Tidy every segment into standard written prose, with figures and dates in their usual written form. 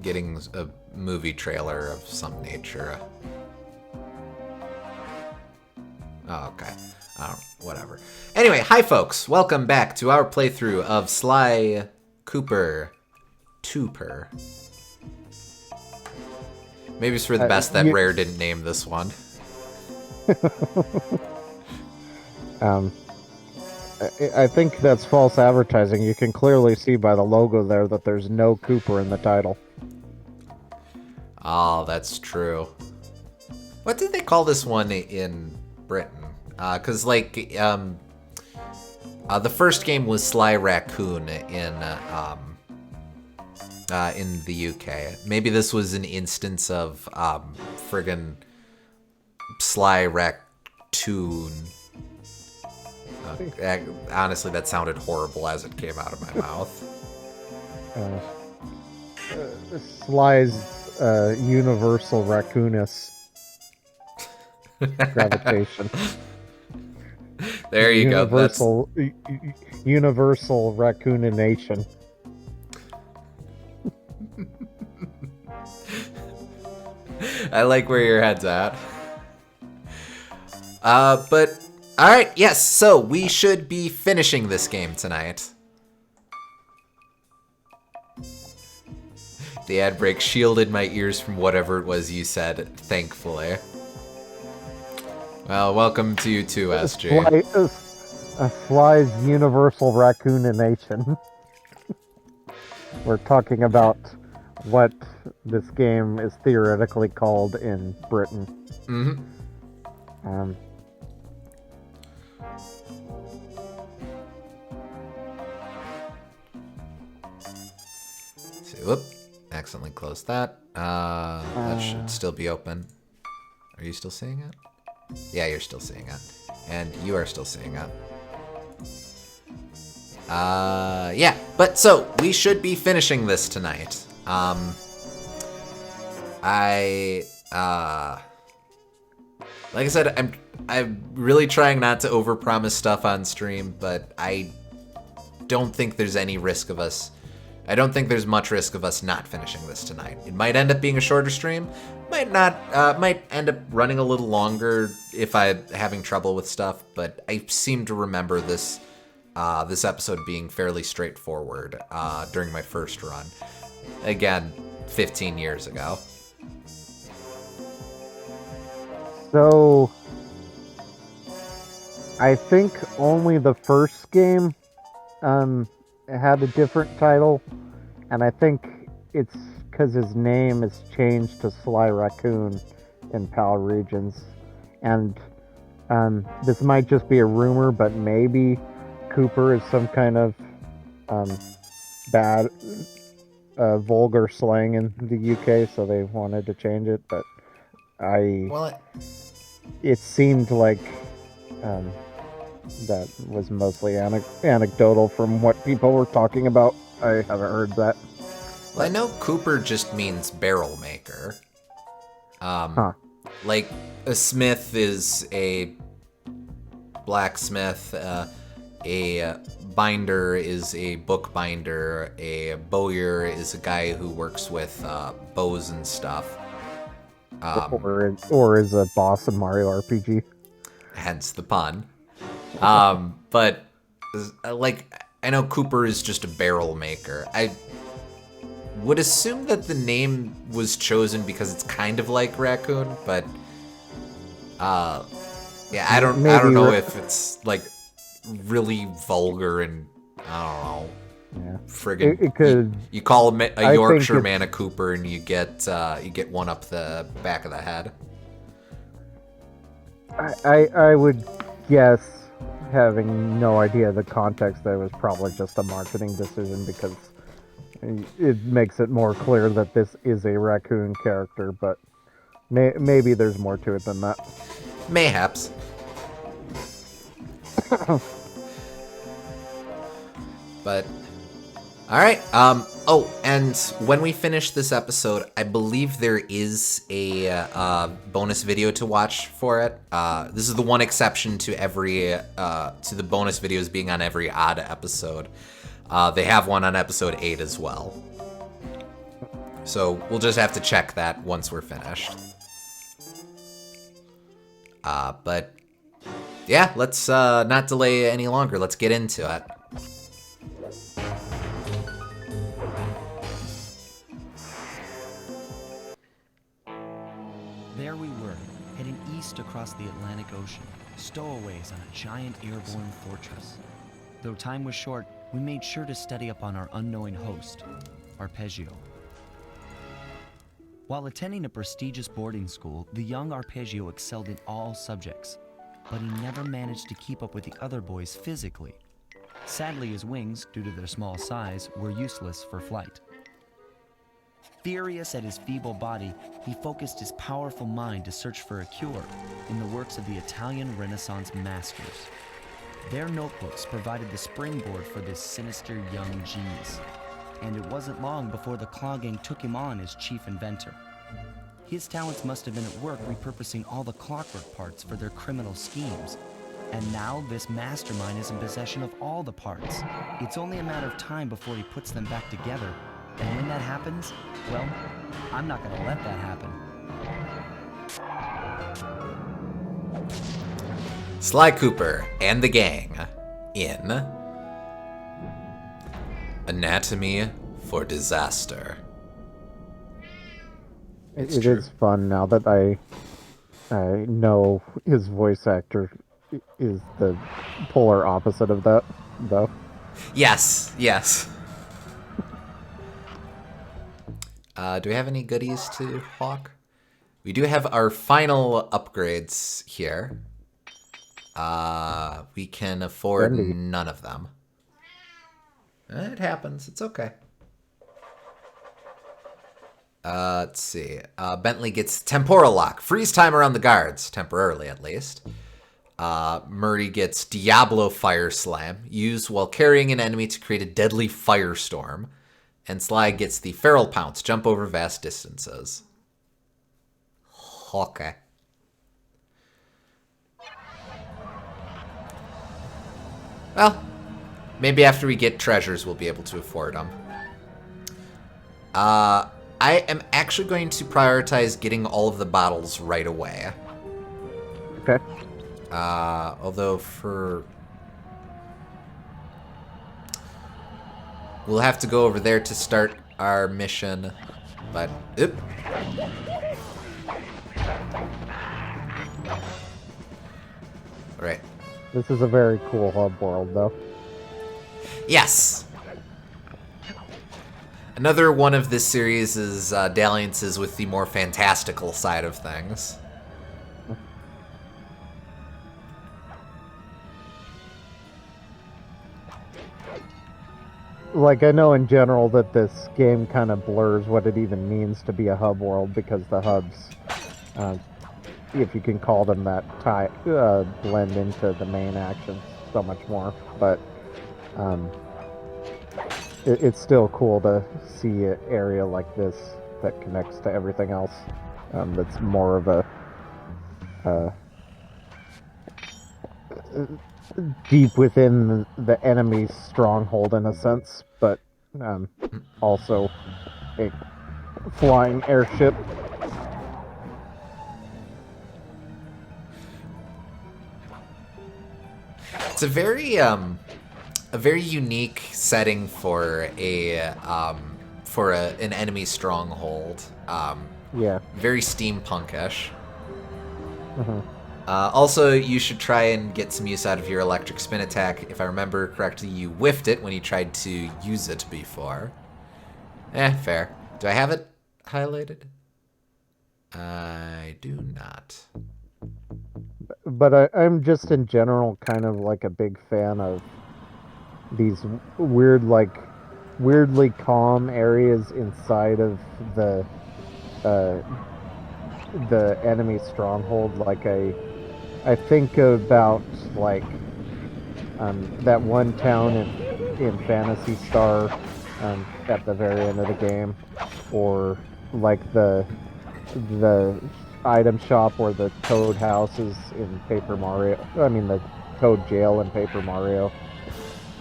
getting a movie trailer of some nature. Oh, okay. I don't. Whatever. Anyway, hi folks. Welcome back to our playthrough of Sly Cooper Twoper. Maybe it's for the best that Rare didn't name this one. I think that's false advertising. You can clearly see by the logo there that there's no Cooper in the title. Oh, that's true. What did they call this one in Britain? Because, the first game was Sly Raccoon in the UK. Maybe this was an instance of friggin' Sly Raccoon. Honestly, that sounded horrible as it came out of my mouth. Sly's universal raccoonus gravitation. There you go. Universal raccoonination. I like where your head's at. But alright, yes, so we should be finishing this game tonight. The ad break shielded my ears from whatever it was you said, thankfully. Well, welcome to you too, SG. Sly's universal raccoonination. We're talking about what this game is theoretically called in Britain. Mm-hmm. See, whoop. Accidentally closed that. That should still be open. Are you still seeing it? Yeah, you're still seeing it. And you are still seeing it. Yeah. But so, we should be finishing this tonight. Like I said, I'm really trying not to overpromise stuff on stream, but I don't think there's any risk of us. I don't think there's much risk of us not finishing this tonight. It might end up being a shorter stream, might not, might end up running a little longer if I'm having trouble with stuff, but I seem to remember this episode being fairly straightforward during my first run. Again, 15 years ago. So, I think only the first game had a different title, and I think it's because his name is changed to Sly Raccoon in PAL regions, and this might just be a rumor, but maybe Cooper is some kind of bad, vulgar slang in the UK, so they wanted to change it, but it seemed like that was mostly anecdotal from what people were talking about. I haven't heard that. Well, I know Cooper just means barrel maker. Like, a smith is a blacksmith, a binder is a bookbinder, a bowyer is a guy who works with bows and stuff. Or is a boss in Mario RPG. Hence the pun. But, like, I know Cooper is just a barrel maker. I would assume that the name was chosen because it's kind of like raccoon, but, yeah, I don't know if it's, like, really vulgar and, I don't know. Yeah. Friggin' it could, you call a Yorkshire man a Cooper and you get one up the back of the head. I would guess, having no idea the context, that it was probably just a marketing decision because it makes it more clear that this is a raccoon character, but maybe there's more to it than that. Mayhaps. But all right. Oh, and when we finish this episode, I believe there is a bonus video to watch for it. This is the one exception to to the bonus videos being on every odd episode. They have one on episode 8 as well. So we'll just have to check that once we're finished. But yeah, let's not delay any longer. Let's get into it. There we were, heading east across the Atlantic Ocean, stowaways on a giant airborne fortress. Though time was short, we made sure to study up on our unknowing host, Arpeggio. While attending a prestigious boarding school, the young Arpeggio excelled in all subjects, but he never managed to keep up with the other boys physically. Sadly, his wings, due to their small size, were useless for flight. Furious at his feeble body, he focused his powerful mind to search for a cure in the works of the Italian Renaissance masters. Their notebooks provided the springboard for this sinister young genius, and it wasn't long before the Claw Gang took him on as chief inventor. His talents must have been at work repurposing all the clockwork parts for their criminal schemes, and now this mastermind is in possession of all the parts. It's only a matter of time before he puts them back together. And when that happens, well, I'm not gonna let that happen. Sly Cooper and the gang in Anatomy for Disaster. It is fun now that I know his voice actor is the polar opposite of that, though. Yes, yes. Do we have any goodies to hawk? We do have our final upgrades here. We can afford none of them. It happens. It's okay. Let's see. Bentley gets Temporal Lock. Freeze time around the guards. Temporarily, at least. Murray gets Diablo Fire Slam. Used while carrying an enemy to create a deadly firestorm. And Sly gets the Feral Pounce. Jump over vast distances. Okay. Well, maybe after we get treasures, we'll be able to afford them. I am actually going to prioritize getting all of the bottles right away. Okay. Although for... We'll have to go over there to start our mission, but... Oop. Alright. This is a very cool hub world, though. Yes! Another one of this series' dalliances with the more fantastical side of things. Like, I know in general that this game kind of blurs what it even means to be a hub world, because the hubs, if you can call them that, blend into the main action so much more. But it's still cool to see an area like this that connects to everything else. That's more of a deep within the enemy's stronghold in a sense, but also a flying airship. It's a very unique setting for an enemy stronghold. Yeah. Very steampunkish. Mm-hmm. Also, you should try and get some use out of your electric spin attack. If I remember correctly, you whiffed it when you tried to use it before. Fair. Do I have it highlighted? I do not. But I'm just in general kind of like a big fan of these weirdly calm areas inside of the enemy stronghold. Like I think about like that one town in Phantasy Star at the very end of the game, or like the item shop or the Toad houses in Paper Mario. I mean the Toad jail in Paper Mario.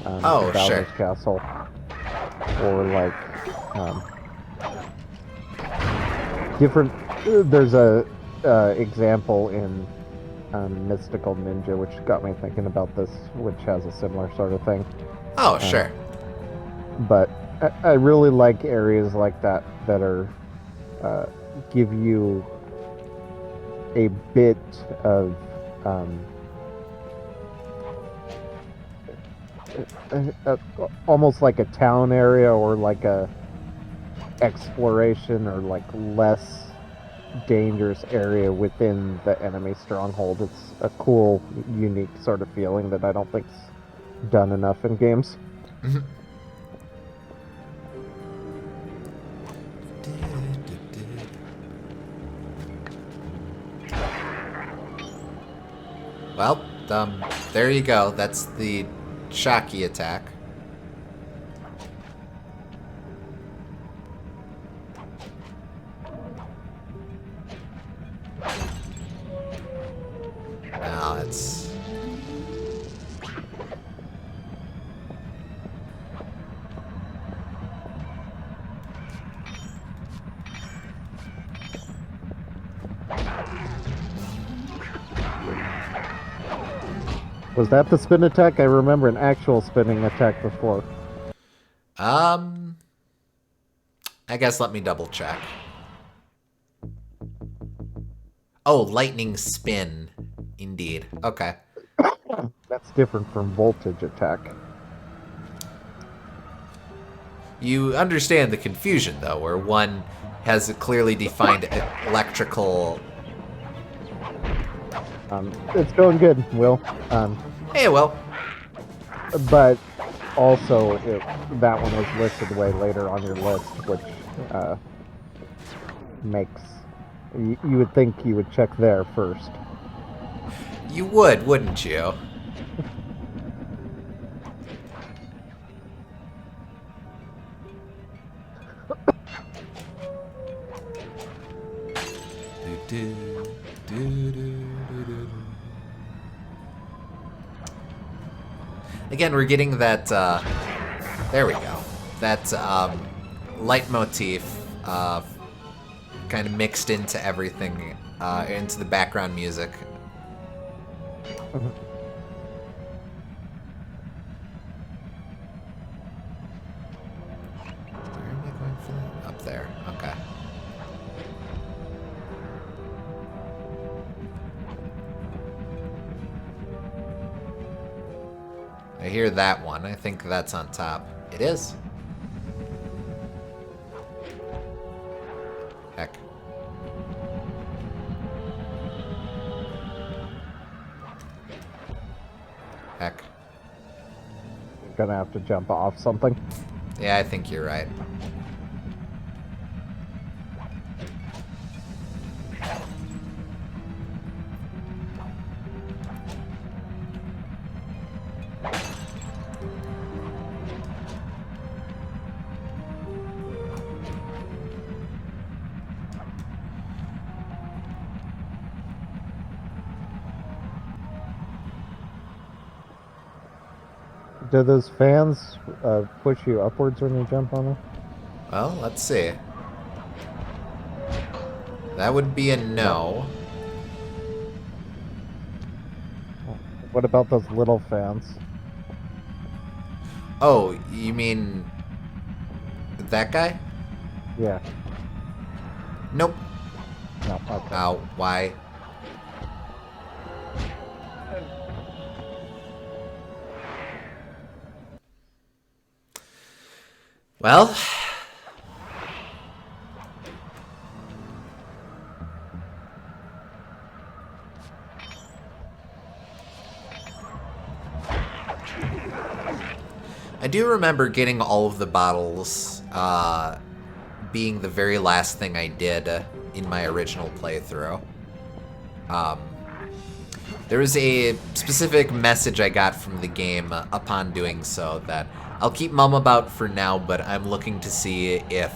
Oh, Bowser's sure. Castle, or like different. There's a example in Mystical Ninja, which got me thinking about this, which has a similar sort of thing. Oh, sure. But I really like areas like that that are give you a bit of almost like a town area or like a exploration or like less dangerous area within the enemy stronghold. It's a cool, unique sort of feeling that I don't think's done enough in games. Well, there you go. That's the Shocky attack. Now it's... Was that the spin attack? I remember an actual spinning attack before. I guess let me double check. Oh, lightning spin. Indeed. Okay. That's different from voltage attack. You understand the confusion, though, where one has a clearly defined electrical... It's going good, Will. Hey, well. But also, that one was listed way later on your list, which makes... You would think you would check there first. You would, wouldn't you? Again, we're getting that, there we go. That, leitmotif, kind of mixed into everything, into the background music. Mm-hmm. Where am I going for that? Up there, okay. I hear that one. I think that's on top. It is. Heck. Heck. You're gonna have to jump off something. Yeah, I think you're right. Do those fans push you upwards when you jump on them? Well, let's see. That would be a no. What about those little fans? Oh, you mean that guy? Yeah. Nope. No, okay. Ow, why? Well, I do remember getting all of the bottles being the very last thing I did in my original playthrough. There was a specific message I got from the game upon doing so that I'll keep mum about for now, but I'm looking to see if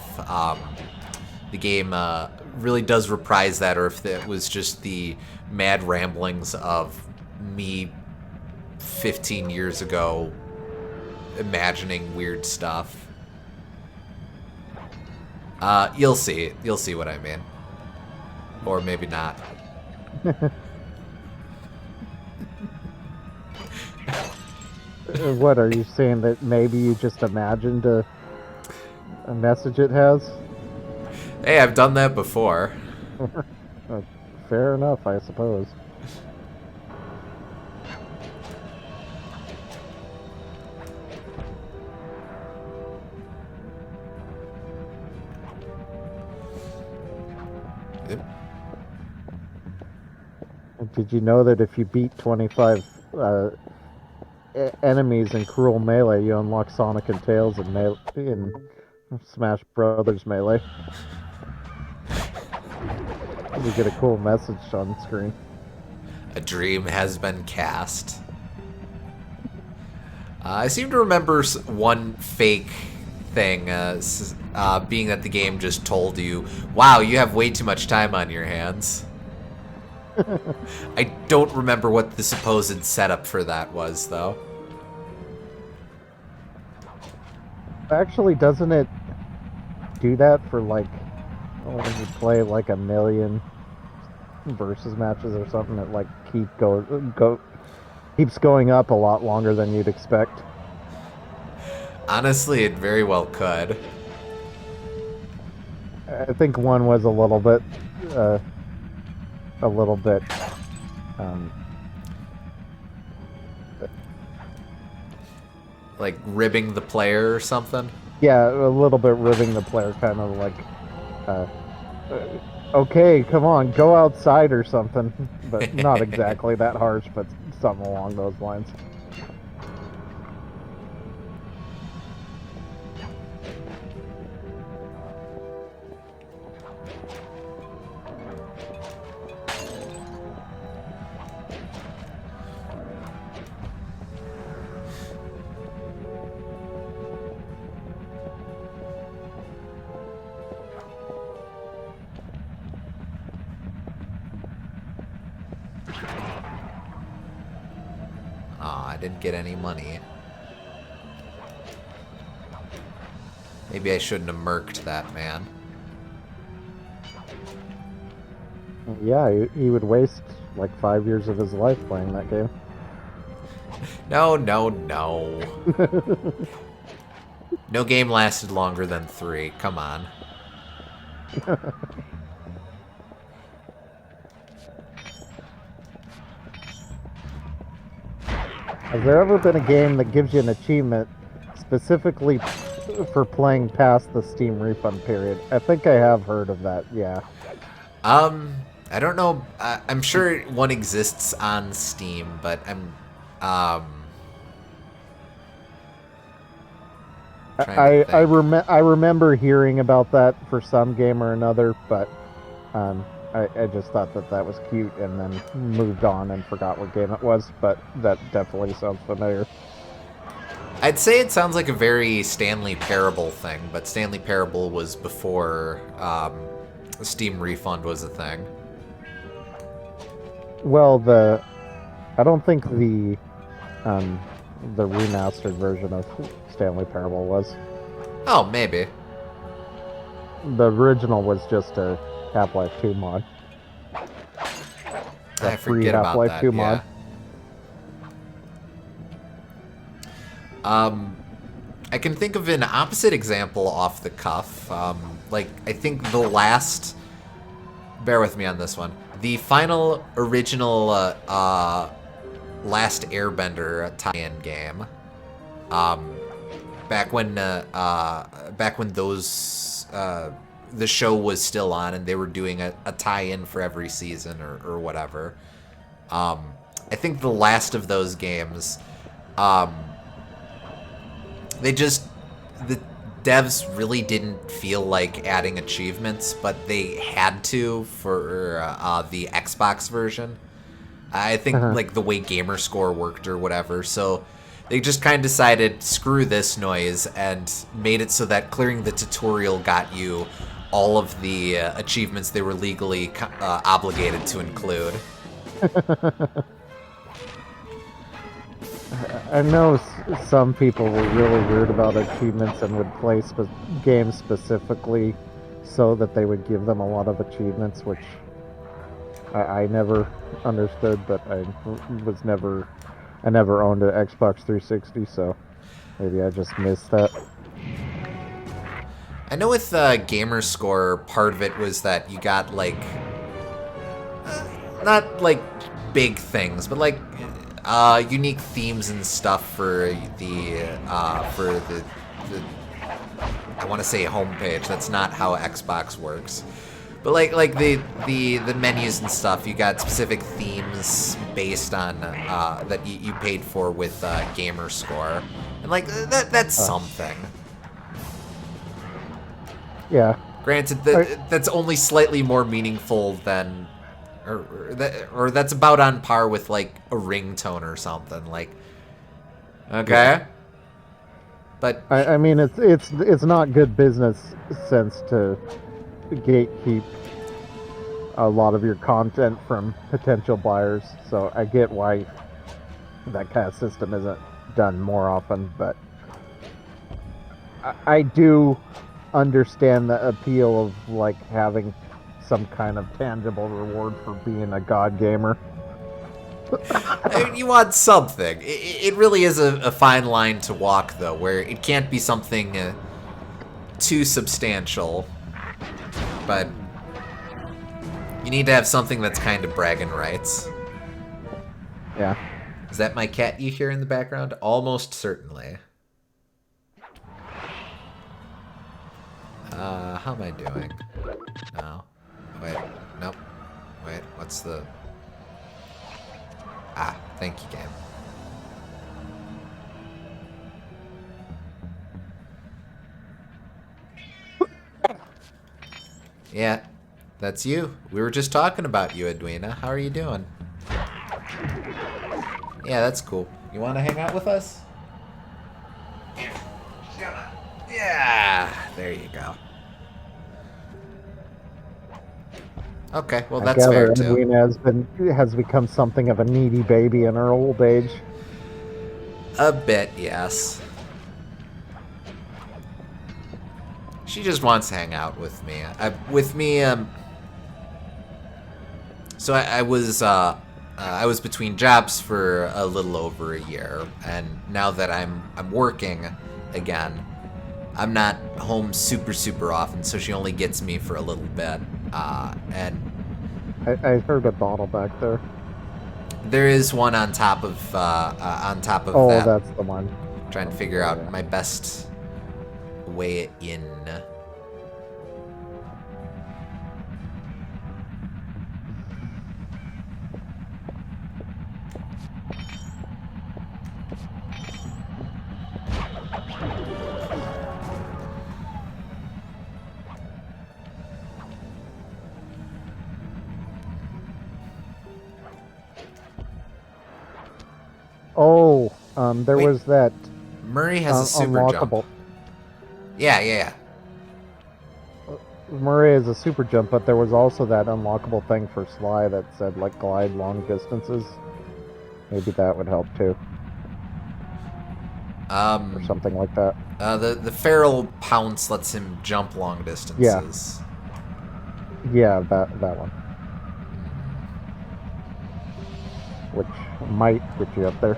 the game really does reprise that, or if it was just the mad ramblings of me 15 years ago imagining weird stuff. You'll see. You'll see what I mean. Or maybe not. What are you saying, that maybe you just imagined a message it has? Hey, I've done that before. Fair enough, I suppose. Yep. Did you know that if you beat 25 enemies in Cruel Melee, you unlock Sonic and Tails in Smash Brothers Melee? You get a cool message on screen. A dream has been cast. I seem to remember one fake thing, being that the game just told you, wow, you have way too much time on your hands. I don't remember what the supposed setup for that was, though. Actually, doesn't it do that for, like, when you play like a million versus matches or something? It like keeps going up a lot longer than you'd expect. Honestly, it very well could. I think one was a little bit, um, Like ribbing the player or something. yeah, a little bit ribbing the player, kind of like, uh, okay, come on, go outside or something. But not exactly that harsh, but something along those lines. Aw, I didn't get any money. Maybe I shouldn't have murked that man. Yeah, he would waste like 5 years of his life playing that game. No, no, no. No game lasted longer than 3. Come on. Has there ever been a game that gives you an achievement specifically for playing past the Steam refund period? I think I have heard of that, yeah. I don't know. I'm sure one exists on Steam, but I remember hearing about that for some game or another, but I just thought that was cute and then moved on and forgot what game it was, but that definitely sounds familiar. I'd say it sounds like a very Stanley Parable thing, but Stanley Parable was before Steam Refund was a thing. Well, I don't think the remastered version of Stanley Parable was. Oh, maybe. The original was just a Half-Life 2 mod. I forget about Half-Life that, 2 yeah. mod. I can think of an opposite example off the cuff. Like, I think the last... Bear with me on this one. The final original Last Airbender tie-in game. Back when those... the show was still on and they were doing a tie-in for every season or whatever. I think the last of those games... the devs really didn't feel like adding achievements, but they had to for the Xbox version. I think like the way Gamerscore worked or whatever. So they just kind of decided, screw this noise, and made it so that clearing the tutorial got you all of the achievements they were legally obligated to include. I know some people were really weird about achievements and would play games specifically so that they would give them a lot of achievements, which I never understood, but I never owned an Xbox 360, so maybe I just missed that. I know with Gamer Score, part of it was that you got like not like big things, but like unique themes and stuff for the I want to say homepage. That's not how Xbox works. But like the menus and stuff, you got specific themes based on that you paid for with Gamer Score, and like that's something. Yeah. Granted, that's only slightly more meaningful than, or that's about on par with like a ringtone or something. Like, okay, Yeah. but I mean, it's not good business sense to gatekeep a lot of your content from potential buyers. So I get why that kind of system isn't done more often, but I do understand the appeal of like having some kind of tangible reward for being a god gamer. I mean, you want something. It really is a fine line to walk, though, where it can't be something too substantial, but you need to have something that's kind of bragging rights. Yeah. Is that my cat you hear in the background? Almost certainly. How am I doing? No. Wait. Nope. Wait, what's the... Ah, thank you, game. Yeah, that's you. We were just talking about you, Edwina. How are you doing? Yeah, that's cool. You want to hang out with us? Yeah, there you go. Okay, well that's fair too. Edwina has become something of a needy baby in her old age. A bit, yes. She just wants to hang out with me. So I was between jobs for a little over a year, and now that I'm working again, I'm not home super often, so she only gets me for a little bit. And I heard a bottle back there. there is one on top of that. Oh, that's the one. Trying to figure out my best way in. Oh, there Wait. was that Murray has a super unlockable. jump. Yeah. Murray is a super jump, but there was also that unlockable thing for Sly that said like glide long distances. Maybe that would help too, or something like that. The feral pounce lets him jump long distances. Yeah, that one, which might get you up there.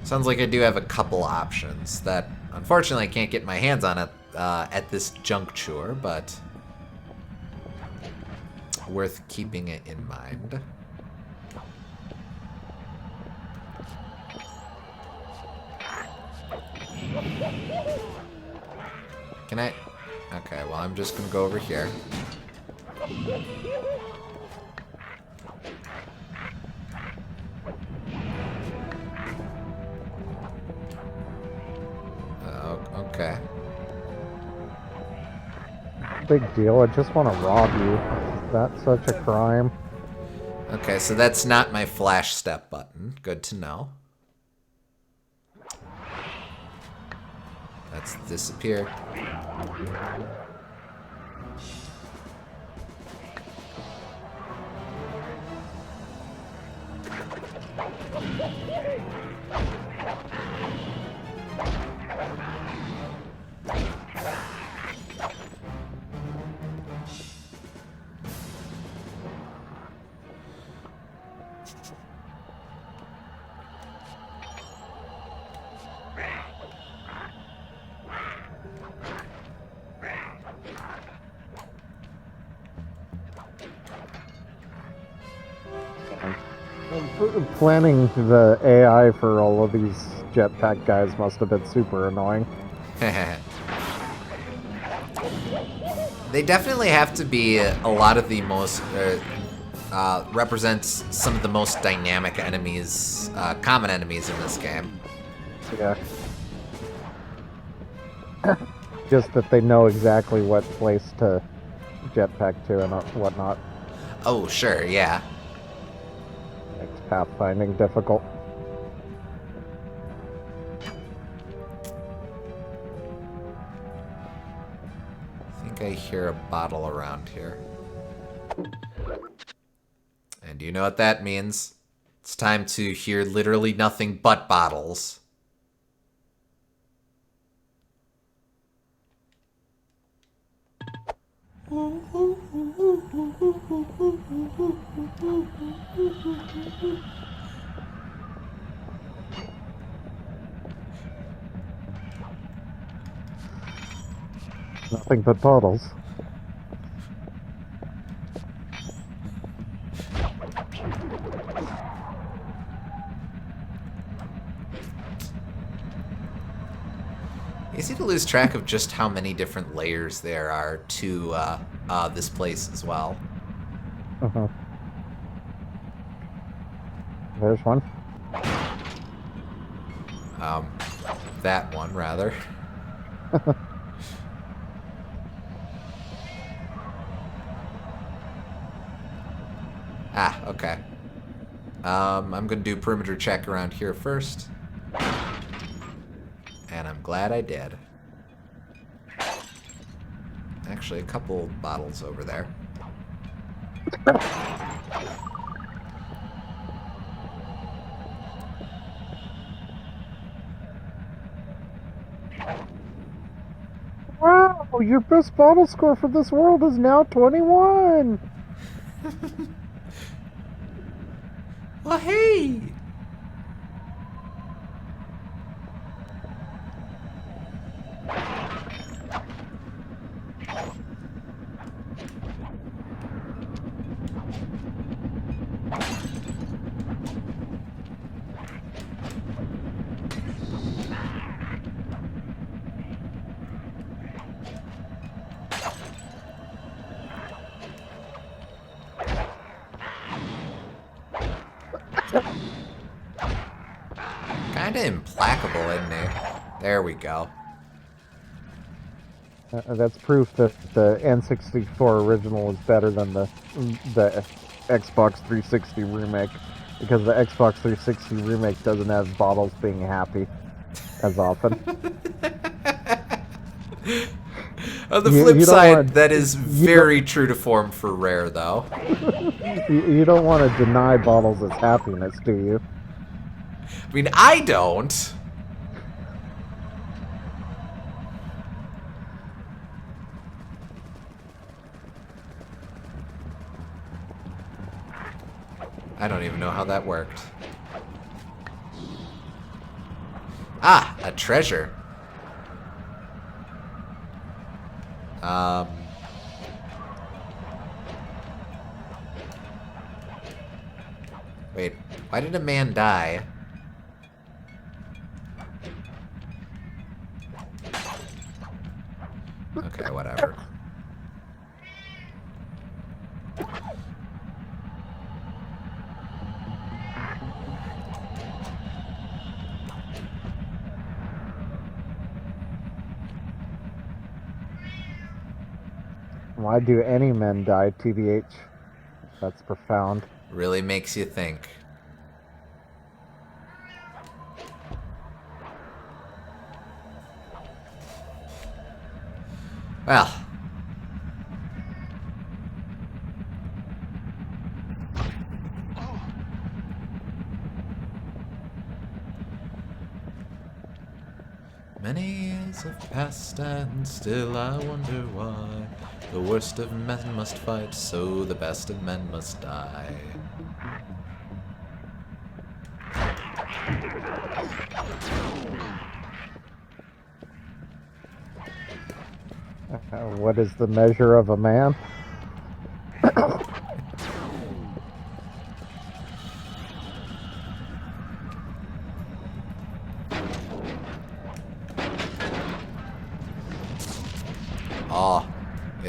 Sounds like I do have a couple options that, unfortunately, I can't get my hands on at this juncture, but worth keeping it in mind. Can I? Okay, well, I'm just gonna go over here. Okay. Big deal. I just want to rob you. Is that such a crime? Okay, so that's not my flash step button. Good to know. That's disappeared. Planning the AI for all of these jetpack guys must have been super annoying. They definitely have to be a lot of the most represents some of the most dynamic enemies, common enemies in this game. Yeah. Just that they know exactly what place to jetpack to and whatnot. Oh, sure, yeah. Makes pathfinding difficult. I think I hear a bottle around here. And do you know what that means? It's time to hear literally nothing but bottles. Nothing but bottles. Easy to lose track of just how many different layers there are to this place as well. Uh-huh. There's one. That one, rather. Okay. I'm gonna do perimeter check around here first. And I'm glad I did. Actually, a couple bottles over there. Wow, your best bottle score for this world is now 21! Well, hey! Kinda implacable, isn't he? There we go. That's proof that the N64 original is better than the Xbox 360 remake, because the Xbox 360 remake doesn't have bottles being happy as often. On the You flip don't side, want- that is you very true to form for Rare, though. You don't want to deny bottles its happiness, do you? I mean, I don't. I don't even know how that worked. Ah, a treasure. Wait, why did a man die? Okay, whatever. Why do any men die, TBH? That's profound. Really makes you think. Well. Many years have passed and still I wonder why the worst of men must fight, so the best of men must die. What is the measure of a man?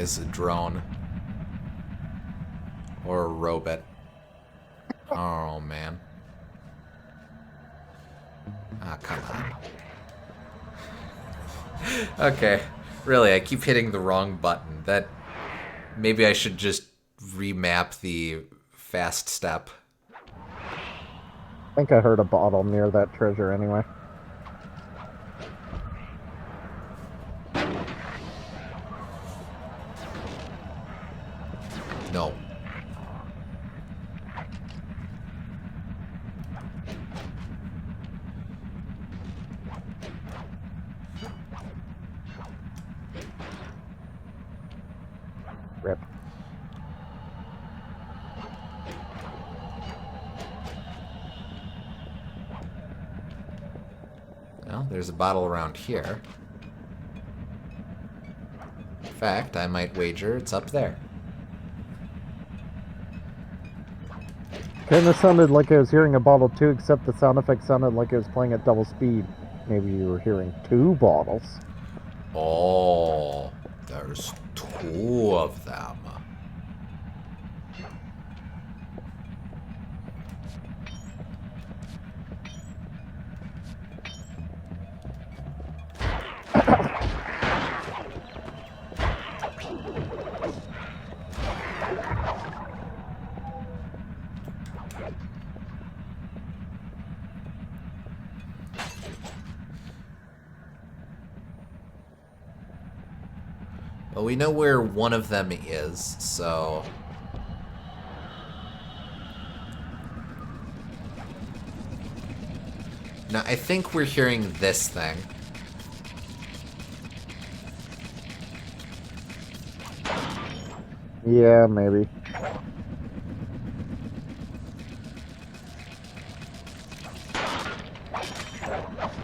is a drone. Or a robot. Oh, man. Ah, come on. Okay. Really, I keep hitting the wrong button. That... Maybe I should just remap the fast step. I think I heard a bottle near that treasure anyway. No. Rip. Well, there's a bottle around here. In fact, I might wager it's up there. Kinda sounded like I was hearing a bottle too, except the sound effect sounded like it was playing at double speed. Maybe you were hearing two bottles. Oh, there's two of them. Well, we know where one of them is, so... Now, I think we're hearing this thing. Yeah, maybe.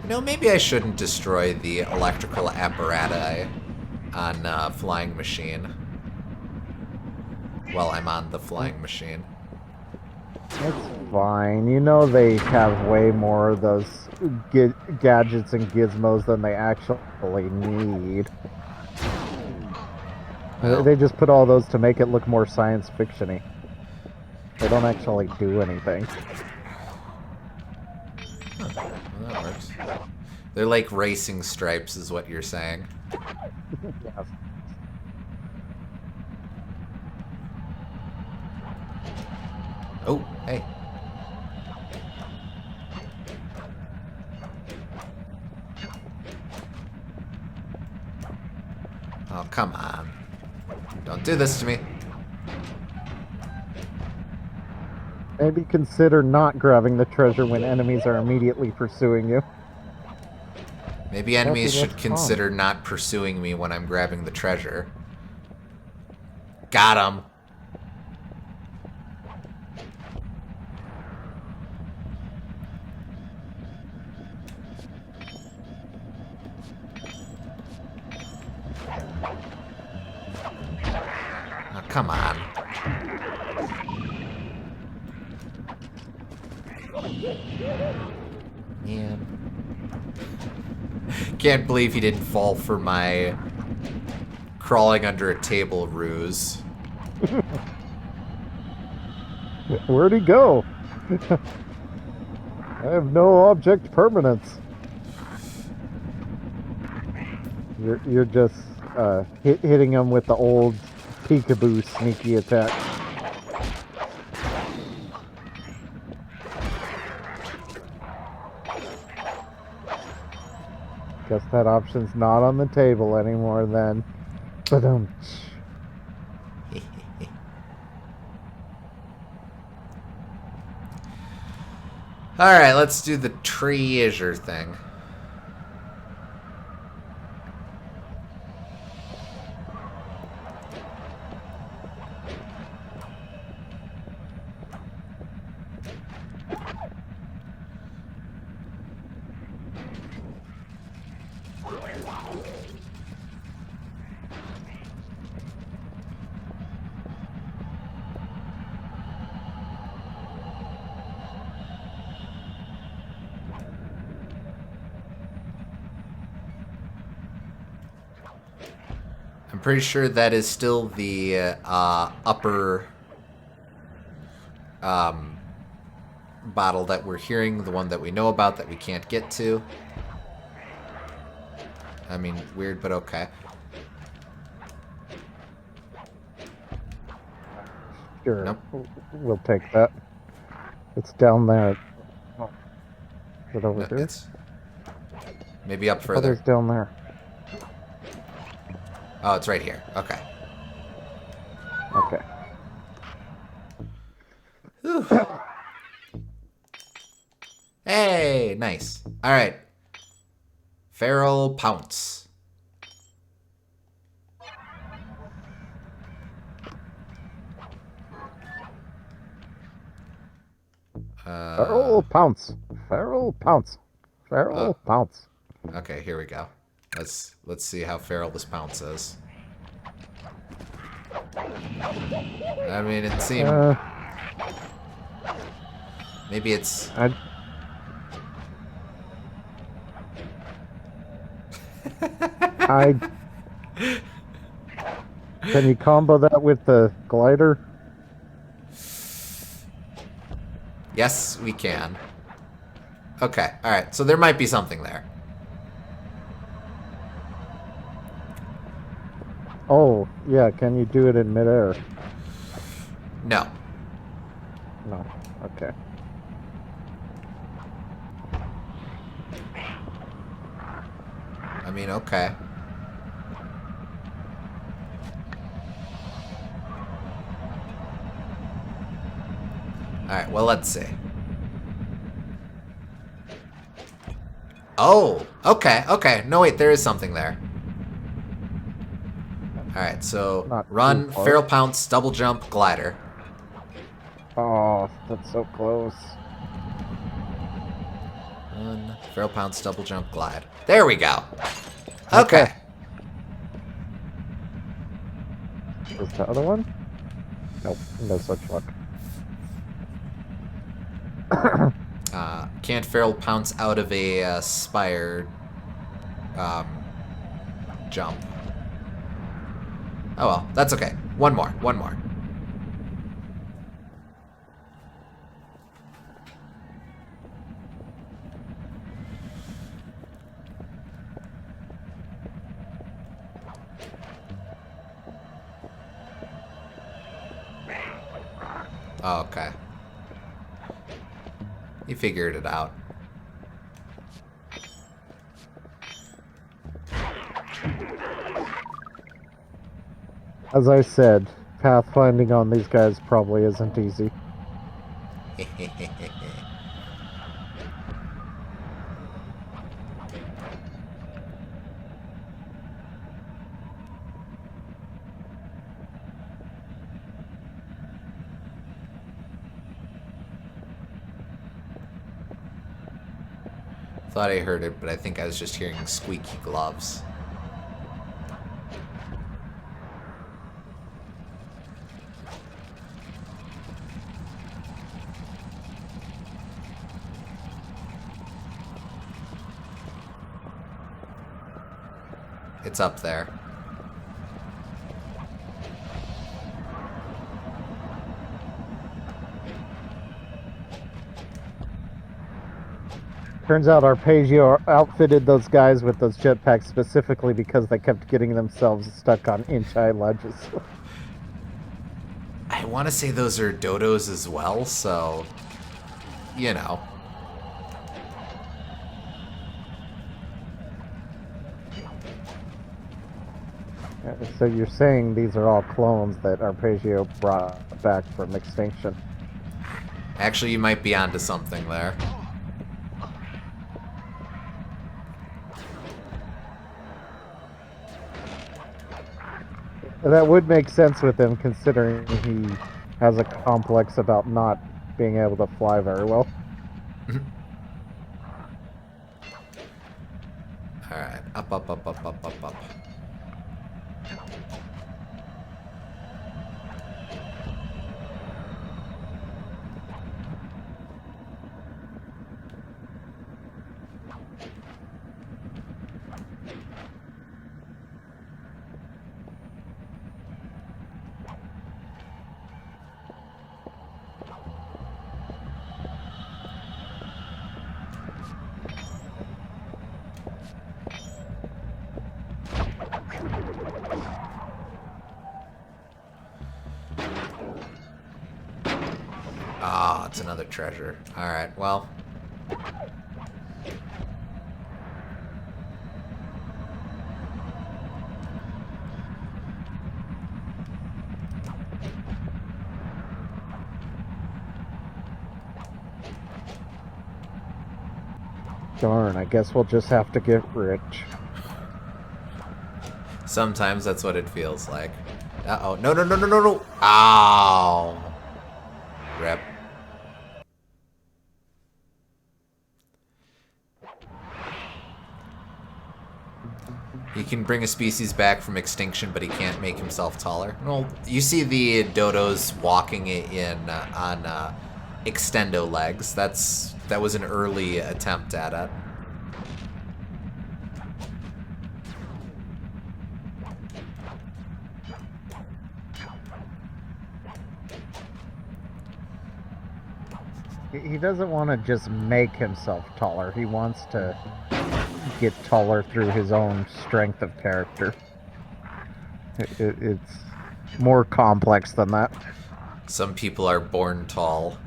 You know, maybe I shouldn't destroy the electrical apparatus on Flying Machine. While I'm on the Flying Machine. It's fine. You know they have way more of those gadgets and gizmos than they actually need. Well, They just put all those to make it look more science fiction-y. They don't actually do anything. well, that works. They're like racing stripes, is what you're saying. Yes. Oh, hey. Oh, come on. Don't do this to me. Maybe consider not grabbing the treasure when enemies are immediately pursuing you. Maybe enemies That'd should be less consider not pursuing me when I'm grabbing the treasure. Got him. Oh, come on. Man. Can't believe he didn't fall for my crawling under a table ruse. Where'd he go? I have no object permanence. You're just hitting him with the old peekaboo sneaky attack. Guess that option's not on the table anymore then. Ba-dum. Alright, let's do the treasure thing. pretty sure that is still the upper bottle that we're hearing, the one that we know about that we can't get to. I mean, weird, but okay. Sure. Nope. We'll take that. It's down there. Oh. Is it over No, here? it's maybe up Oh, further. there's down there. Oh, it's right here. Okay. Okay. Whew. Hey, nice. All right. Feral Pounce. Feral pounce. Feral pounce. Feral pounce. Okay, here we go. Let's see how feral this pounce is. I mean, it seemed maybe it's I can you combo that with the glider? yes, we can. Okay, all right. So there might be something there. Oh, yeah, can you do it in midair? No. No. Okay. I mean, okay. All right, well, let's see. Oh, okay, okay. No, wait, there is something there. All right, so Not too run, far. feral pounce, double jump, glider. Oh, that's so close. Run, feral pounce, double jump, glide. There we go. Okay. Was the other one? Nope, no such luck. Can't feral pounce out of a spire jump. Oh well, that's okay. One more, one more. Oh, okay. You figured it out. As I said, pathfinding on these guys probably isn't easy. Thought I heard it, but I think I was just hearing squeaky gloves. It's up there. Turns out Arpeggio outfitted those guys with those jetpacks specifically because they kept getting themselves stuck on inch-high ledges. I want to say those are dodos as well, so, you know. So you're saying these are all clones that Arpeggio brought back from extinction? Actually, you might be onto something there. That would make sense with him, considering he has a complex about not being able to fly very well. Alright, up, up, up, up, up, up, up. Ah, it's another treasure. Alright, well. Darn, I guess we'll just have to get rich. Sometimes that's what it feels like. Uh-oh. No, no, no, no, no, no. Ow. Rip. He can bring a species back from extinction, but he can't make himself taller. Well, you see the dodos walking on extendo legs. That was an early attempt at it. He doesn't want to just make himself taller. He wants to get taller through his own strength of character. It's more complex than that. Some people are born tall.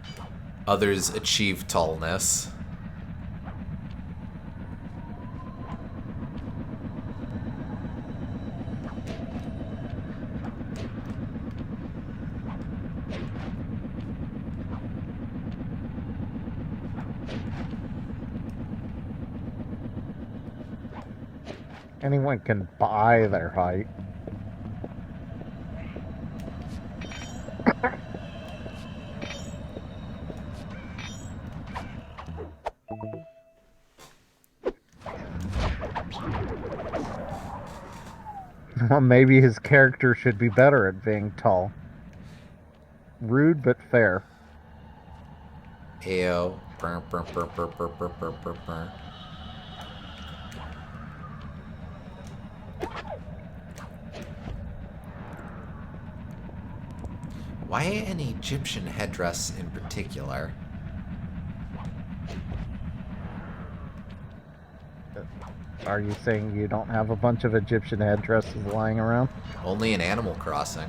Others achieve tallness. Anyone can buy their height. Well, maybe his character should be better at being tall. Rude but fair. Ayo. Burr, burr, burr, burr, burr, burr, burr, burr, burr. Why an Egyptian headdress in particular? Are you saying you don't have a bunch of Egyptian headdresses lying around? Only in Animal Crossing.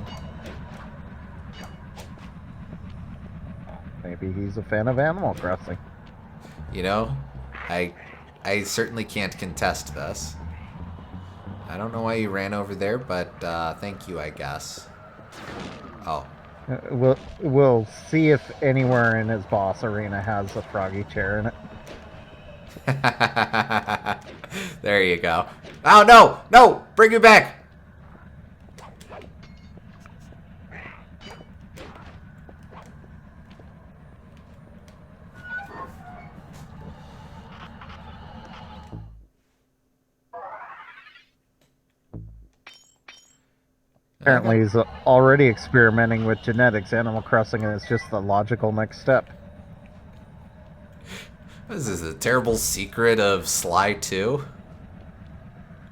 Maybe he's a fan of Animal Crossing. You know, I certainly can't contest this. I don't know why you ran over there, but thank you, I guess. Oh. We'll see if anywhere in his boss arena has a froggy chair in it. There you go. Oh, no! No! Bring me back! Apparently he's already experimenting with genetics. Animal Crossing is just the logical next step. What is this, a terrible secret of Sly 2?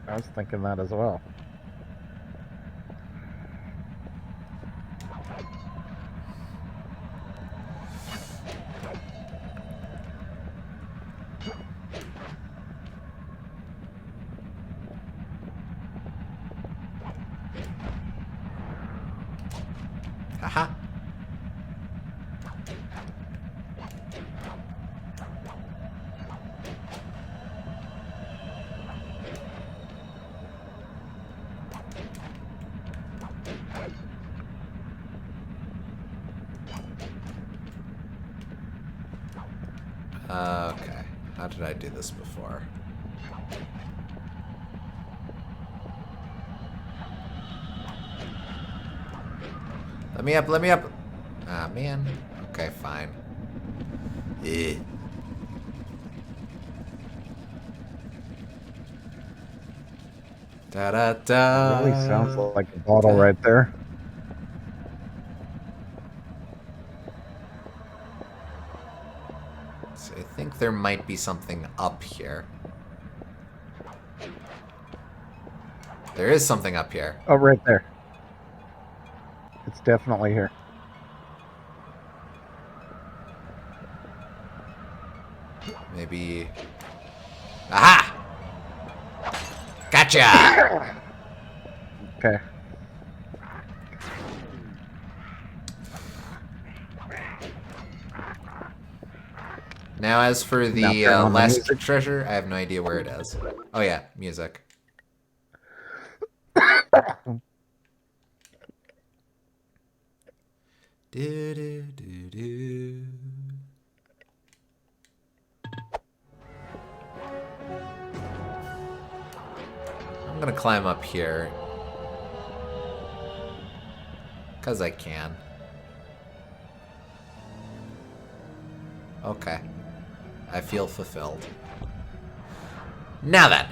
I was thinking that as well. Haha. Okay. How did I do this before? Let me up, let me up. Ah, man. Okay, fine. Eh. Da da da. Really sounds like a bottle right there. So I think there might be something up here. There is something up here. Oh, right there. It's definitely here. Maybe... Aha! Gotcha! Okay. Now, as for the Now turn on the last music. treasure, I have no idea where it is. Oh yeah, music. Do, do, do, do. I'm gonna climb up here. Because I can. Okay. I feel fulfilled. Now then.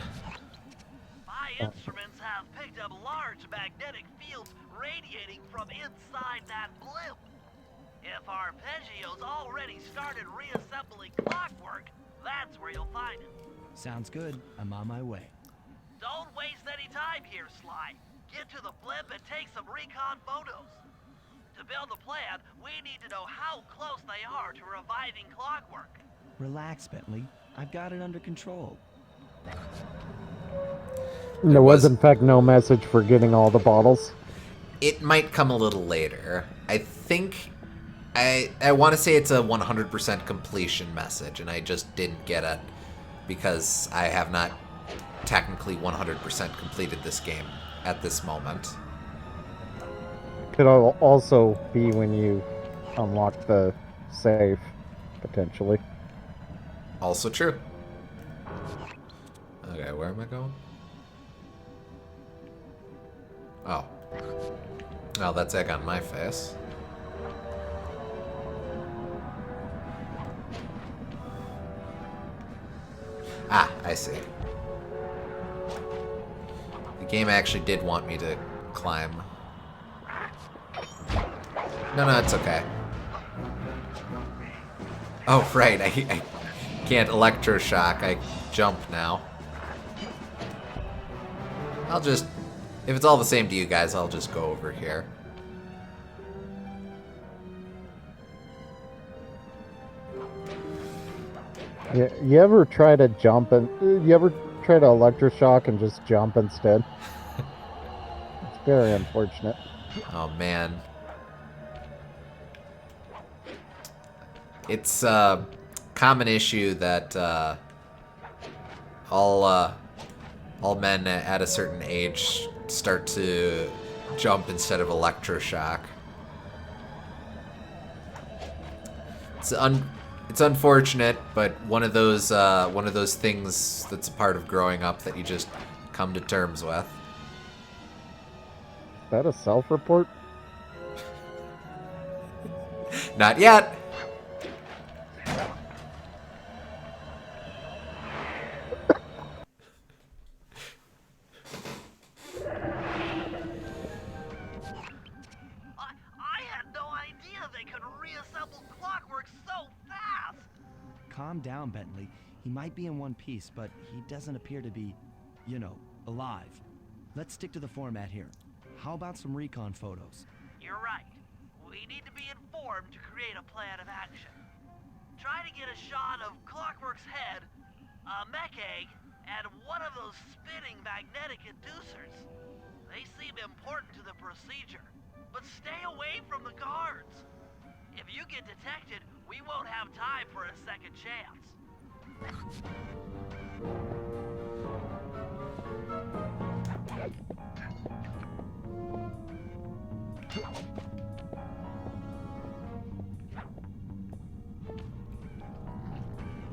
My instruments have picked up large magnetic fields radiating from inside that blimp. If Arpeggio's already started reassembling clockwork, that's where you'll find him. Sounds good. I'm on my way. Don't waste any time here, Sly. Get to the blimp and take some recon photos. To build the plan, we need to know how close they are to reviving clockwork. Relax, Bentley. I've got it under control. There was, in fact, no message for getting all the bottles. It might come a little later. I think... I want to say it's a 100% completion message, and I just didn't get it because I have not technically 100% completed this game at this moment. Could also be when you unlock the safe, potentially. Also true. Okay, where am I going? Oh. Oh, that's egg on my face. Ah, I see. The game actually did want me to climb. No, it's okay. Oh, right, I can't electroshock. I jump now. I'll just... If it's all the same to you guys, I'll just go over here. Yeah, you ever try to jump and... You ever try to electroshock and just jump instead? It's very unfortunate. Oh, man. It's a common issue that all men at a certain age start to jump instead of electroshock. It's unfortunate, but one of those things that's a part of growing up that you just come to terms with. Is that a self-report? Not yet. I had no idea they could reassemble clockwork so fast. Calm down, Bentley. He might be in one piece, but he doesn't appear to be, you know, alive. Let's stick to the format here. How about some recon photos? You're right. We need to be informed to create a plan of action. Try to get a shot of Clockwork's head, a mech egg, and one of those spinning magnetic inducers. They seem important to the procedure, but stay away from the guards. If you get detected, we won't have time for a second chance.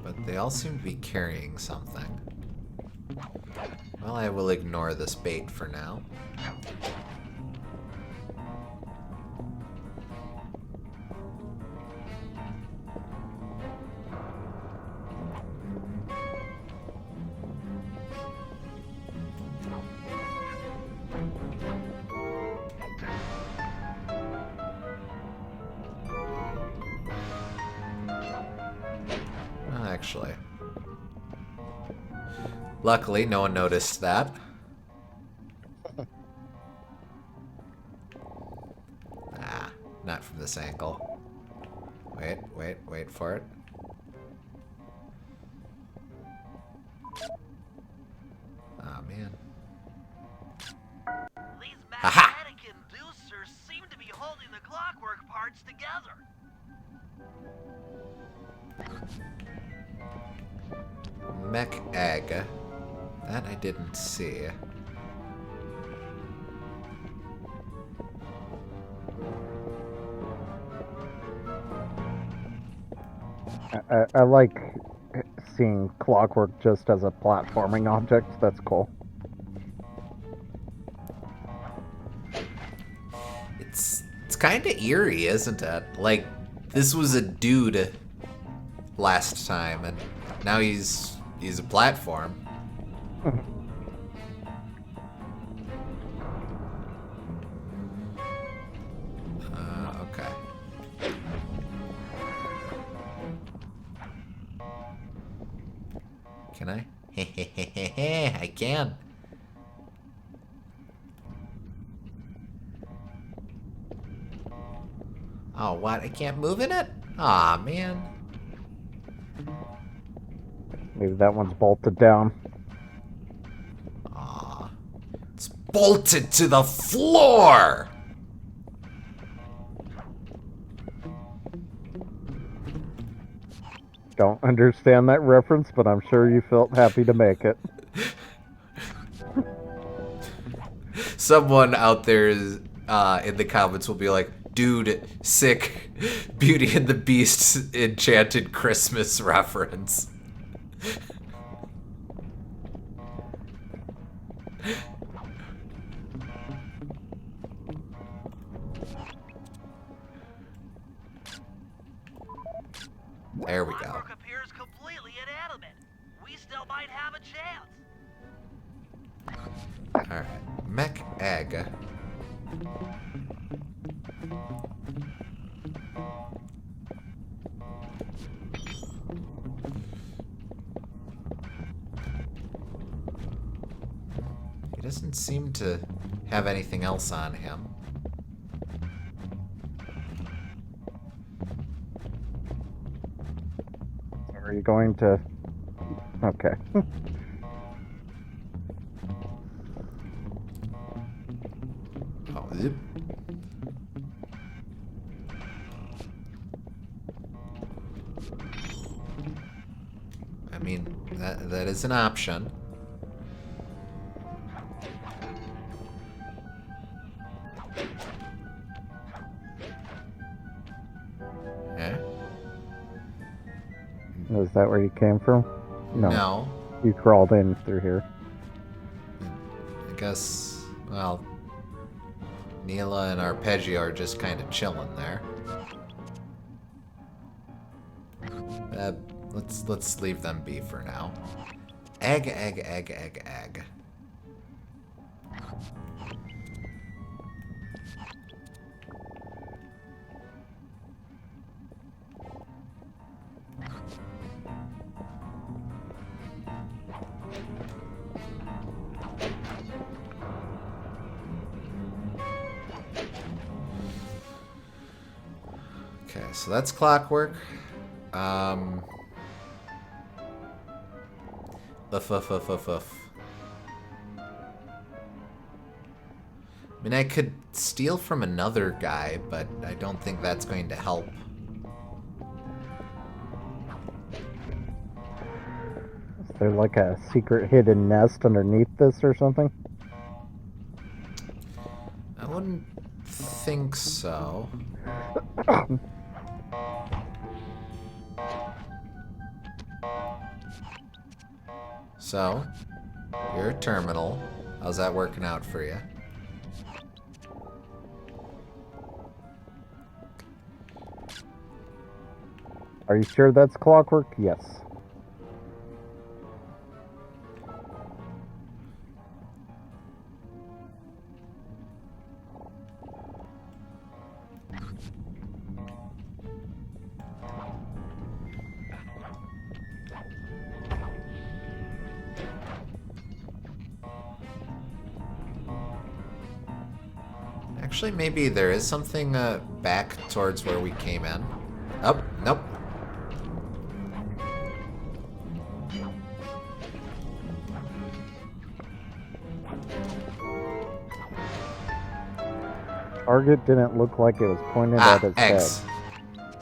But they all seem to be carrying something. Well, I will ignore this bait for now. Actually. Luckily, no one noticed that. Ah, not from this angle. Wait for it. Oh, man. These Aha! magnetic inducers seem to be holding the clockwork parts together. Mech egg. That I didn't see. I like seeing Clockwork just as a platforming object. That's cool. It's kind of eerie, isn't it? Like, this was a dude last time, and now he's a platform. Okay. Can I? I can. Oh, what? I can't move in it? Aw, man. Maybe that one's bolted down. Aw. It's bolted to the floor! Don't understand that reference, but I'm sure you felt happy to make it. Someone out there is, in the comments will be like, dude, sick Beauty and the Beast's Enchanted Christmas reference. There we go. Clockwork appears completely inanimate. We still might have a chance. Alright. Mech egg. He doesn't seem to have anything else on him. Are you going to... Okay. Oh, zip. I mean, that is an option. Yeah. Is that where you came from? No. You crawled in through here. I guess, well, Neela and Arpeggio are just kind of chilling there. Let's leave them be for now. Egg, egg, egg, egg, egg. Okay, so that's Clockwork. I mean, I could steal from another guy, but I don't think that's going to help. Is there like a secret hidden nest underneath this or something? I wouldn't think so. So, you're a terminal. How's that working out for you? Are you sure that's Clockwork? Yes. Actually, maybe there is something back towards where we came in. Oh, nope. Target didn't look like it was pointed at his eggs. head.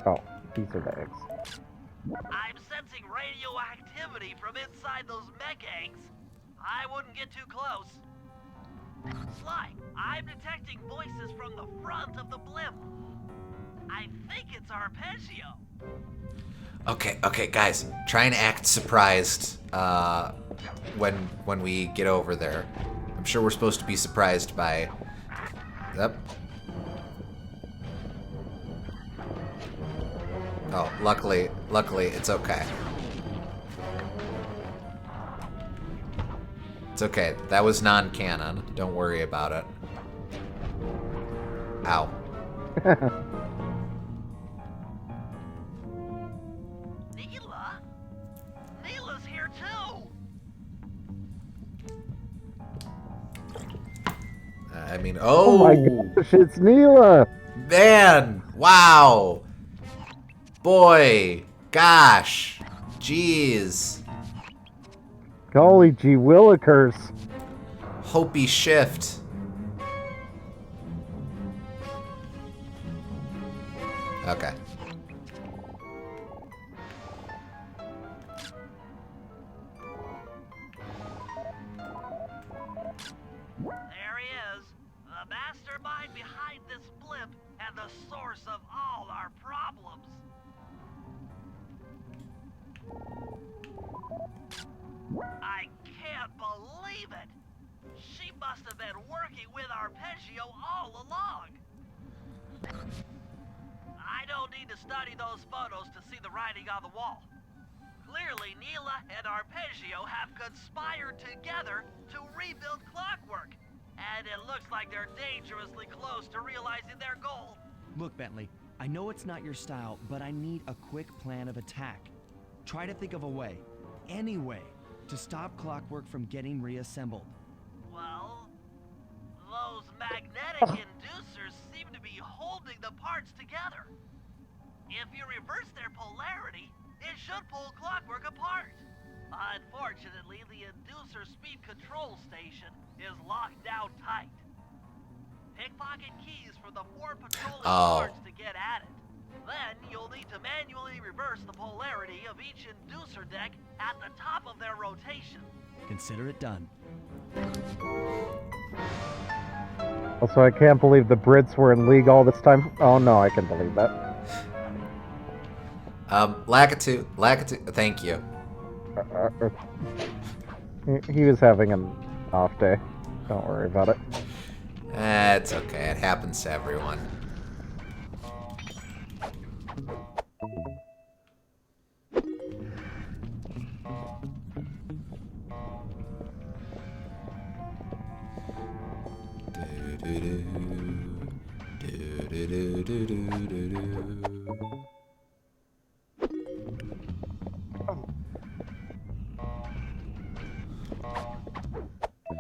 Oh, these are the eggs. I'm sensing radioactivity from inside those mech eggs. I wouldn't get too close. Sly, I'm detecting voices from the front of the blimp. I think it's Arpeggio. Okay, guys, try and act surprised when we get over there. I'm sure we're supposed to be surprised by. Yep. Oh, luckily, it's okay. It's okay. That was non-canon. Don't worry about it. Ow. Neela? Neela's here too! I mean, Oh my gosh, it's Neela! man! Wow! Boy! Gosh! Jeez! Golly gee willikers. Hopi shift. Okay. There he is, the mastermind behind this blimp and the source of all our problems. I can't believe it! She must have been working with Arpeggio all along. I don't need to study those photos to see the writing on the wall. Clearly, Neela and Arpeggio have conspired together to rebuild Clockwork. And it looks like they're dangerously close to realizing their goal. Look, Bentley, I know it's not your style, but I need a quick plan of attack. Try to think of a way, any way, to stop Clockwork from getting reassembled. Well, those magnetic inducers seem to be holding the parts together. If you reverse their polarity, it should pull Clockwork apart. Unfortunately, the inducer speed control station is locked down tight. Pickpocket keys from the 4 patrolling guards to get at it. Then you'll need to manually reverse the polarity of each inducer deck at the top of their rotation. Consider it done. Also, I can't believe the Brits were in league all this time. Oh no, I can believe that. Lakitu, thank you. He was having an off day. Don't worry about it. It's okay. It happens to everyone.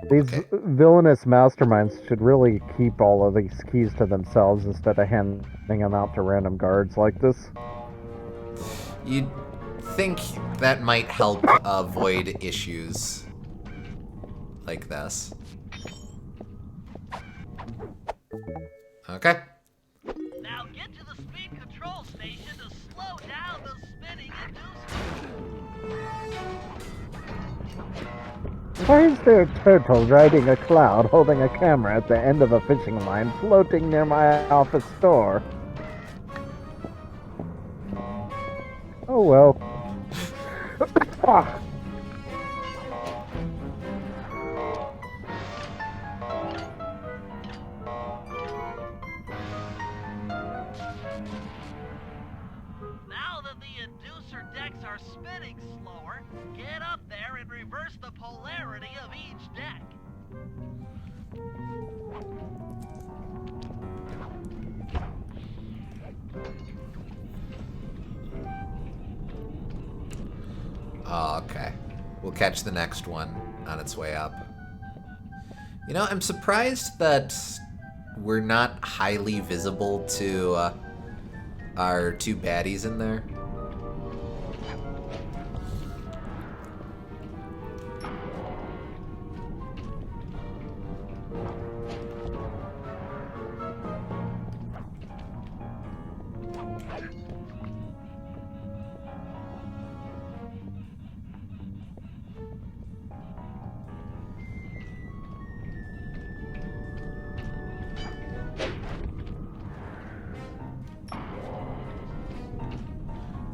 These villainous masterminds should really keep all of these keys to themselves instead of handing them out to random guards like this. You'd think that might help avoid issues like this. Okay. Now get to the speed control station to slow down the spinning inducer. Why is there a turtle riding a cloud holding a camera at the end of a fishing line floating near my office door? Oh well. Ah. Now that the inducer decks are spinning slower, get up there and reverse the polarity of each deck. Oh, okay. We'll catch the next one on its way up. You know, I'm surprised that we're not highly visible to our two baddies in there.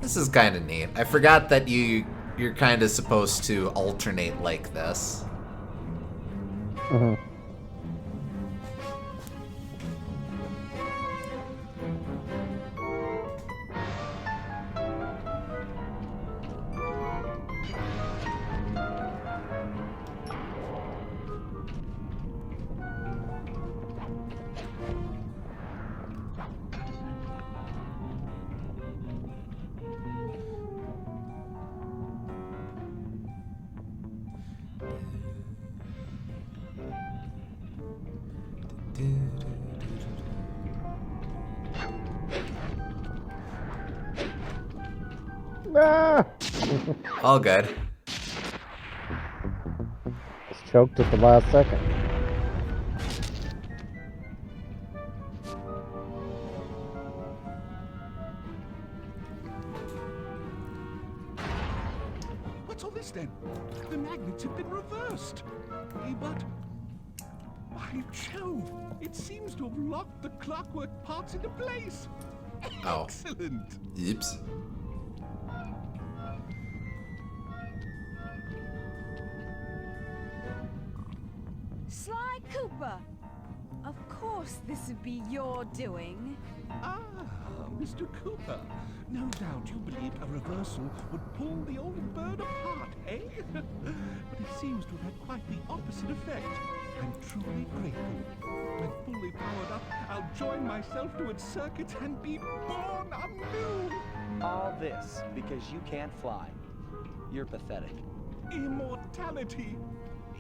This is kind of neat. I forgot that you're kind of supposed to alternate like this. Mhm. Ah! All good. Just choked at the last second. What's all this then? The magnets have been reversed. But, by Jove, it seems to have locked the clockwork parts into place. Oh. Excellent. Oops. Sly Cooper! Of course this would be your doing. Ah, Mr. Cooper. No doubt you believed a reversal would pull the old bird apart, eh? But it seems to have had quite the opposite effect. I'm truly grateful. When fully powered up, I'll join myself to its circuits and be born anew. All this because you can't fly. You're pathetic. Immortality!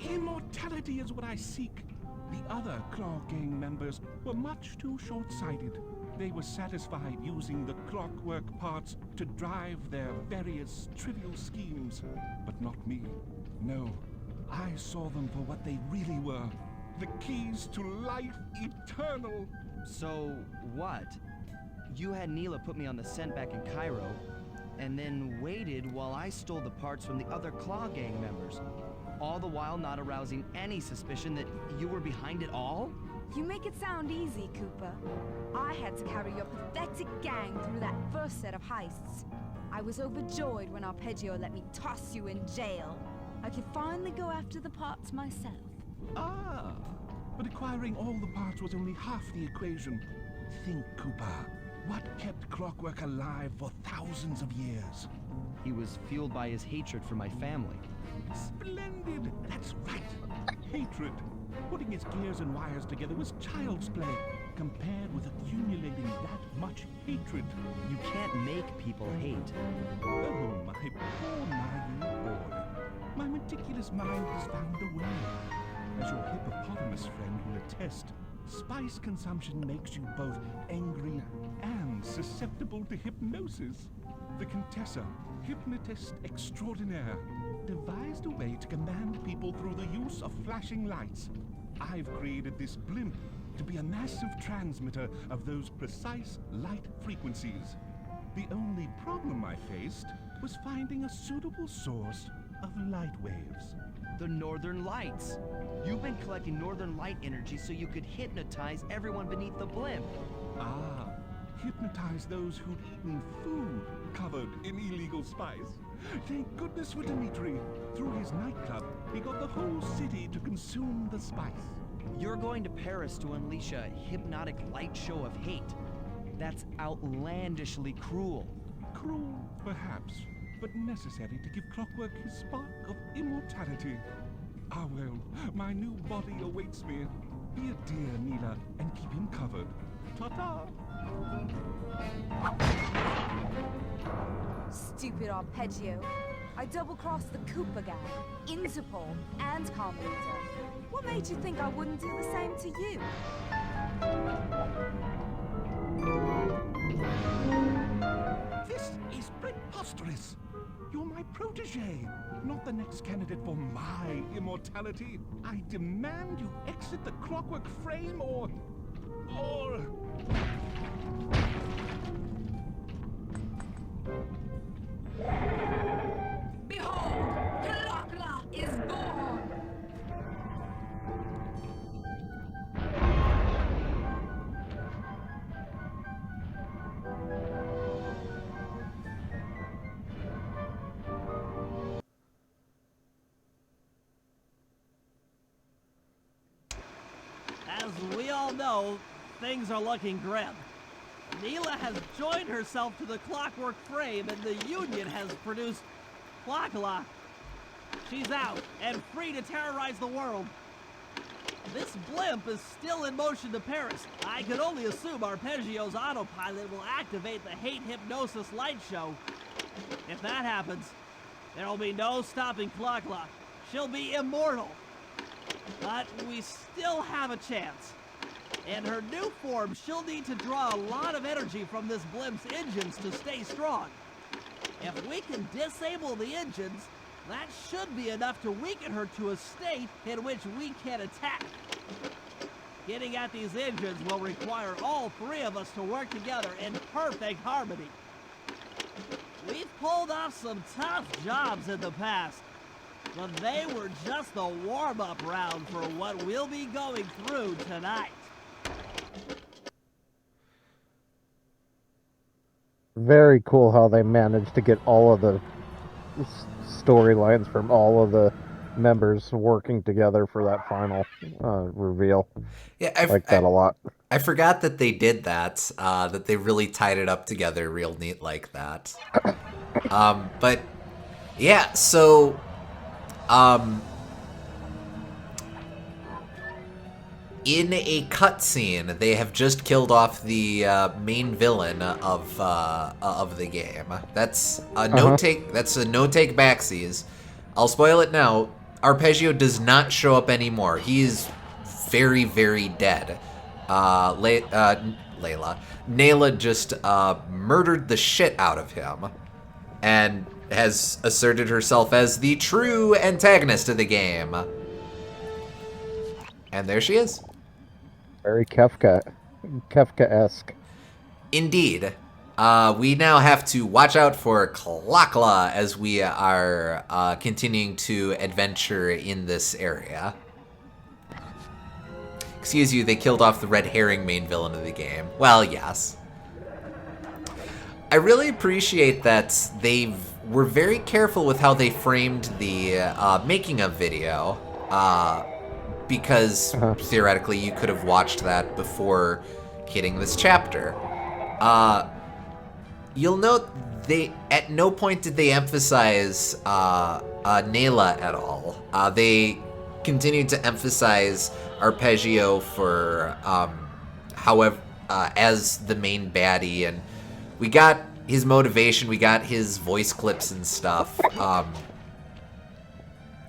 Immortality is what I seek. The other Claw Gang members were much too short-sighted. They were satisfied using the clockwork parts to drive their various trivial schemes. But not me. No, I saw them for what they really were. The keys to life eternal. So, what? You had Neela put me on the scent back in Cairo, and then waited while I stole the parts from the other Claw Gang members, all the while not arousing any suspicion that you were behind it all? You make it sound easy, Cooper. I had to carry your pathetic gang through that first set of heists. I was overjoyed when Arpeggio let me toss you in jail. I could finally go after the parts myself. Ah, but acquiring all the parts was only half the equation. Think, Cooper. What kept Clockwork alive for thousands of years? He was fueled by his hatred for my family. Splendid! That's right. Hatred. Putting his gears and wires together was child's play, compared with accumulating that much hatred. You can't make people hate. Oh, my poor naive boy. My meticulous mind has found a way. As your hippopotamus friend will attest, spice consumption makes you both angry and susceptible to hypnosis. The Contessa, hypnotist extraordinaire, devised a way to command people through the use of flashing lights. I've created this blimp to be a massive transmitter of those precise light frequencies. The only problem I faced was finding a suitable source of light waves. The Northern Lights. You've been collecting Northern Light energy so you could hypnotize everyone beneath the blimp. Ah, hypnotize those who'd eaten food covered in illegal spice. Thank goodness for Dimitri. Through his nightclub, he got the whole city to consume the spice. You're going to Paris to unleash a hypnotic light show of hate. That's outlandishly cruel. Cruel, perhaps, but necessary to give Clockwork his spark of immortality. Ah well, my new body awaits me. Be a dear, Neela, and keep him covered. Ta-ta! Stupid Arpeggio. I double-crossed the Cooper gang, Interpol, and Carmelita. What made you think I wouldn't do the same to you? This is preposterous! You're my protege, not the next candidate for my immortality. I demand you exit the Clockwork frame or... Behold, Kalakla is born! we all know, things are looking grim. Neela has joined herself to the Clockwork Frame, and the Union has produced Clockla. She's out and free to terrorize the world. This blimp is still in motion to Paris. I can only assume Arpeggio's autopilot will activate the Hate Hypnosis light show. If that happens, there'll be no stopping Clockla. She'll be immortal. But we still have a chance. In her new form, she'll need to draw a lot of energy from this blimp's engines to stay strong. If we can disable the engines, that should be enough to weaken her to a state in which we can attack. Getting at these engines will require all three of us to work together in perfect harmony. We've pulled off some tough jobs in the past, but they were just the warm-up round for what we'll be going through tonight. Very cool how they managed to get all of the storylines from all of the members working together for that final reveal. Yeah, I like that a lot. I forgot that they did that, that they really tied it up together real neat like that. But yeah, so in a cutscene, they have just killed off the main villain of the game. That's a no take. That's a no take backsies. I'll spoil it now. Arpeggio does not show up anymore. He is very, very dead. Nayla just murdered the shit out of him, and has asserted herself as the true antagonist of the game. And there she is. Very Kafka-esque. Indeed. We now have to watch out for Clockla as we are continuing to adventure in this area. Excuse you, they killed off the red herring main villain of the game. Well, yes. I really appreciate that they were very careful with how they framed the making of video. Because theoretically you could have watched that before hitting this chapter. You'll note at no point did they emphasize Nayla at all. They continued to emphasize Arpeggio for however as the main baddie, and we got his motivation, we got his voice clips and stuff.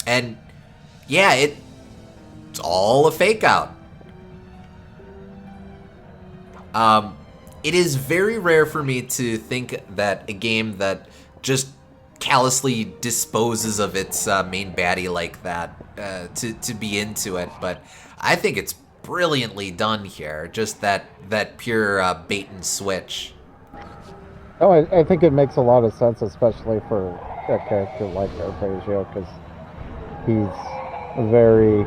And yeah, it's all a fake out. It is very rare for me to think that a game that just callously disposes of its main baddie like that to be into it, but I think it's brilliantly done here. Just that pure bait and switch. Oh, I think it makes a lot of sense, especially for a character like Arpeggio, because he's very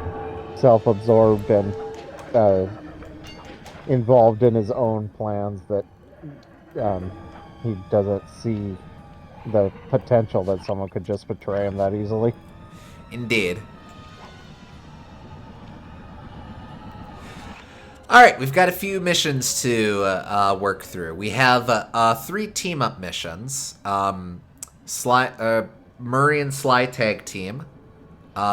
self-absorbed and involved in his own plans that he doesn't see the potential that someone could just betray him that easily. Indeed. Alright, we've got a few missions to work through. We have 3 team-up missions. Murray and Sly tag team.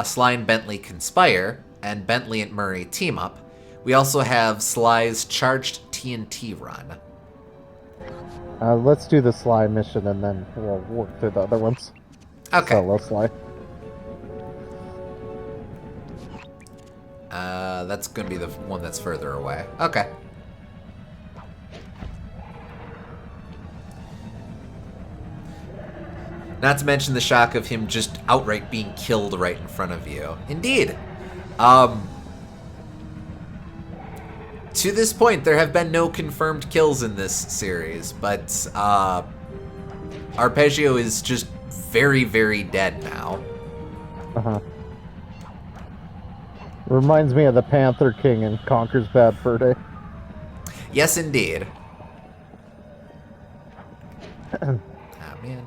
Sly and Bentley conspire, and Bentley and Murray team up. We also have Sly's charged TNT run. Let's do the Sly mission and then we'll work through the other ones. Okay. Solo Sly. That's going to be the one that's further away. Okay. Not to mention the shock of him just outright being killed right in front of you. Indeed. To this point, there have been no confirmed kills in this series, but Arpeggio is just very, very dead now. Reminds me of the Panther King in Conker's Bad Fur Day. Yes, indeed. Oh, man.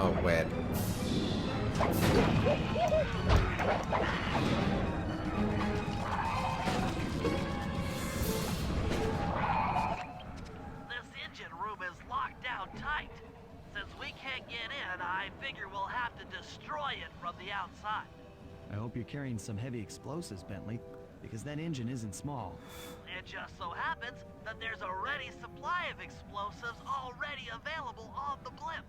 Oh, wait. This engine room is locked down tight. Since we can't get in, I figure we'll have to destroy it from the outside. I hope you're carrying some heavy explosives, Bentley, because that engine isn't small. It just so happens that there's a ready supply of explosives already available on the blimp.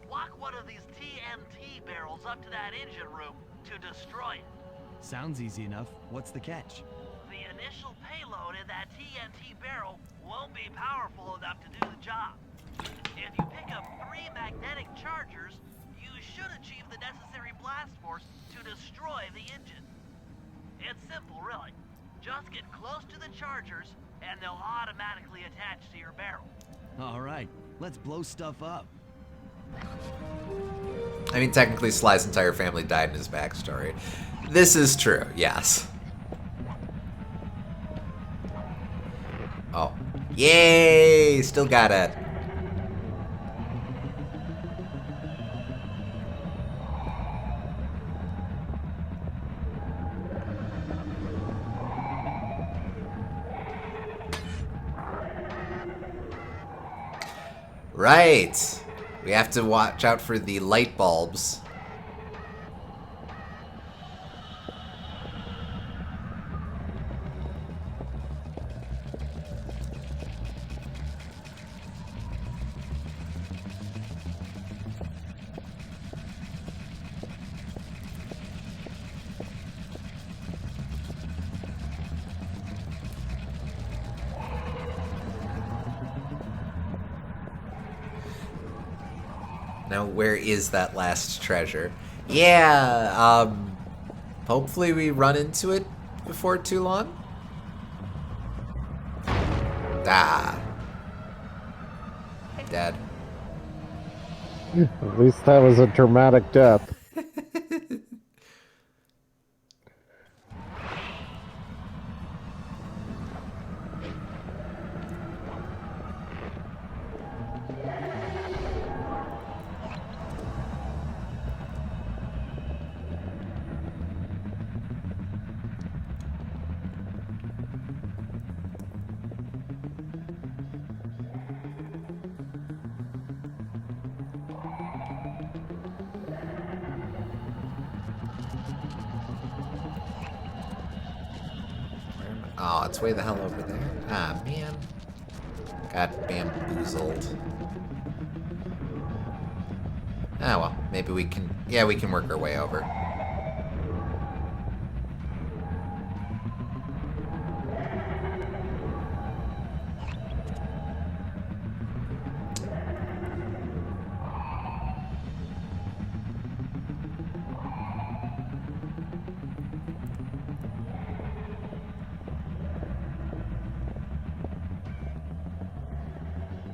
Walk one of these TNT barrels up to that engine room to destroy it. Sounds easy enough. What's the catch? The initial payload in that TNT barrel won't be powerful enough to do the job. If you pick up 3 magnetic chargers, you should achieve the necessary blast force to destroy the engine. It's simple, really. Just get close to the chargers, and they'll automatically attach to your barrel. All right, let's blow stuff up. I mean, technically, Sly's entire family died in his backstory. This is true, yes. Oh. Yay! Still got it. Right. We have to watch out for the light bulbs. Now, where is that last treasure? Yeah, hopefully we run into it before too long. Ah. Dead. At least that was a dramatic death. Oh, it's way the hell over there. Ah, man. Got bamboozled. Ah, well. Maybe we can... Yeah, we can work our way over.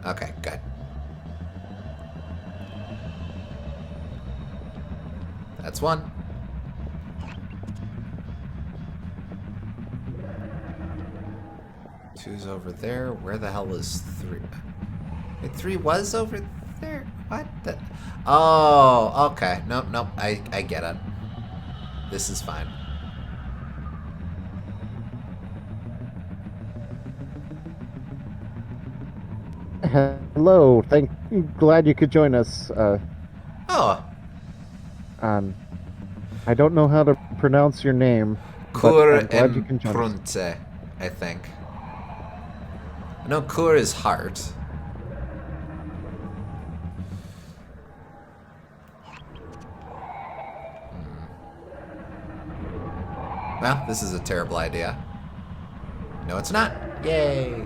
Okay, good. That's one. Two's over there. Where the hell is 3? Wait, 3 was over there? What the? Oh, okay. Nope, nope. I get it. This is fine. Hello, glad you could join us. Oh. I don't know how to pronounce your name, but Kur I'm glad you can join us. Prunte, I think. No, Kur is heart. Well, this is a terrible idea. No, it's not. Yay!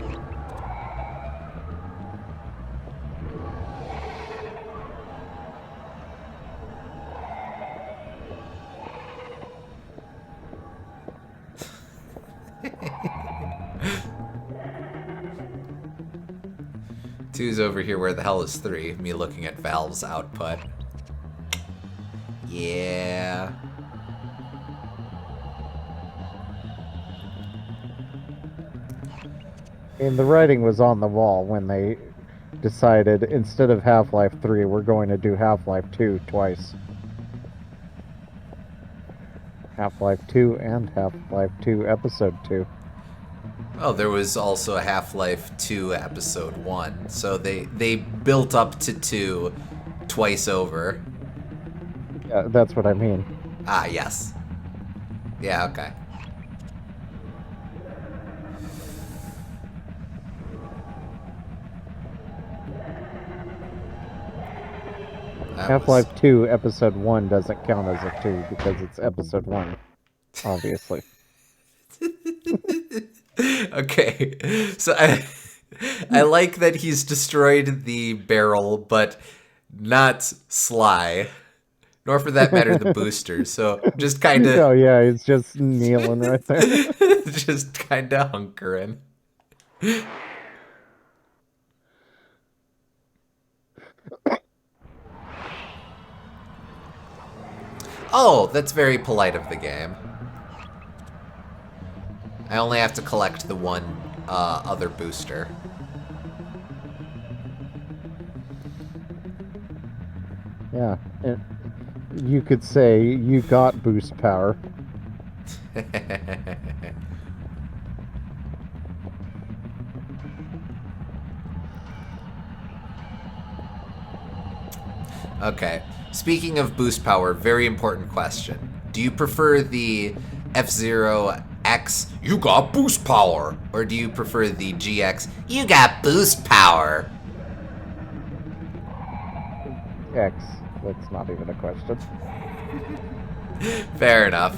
Two's over here. Where the hell is 3? Me looking at Valve's output. Yeah. And the writing was on the wall when they decided instead of Half-Life 3, we're going to do Half-Life 2 twice. Half-Life 2 and Half-Life 2 Episode 2. Oh, there was also a Half-Life 2 Episode 1, so they built up to 2 twice over. Yeah, that's what I mean. Ah, yes. Yeah, okay. Half-Life 2 Episode 1 doesn't count as a 2 because it's Episode 1, obviously. Okay, so I like that he's destroyed the barrel, but not Sly, nor for that matter the booster. So just kind of. Oh yeah, he's just kneeling right there. Just kind of hunkering. Oh, that's very polite of the game. I only have to collect the one other booster. Yeah, you could say you got boost power. Okay, speaking of boost power, very important question. Do you prefer the F-Zero X, you got boost power? Or do you prefer the GX, you got boost power? X, that's not even a question. Fair enough.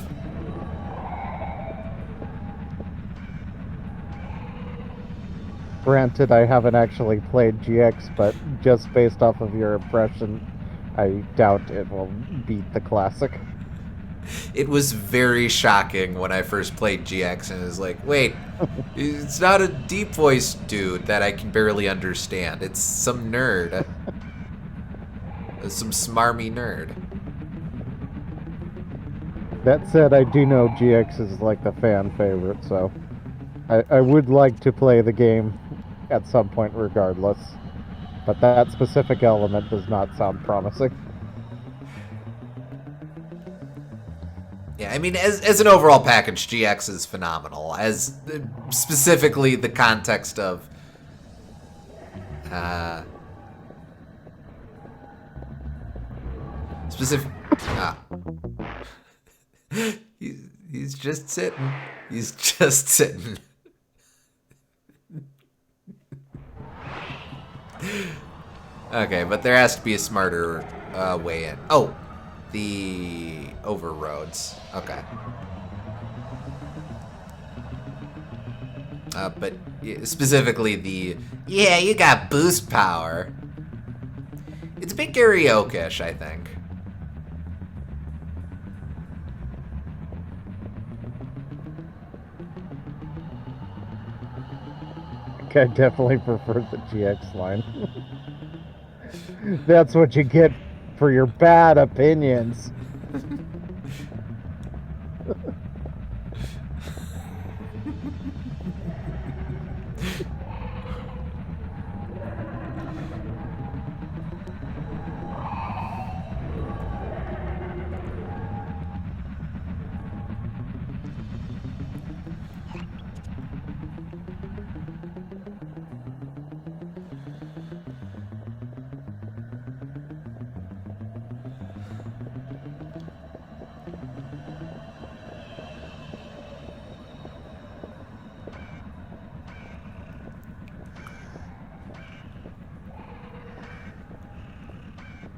Granted, I haven't actually played GX, but just based off of your impression, I doubt it will beat the classic. It was very shocking when I first played GX and it was like, wait, it's not a deep voice dude that I can barely understand. It's some nerd. Some smarmy nerd. That said, I do know GX is like the fan favorite, so I would like to play the game at some point regardless. But that specific element does not sound promising. Yeah, I mean, as an overall package, GX is phenomenal. As specifically the context of he's just sitting. He's just sitting. Okay, but there has to be a smarter way in. Oh, the over roads. Okay. But specifically the, yeah, you got boost power. It's a bit karaoke-ish, I think. I definitely prefer the GX line. That's what you get for your bad opinions.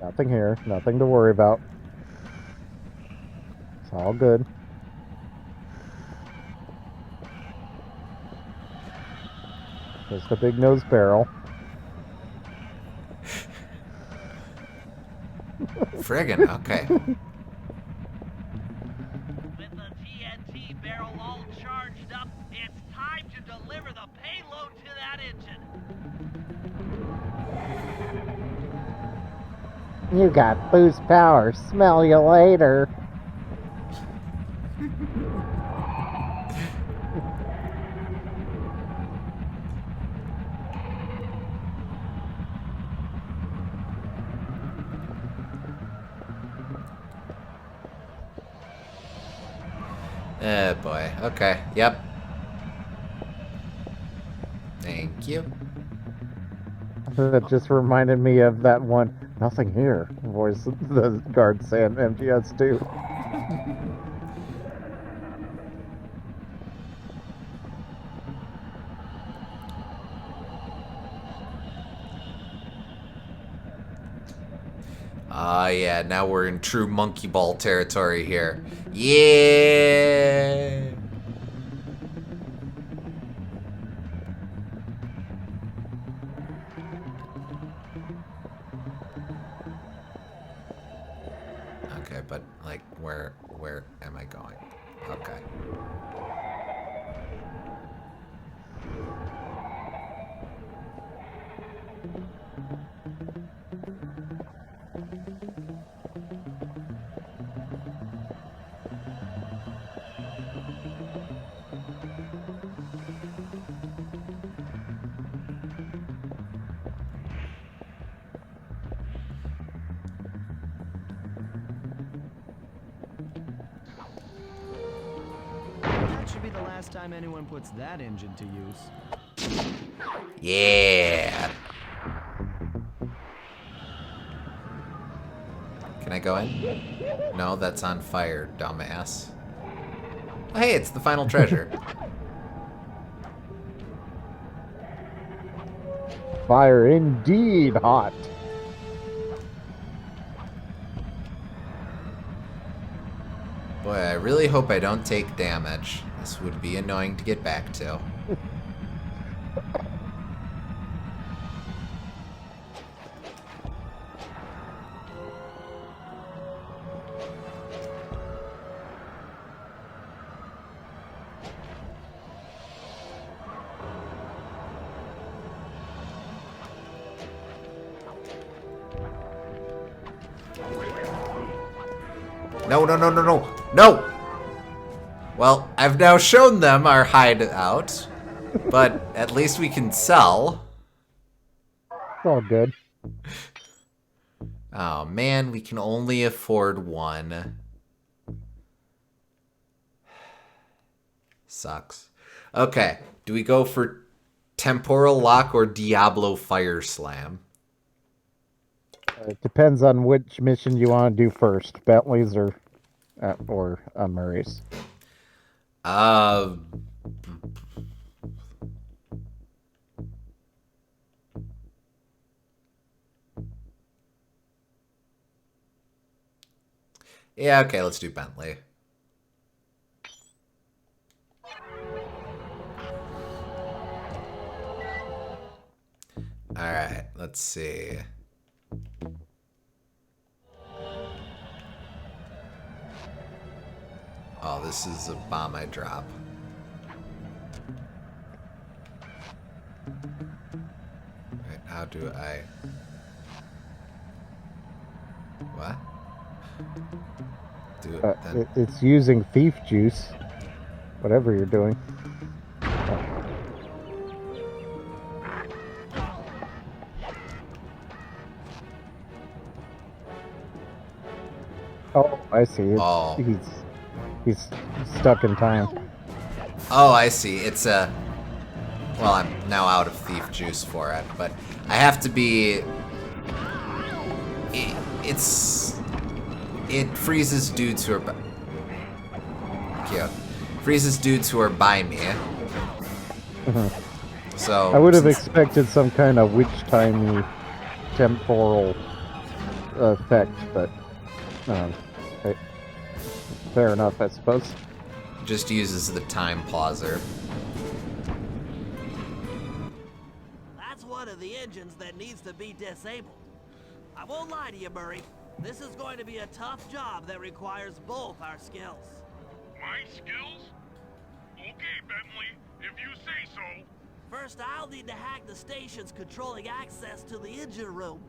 Nothing here, nothing to worry about. It's all good. Just a big nose barrel. Friggin', okay. With the TNT barrel all charged up, it's time to deliver the payload to that engine. You got boost power. Smell you later. Oh boy. Okay. Yep. Thank you. That just reminded me of that one "nothing here" voice the guard saying MGS2. Ah, yeah, now we're in true monkey ball territory here. Yeah! Okay, but, like, where am I going? Okay. That should be the last time anyone puts that engine to use. Yeah! Can I go in? No, that's on fire, dumbass. Oh, hey, it's the final treasure. Fire indeed hot. Boy, I really hope I don't take damage. This would be annoying to get back to. No, no, no, no, no, no! Well, I've now shown them our hideout, but at least we can sell. It's all good. Oh man, we can only afford one. Sucks. Okay, do we go for Temporal Lock or Diablo Fire Slam? It depends on which mission you want to do first, Bentley's or Murray's. Yeah, okay, let's do Bentley. Alright, let's see. Oh, this is a bomb I drop. Right, how do I... What? Do it then. It's using thief juice, whatever you're doing. Oh, I see. Oh. He's stuck in time. Oh, I see. It's a... Well, I'm now out of thief juice for it, but I have to be... It freezes dudes who are... Cute. Freezes dudes who are by me. So... I would have expected some kind of witch-timey temporal effect, but... fair enough, I suppose. Just uses the time pauser. That's one of the engines that needs to be disabled. I won't lie to you, Murray. This is going to be a tough job that requires both our skills. My skills? Okay, Bentley, if you say so. First, I'll need to hack the stations controlling access to the engine room.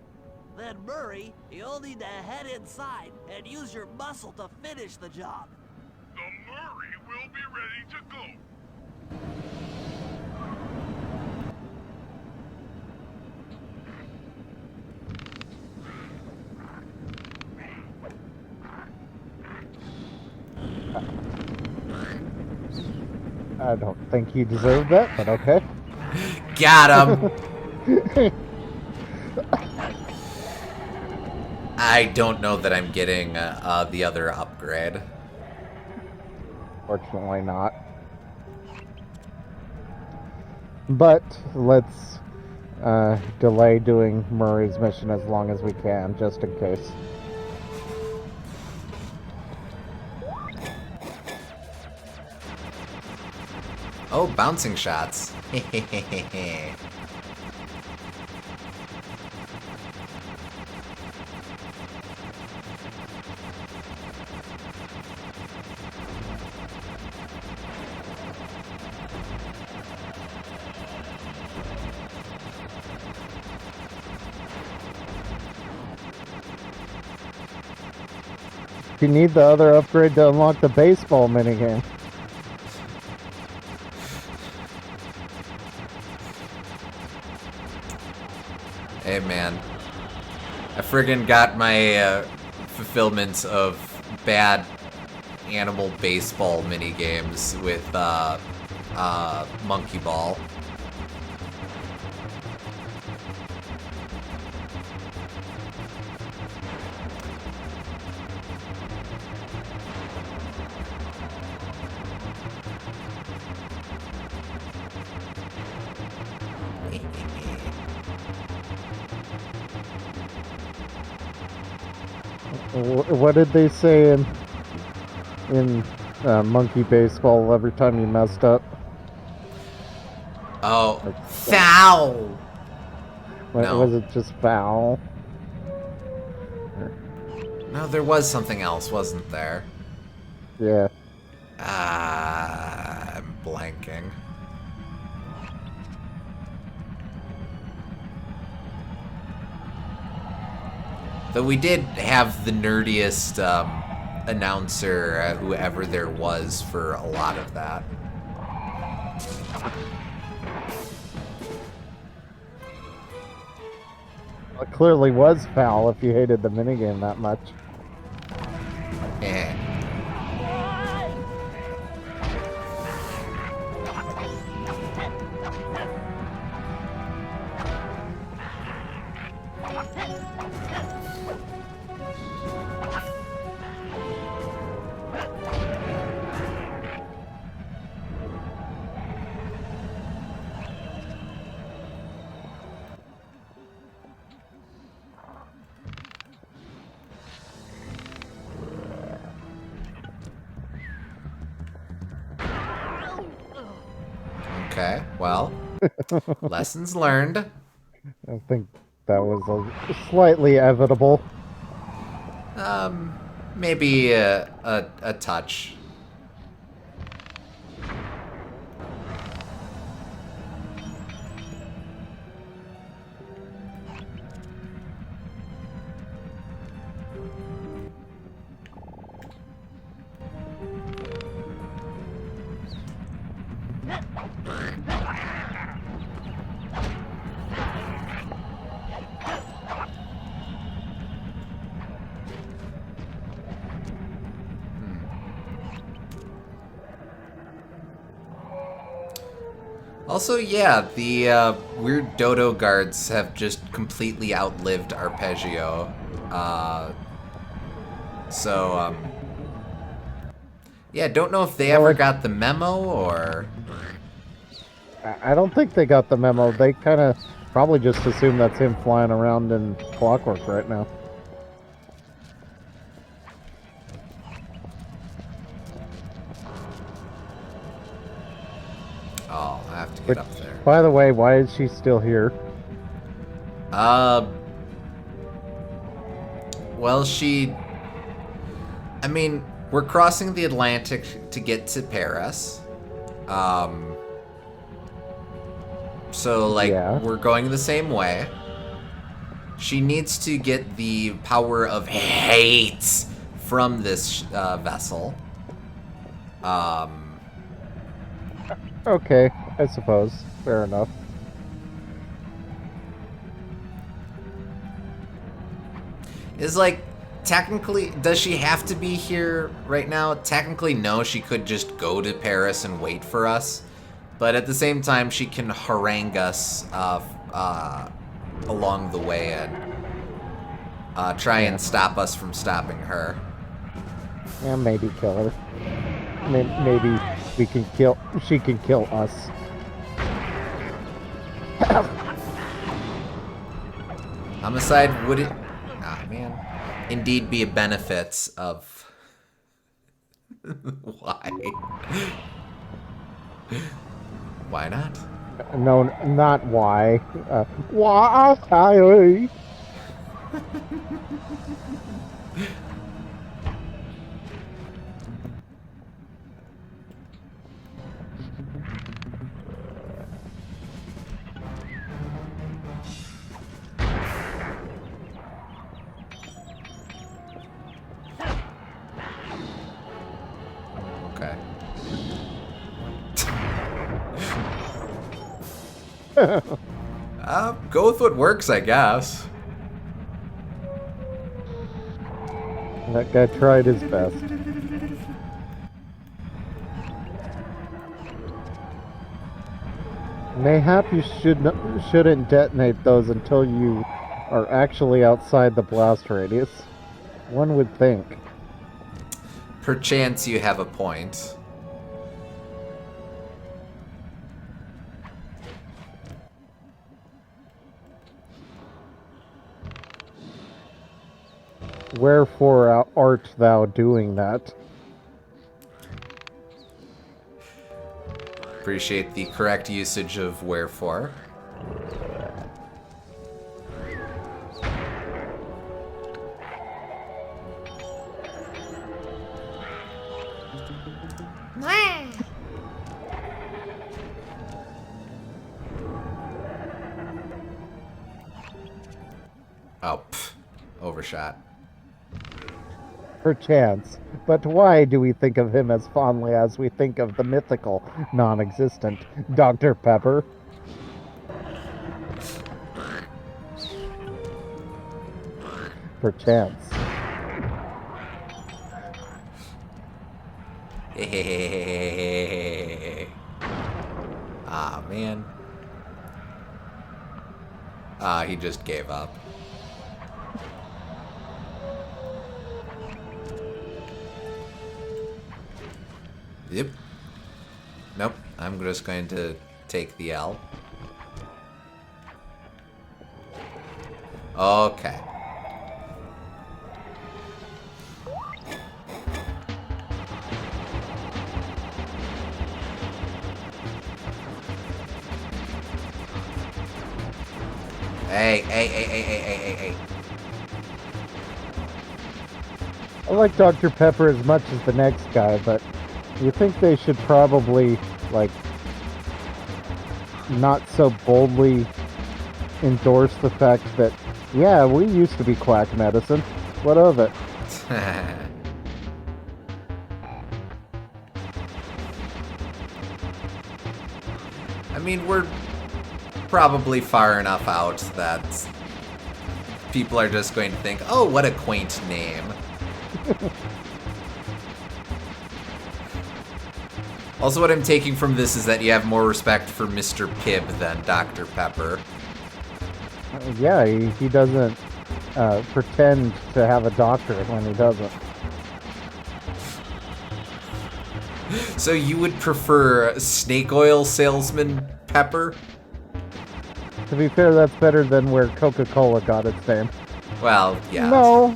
Then, Murray, you'll need to head inside and use your muscle to finish the job. The Murray will be ready to go. I don't think he deserved that, but okay. Got him! I don't know that I'm getting the other upgrade. Fortunately not. But let's delay doing Murray's mission as long as we can, just in case. Oh, bouncing shots. You need the other upgrade to unlock the baseball minigame. Hey man, I friggin' got my fulfillment of bad animal baseball mini games with monkey ball. What did they say in monkey baseball every time you messed up? Oh, foul! No. Was it just foul? No, there was something else, wasn't there? Yeah. I'm blanking. Though we did have the nerdiest announcer, whoever there was, for a lot of that. It clearly was foul if you hated the minigame that much. Eh. Okay, well, lessons learned. I think that was slightly inevitable. Maybe a touch. Also, yeah, the weird dodo guards have just completely outlived Arpeggio. Yeah, don't know if they ever got the memo, or... I don't think they got the memo. They kind of probably just assume that's him flying around in Clockwork right now. Oh, I have to get up there. By the way, why is she still here? Well, I mean, we're crossing the Atlantic to get to Paris. So, like, Yeah. We're going the same way. She needs to get the power of hate from this vessel. Okay, I suppose. Fair enough. Is like, technically, does she have to be here right now? Technically, no. She could just go to Paris and wait for us. But at the same time, she can harangue us along the way and try and stop us from stopping her. Yeah, maybe kill her. Maybe we can kill. She can kill us. Homicide would it? Ah, man. Indeed, be a benefit of. Why? Why not? No, not why. Why? Okay. Go with what works, I guess. That guy tried his best. Mayhap you shouldn't detonate those until you are actually outside the blast radius. One would think. Perchance you have a point. Wherefore art thou doing that? Appreciate the correct usage of wherefore. Oh, overshot. Perchance. But why do we think of him as fondly as we think of the mythical, non-existent Dr. Pepper? Perchance. Ah, man. He just gave up. Yep. Nope. I'm just going to take the L. Okay. Hey. I like Dr. Pepper as much as the next guy, but you think they should probably, like, not so boldly endorse the fact that, yeah, we used to be quack medicine. What of it? I mean, we're probably far enough out that people are just going to think, oh, what a quaint name. Also, what I'm taking from this is that you have more respect for Mr. Pibb than Dr. Pepper. Yeah, he doesn't pretend to have a doctorate when he doesn't. So you would prefer snake oil salesman Pepper? To be fair, that's better than where Coca-Cola got its name. Well, yeah. No,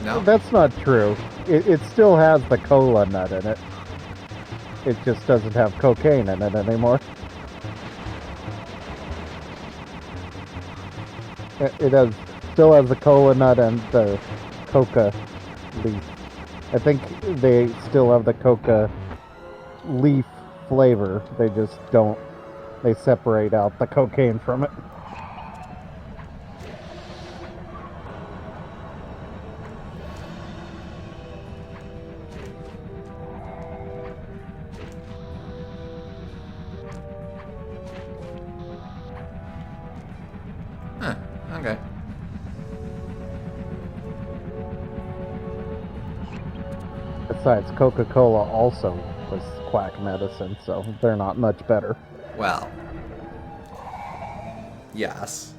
No? that's not true. It still has the cola nut in it. It just doesn't have cocaine in it anymore. It still has the cola nut and the coca leaf. I think they still have the coca leaf flavor. They just don't. They separate out the cocaine from it. Huh, okay. Besides, Coca-Cola also was quack medicine, so they're not much better. Well, yes.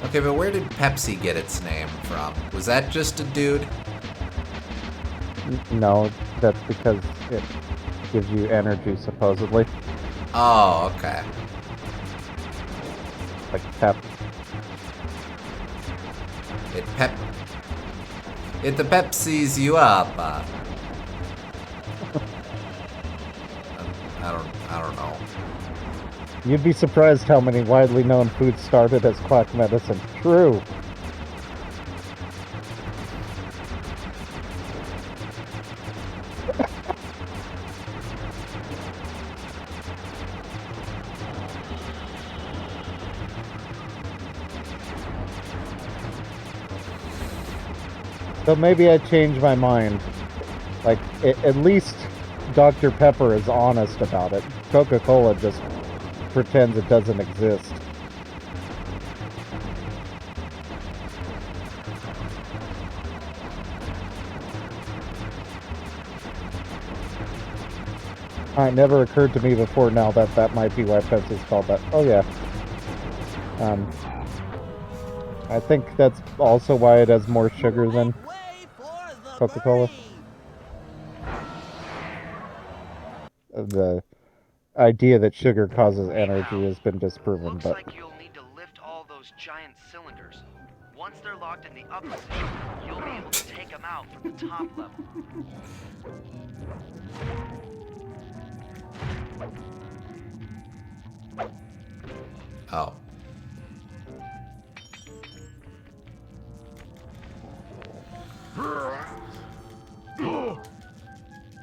Okay, but where did Pepsi get its name from? Was that just a dude? No, that's because it gives you energy, supposedly. Oh, okay. Like pep. It the Pepsis you up. I don't know. You'd be surprised how many widely known foods started as quack medicine. True. So maybe I changed my mind. Like, at least Dr. Pepper is honest about it. Coca-Cola just pretends it doesn't exist. It never occurred to me before now that that might be why Pepsi's called that. Oh yeah. I think that's also why it has more sugar than Coca-Cola. The idea that sugar causes energy has been disproven, Looks but like you'll need to lift all those giant cylinders. Once they're locked in the up position, you'll be able to take them out from the top level. Oh.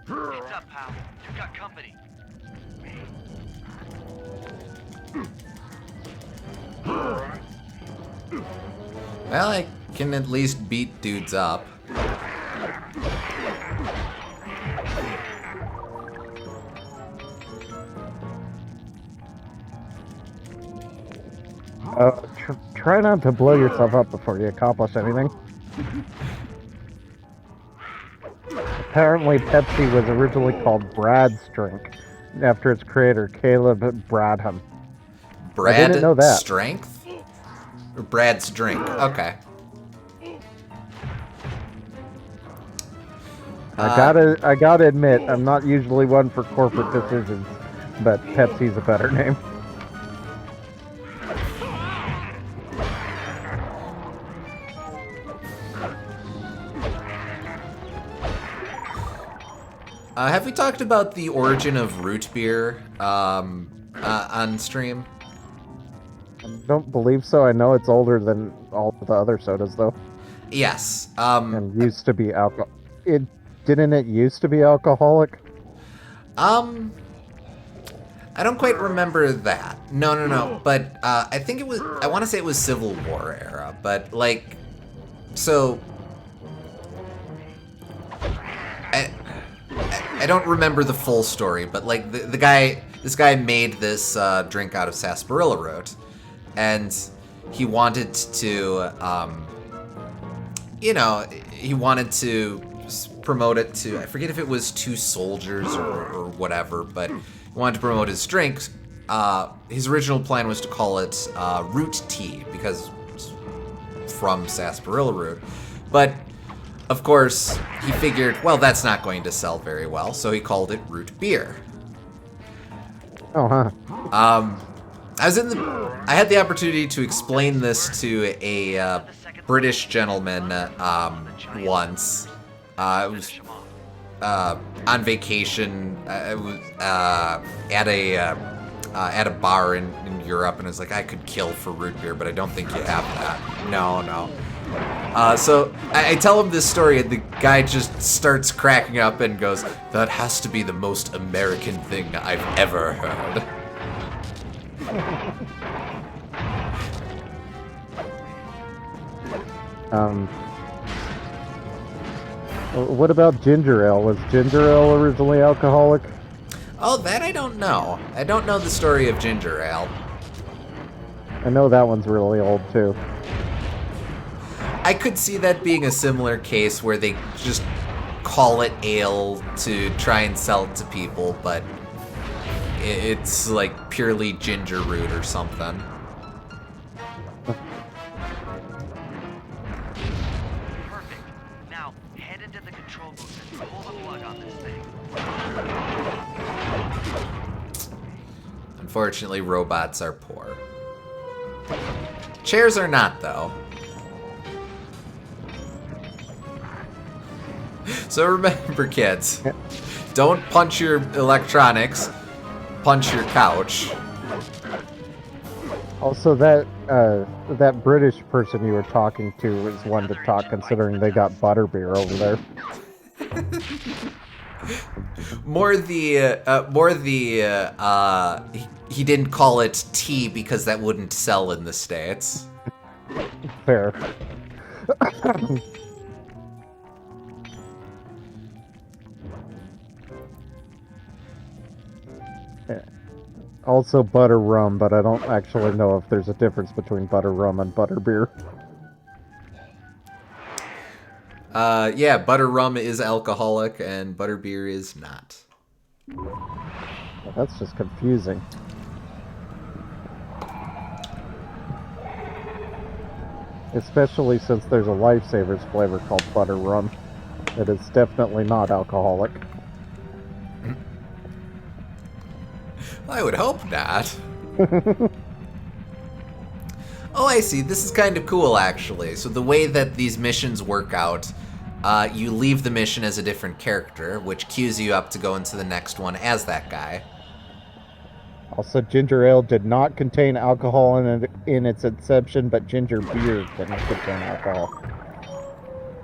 Heads up, pal. You've got company. Well, I can at least beat dudes up. try not to blow yourself up before you accomplish anything. Apparently, Pepsi was originally called Brad's Drink, after its creator, Caleb Bradham. I didn't know that. Strength? Or Brad's Drink. Okay. I gotta admit, I'm not usually one for corporate decisions, but Pepsi's a better name. Have we talked about the origin of root beer on stream? I don't believe so. I know it's older than all the other sodas, though. Yes. And used to be alcohol. Didn't it used to be alcoholic? I don't quite remember that. No. But I think it was. I want to say it was Civil War era. But like, so I don't remember the full story. But like this guy made this drink out of sarsaparilla root, and he wanted to, he wanted to promote it to, I forget if it was to soldiers or whatever, but he wanted to promote his drink. His original plan was to call it root tea, because it's from sarsaparilla root. But, of course, he figured, well, that's not going to sell very well, so he called it root beer. Oh, huh. I had the opportunity to explain this to a British gentleman once. I was on vacation. I was at a bar in Europe, and I was like, I could kill for root beer, but I don't think you have that. No. So I tell him this story, and the guy just starts cracking up and goes, "That has to be the most American thing I've ever heard." What about ginger ale? Was ginger ale originally alcoholic? Oh, that I don't know. I don't know the story of ginger ale. I know that one's really old too. I could see that being a similar case where they just call it ale to try and sell it to people, but it's like purely ginger root or something. Perfect. Now, head into the control booth and pull the plug on this thing. Unfortunately, robots are poor. Chairs are not, though. So remember, kids, don't punch your electronics, punch your couch. Also, that British person you were talking to is one to talk, considering they got butterbeer over there. He didn't call it tea because that wouldn't sell in the States. Fair. Also butter rum, but I don't actually know if there's a difference between butter rum and butter beer. Yeah, butter rum is alcoholic and butter beer is not. Well, that's just confusing. Especially since there's a Lifesavers flavor called butter rum. That is definitely not alcoholic. I would hope not. Oh, I see. This is kind of cool, actually. So the way that these missions work out, you leave the mission as a different character, which cues you up to go into the next one as that guy. Also, ginger ale did not contain alcohol in its inception, but ginger beer didn't contain alcohol.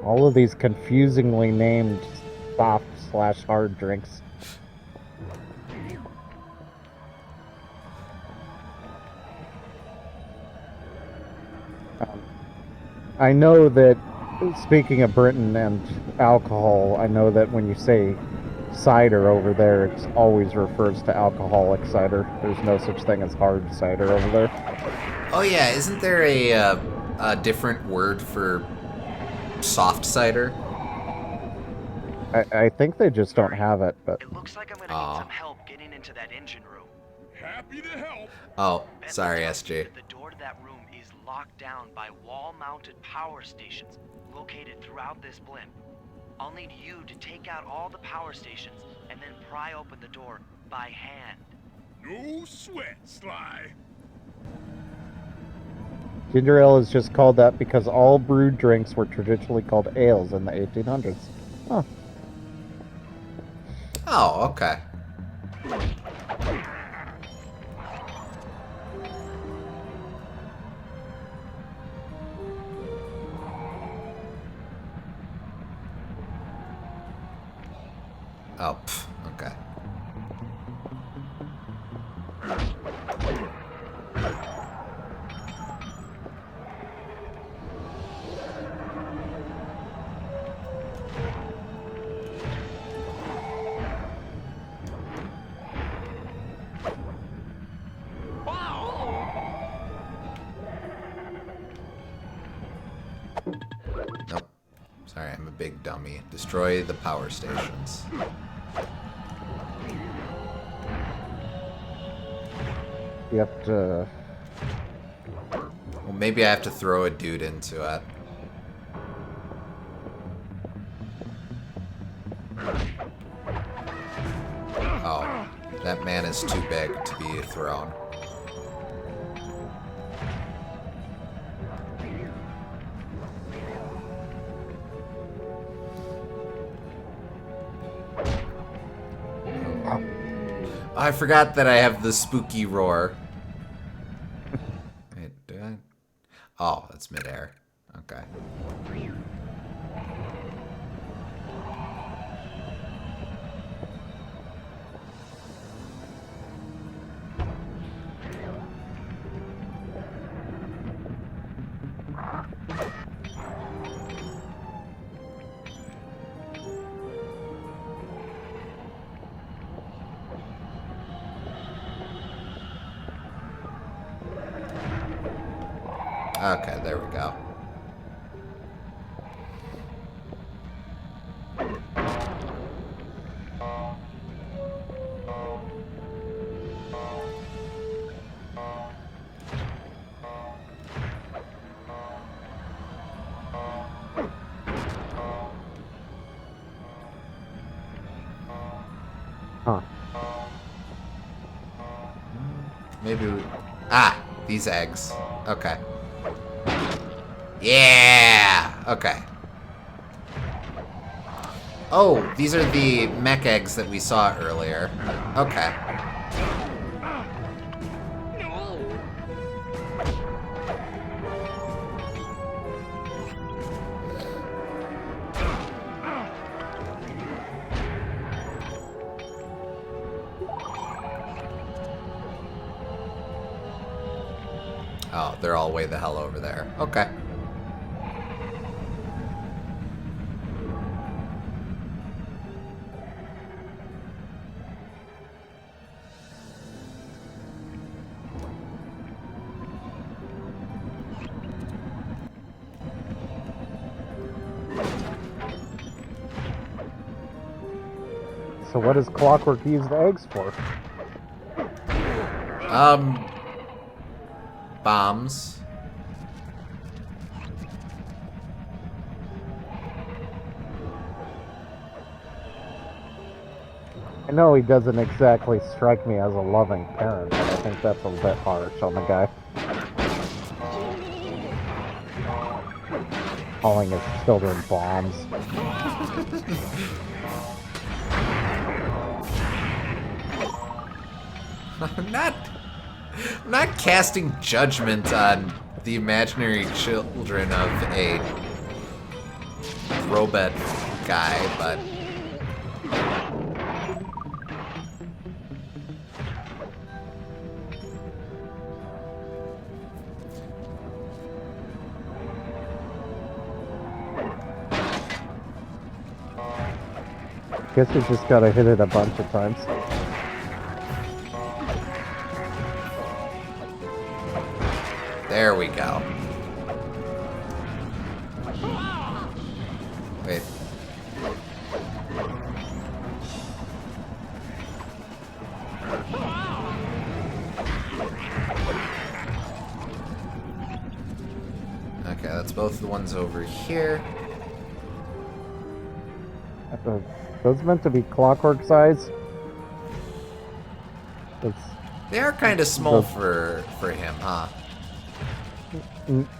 All of these confusingly named soft/hard drinks. I know that, speaking of Britain and alcohol, I know that when you say cider over there, it always refers to alcoholic cider. There's no such thing as hard cider over there. Oh yeah, isn't there a different word for soft cider? I think they just don't have it, but... It looks like I'm gonna need some help getting into that engine room. Happy to help. Oh, sorry, SJ. The door to that room is locked down by wall-mounted power stations located throughout this blimp. I'll need you to take out all the power stations and then pry open the door by hand. No sweat, Sly. Ginger ale is just called that because all brewed drinks were traditionally called ales in the 1800s. Huh. Oh, okay. Oh, okay. Nope. Sorry, I'm a big dummy. Destroy the power stations. You have to... Well, maybe I have to throw a dude into it. Oh, that man is too big to be thrown. I forgot that I have the spooky roar. Wait, do I? Oh, that's midair. Okay. Okay, there we go. Huh. Maybe we... Ah! These eggs. Okay. Yeah! Okay. Oh, these are the mech eggs that we saw earlier. Okay. Oh, they're all way the hell over there. Okay. So what does Clockwork use the eggs for? Bombs. I know he doesn't exactly strike me as a loving parent, but I think that's a bit harsh on the guy. Calling his children bombs. I'm not casting judgment on the imaginary children of a robot guy, but... Guess we just gotta hit it a bunch of times. There we go. Wait. Okay, that's both the ones over here. Those meant to be Clockwork size? They are kind of small those- for him, huh?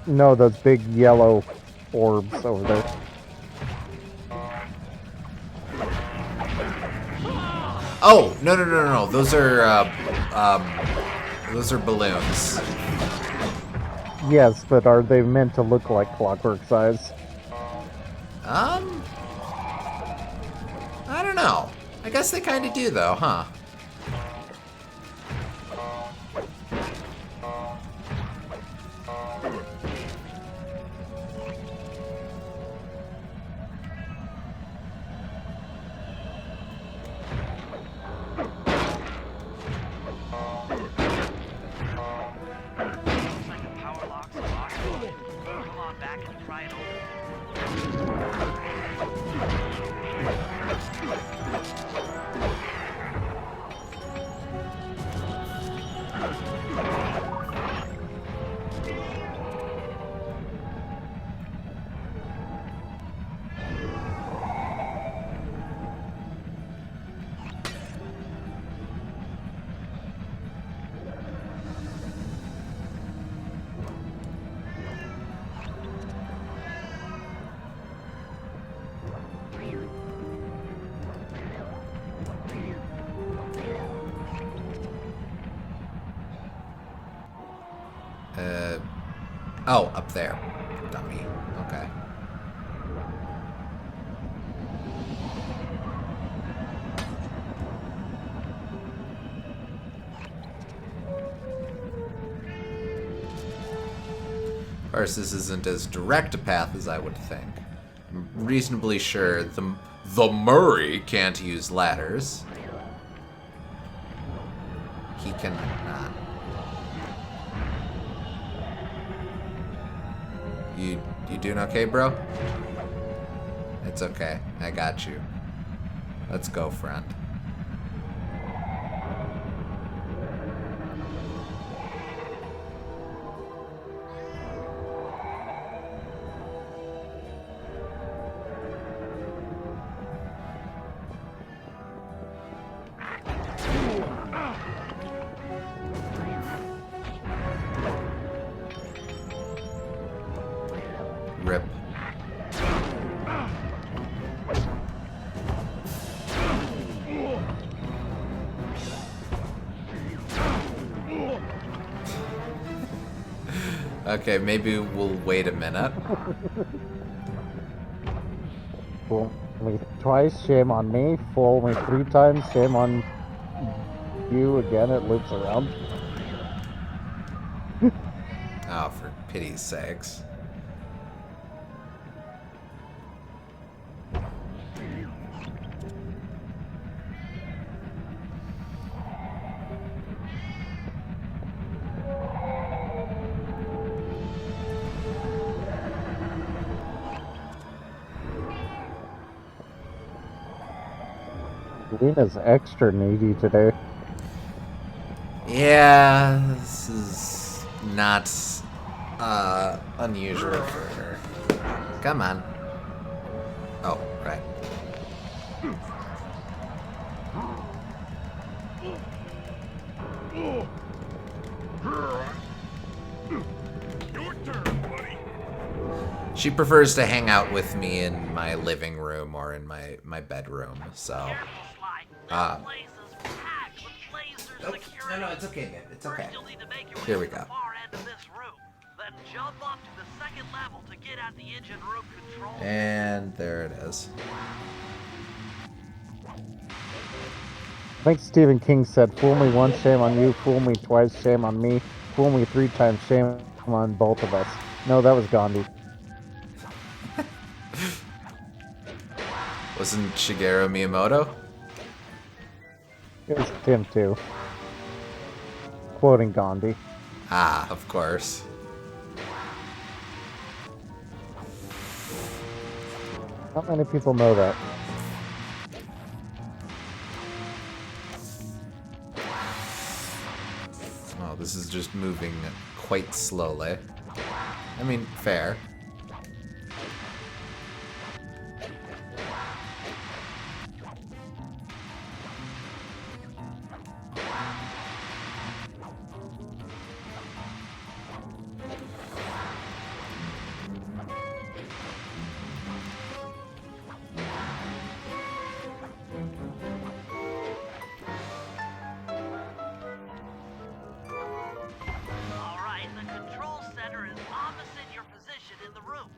No, those big yellow orbs over there. Oh, no. Those are balloons. Yes, but are they meant to look like Clockwork size? I don't know. I guess they kind of do, though, huh? Looks like the power lock's locked. Come on back and pry it open. Oh, up there. Dummy. Okay. Of course, this isn't as direct a path as I would think. I'm reasonably sure the Murray can't use ladders. He can not. You doing okay, bro? It's okay. I got you. Let's go, friend. Rip. Okay, maybe we'll wait a minute. Fool me twice, shame on me. Fool me 3 times, shame on you. Again, it loops around. Oh, for pity's sakes. Lena's extra needy today. Yeah, this is not unusual for her. Come on. Oh, right. Your turn, buddy. She prefers to hang out with me in my living room or in my bedroom, so. Careful, Sly. Ah. This place is packed with laser Oh, security. no, it's okay, man. It's okay. First, you'll need to make your way Here we to the go. far end of this room. Then jump up to the second level to get at the engine room control. And there it is. I think Stephen King said, fool me once, shame on you. Fool me twice, shame on me. Fool me 3 times, shame on both of us. No, that was Gandhi. Wasn't Shigeru Miyamoto? It was him too. Quoting Gandhi. Ah, of course. Not many people know that. Oh, this is just moving quite slowly. I mean, fair. Alright, the control center is opposite your position in the room.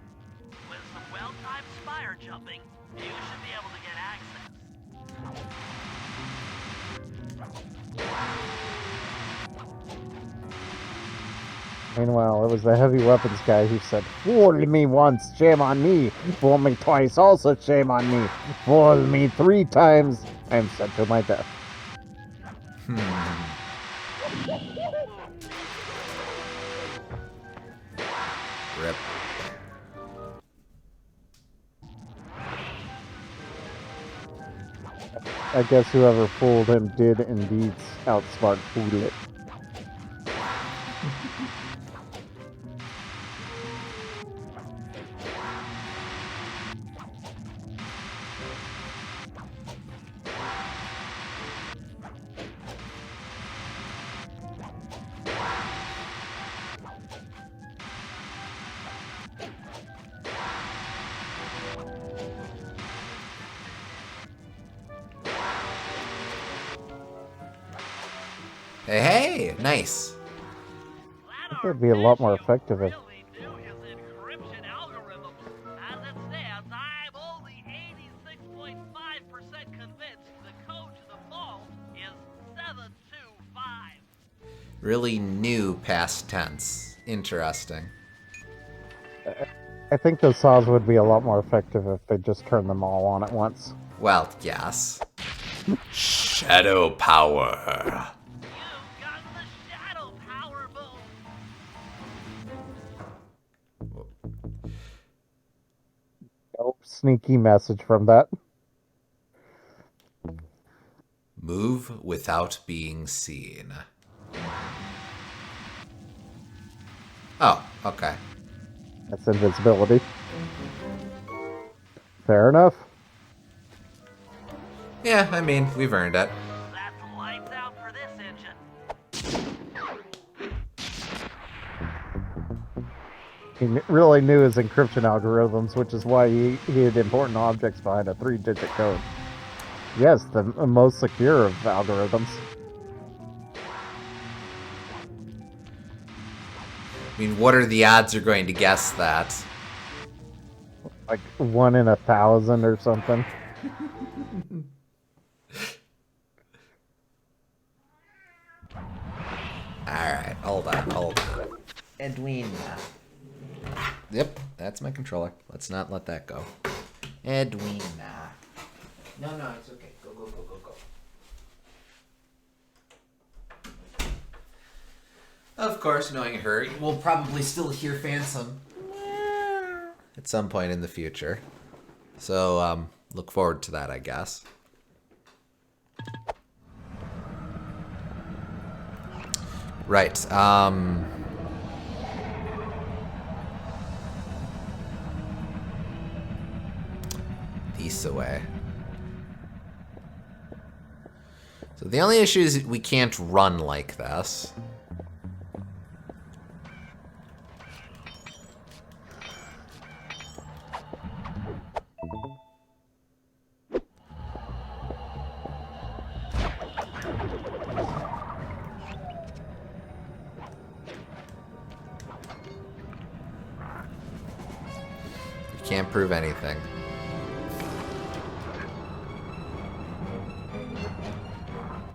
With some well-timed spire jumping, you should be able to get access. Meanwhile, it was the heavy weapons guy who said, fool me once, shame on me. Fool me twice, also shame on me. Fool me 3 times, I am sent to my death. Rip. I guess whoever fooled him did indeed outsmart Fool it. Hey, hey! Nice. That It would be a lot more arpeggio effective if really knew his encryption algorithm. As it stands, I'm only 86.5% convinced the code to the vault is 725. Really new past tense. Interesting. I think those saws would be a lot more effective if they just turned them all on at once. Well, yes. Shadow power. You got the shadow power boom. sneaky message from that. Move without being seen. Oh, okay. That's invisibility. Fair enough. Yeah, I mean, we've earned it. That's lights out for this engine. He really knew his encryption algorithms, which is why he hid important objects behind a 3-digit code. Yes, the most secure of algorithms. I mean, what are the odds you're going to guess that? Like 1 in 1,000 or something. Alright, hold on. Edwina. Yep, that's my controller. Let's not let that go. Edwina. No, it's okay. Go. Of course, knowing her, we'll probably still hear Phantom at some point in the future. So, look forward to that, I guess. Right, east away. So the only issue is we can't run like this. You can't prove anything.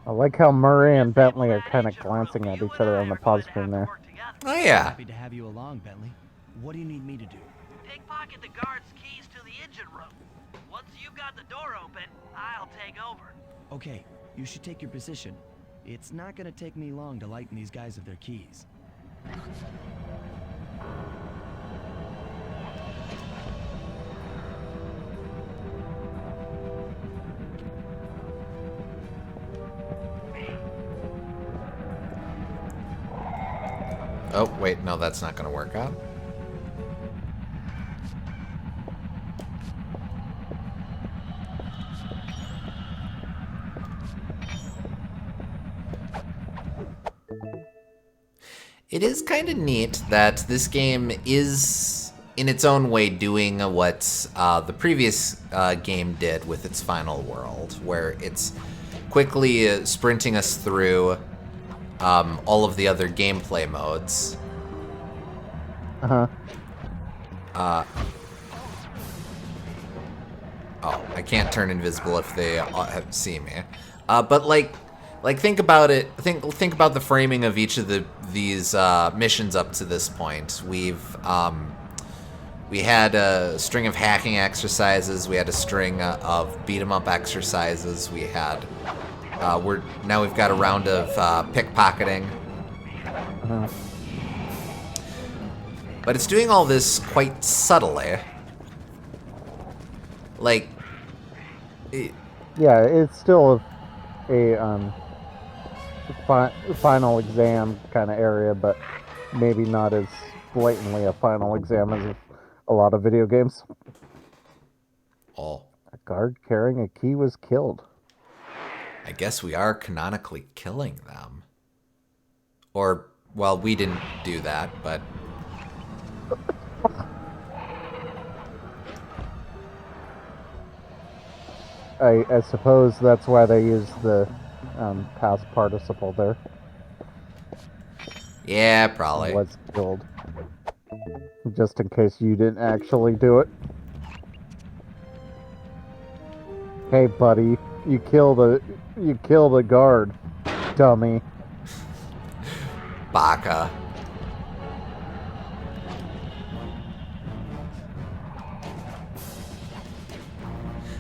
I like how Murray and Bentley are kind of glancing at each other on the pause screen there. Oh yeah. Happy to have you along, Bentley. What do you need me to do? Pickpocket the guard's keys to the engine room. Once you've got the door open, I'll take over. Okay, you should take your position. It's not gonna take me long to lighten these guys of their keys. Oh, wait, no, that's not going to work out. It is kind of neat that this game is, in its own way, doing what the previous game did with its final world, where it's quickly sprinting us through all of the other gameplay modes. Uh-huh. Oh, I can't turn invisible if they see me. But like think about it. Think about the framing of each of these missions up to this point. We had a string of hacking exercises. We had a string of beat 'em up exercises. We had we've got a round of pickpocketing. Uh-huh. But it's doing all this quite subtly. Like, Yeah, it's still a final exam kind of area, but maybe not as blatantly a final exam as a lot of video games. oh, A guard carrying a key was killed. I guess we are canonically killing them. Or, well, we didn't do that, but... I suppose that's why they use the past participle there. Yeah, probably. Was killed. Just in case you didn't actually do it. Hey, buddy, you killed a guard, dummy. Baka.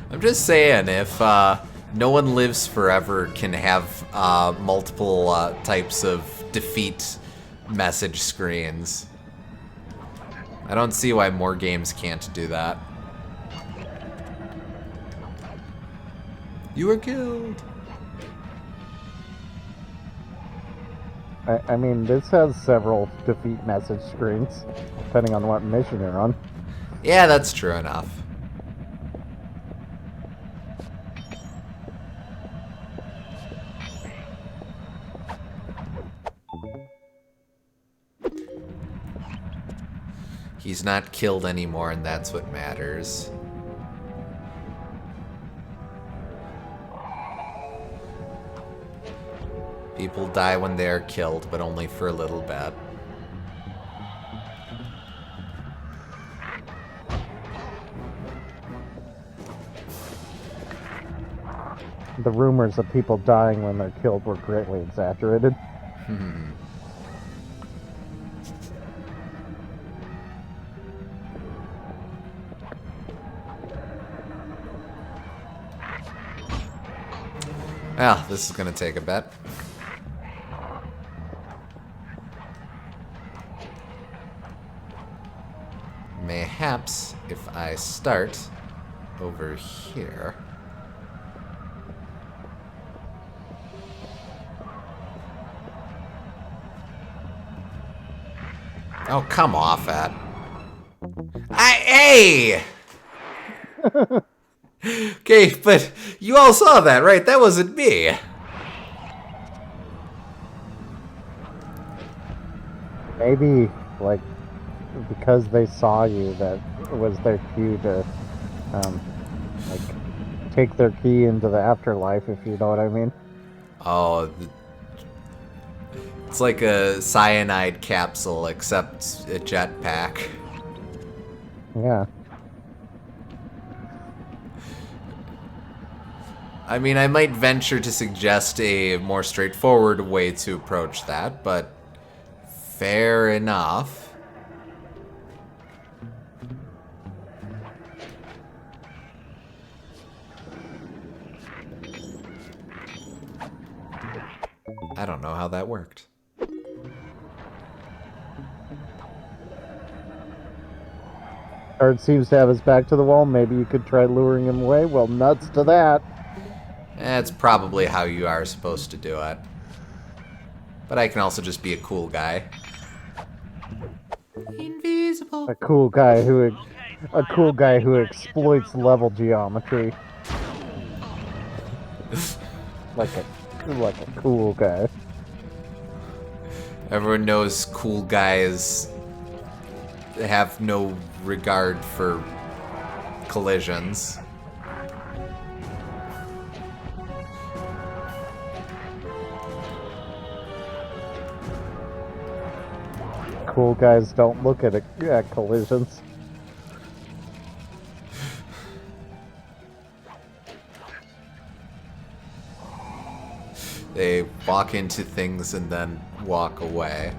I'm just saying, if no one lives forever can have multiple types of defeat message screens, I don't see why more games can't do that. You were killed. I mean, this has several defeat message screens, depending on what mission you're on. Yeah, that's true enough. He's not killed anymore, and that's what matters. People die when they are killed, but only for a little bit. The rumors of people dying when they're killed were greatly exaggerated. Well, this is gonna take a bit. Mayhaps if I start over here. Oh, come off it. Hey! Okay, but you all saw that, right? That wasn't me. Maybe, like, because they saw you, that was their cue to, like, take their key into the afterlife, if you know what I mean. Oh, it's like a cyanide capsule, except a jetpack. Yeah. I mean, I might venture to suggest a more straightforward way to approach that, but fair enough. I don't know how that worked. Guard seems to have his back to the wall. Maybe you could try luring him away. Well, nuts to that. That's probably how you are supposed to do it. But I can also just be a cool guy. Invisible. A cool guy who exploits level geometry. like a cool guy. Everyone knows cool guys have no regard for collisions. Cool guys don't look at collisions. They walk into things and then walk away.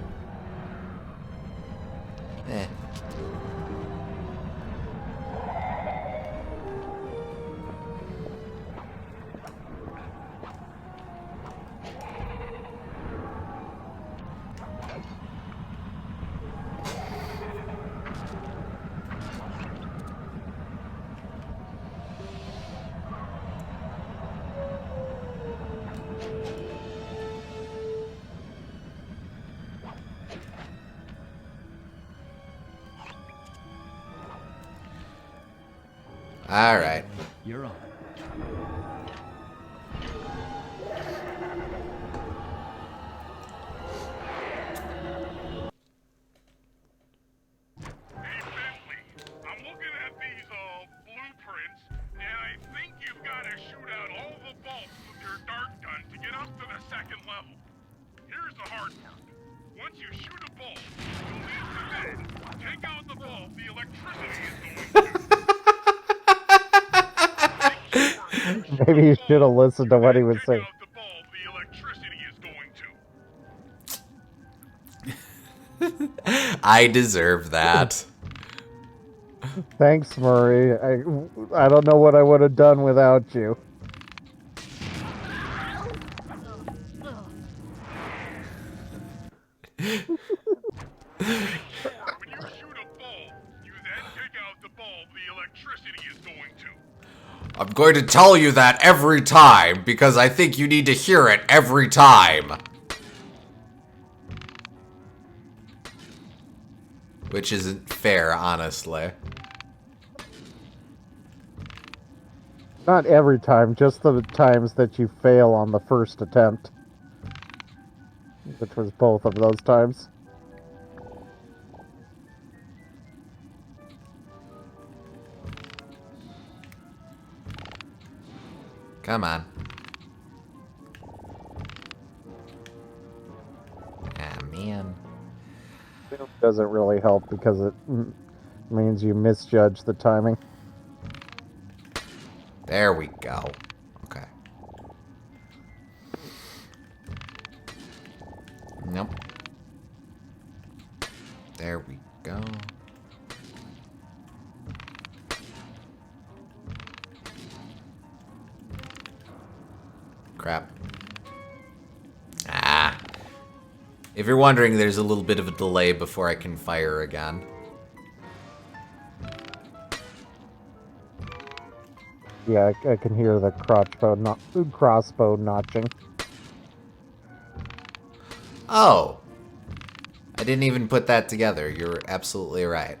Eh. All right. You're on. Hey, Bentley, I'm looking at these, blueprints, and I think you've got to shoot out all the bolts with your dart gun to get up to the second level. Here's the hard part. Once you shoot a bolt, you'll need to then take out the bulb the electricity is going to. Maybe you should have listened to what he was saying. Take out the bulb the electricity is going to. I deserve that. Thanks, Murray. I don't know what I would have done without you. When you shoot a bulb, you then take out the bulb the electricity is going to. I'm going to tell you that every time, because I think you need to hear it every time. Which isn't fair, honestly. Not every time, just the times that you fail on the first attempt. Which was both of those times. Come on. Ah, man. It doesn't really help because it means you misjudge the timing. There we go. Okay. Nope. There we go. Crap. Ah. If you're wondering, there's a little bit of a delay before I can fire again. Yeah, I can hear the crossbow notching. Oh. I didn't even put that together. You're absolutely right.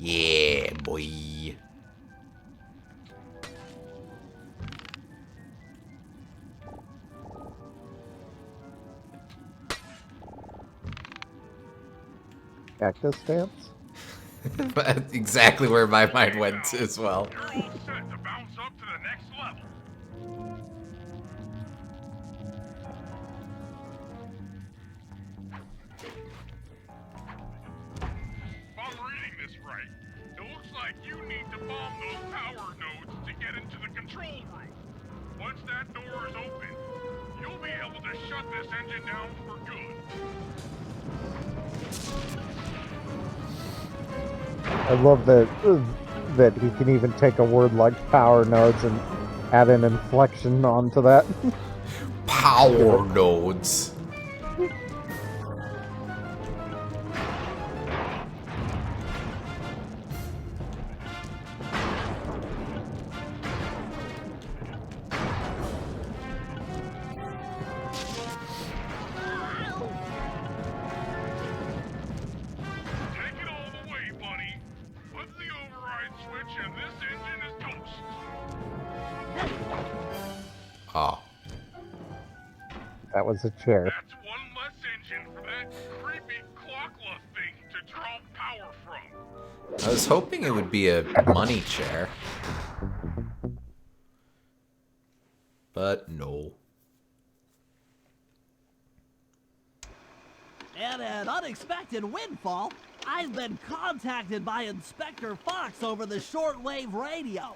Yeah, boy. Cactus dance? That's exactly where my mind went as well. You're all set to bounce up to the next level. If I'm reading this right, it looks like you need to bomb those power nodes to get into the control room. Once that door is open, you'll be able to shut this engine down for good. I love that he can even take a word like power nodes and add an inflection onto that. Power nodes. Take it all the way, buddy. Put the override switch and this engine is toast. Oh. That was a chair. That's one less engine for that creepy clockla thing to draw power from. I was hoping it would be a money chair. But no. And an unexpected windfall, I've been contacted by Inspector Fox over the shortwave radio.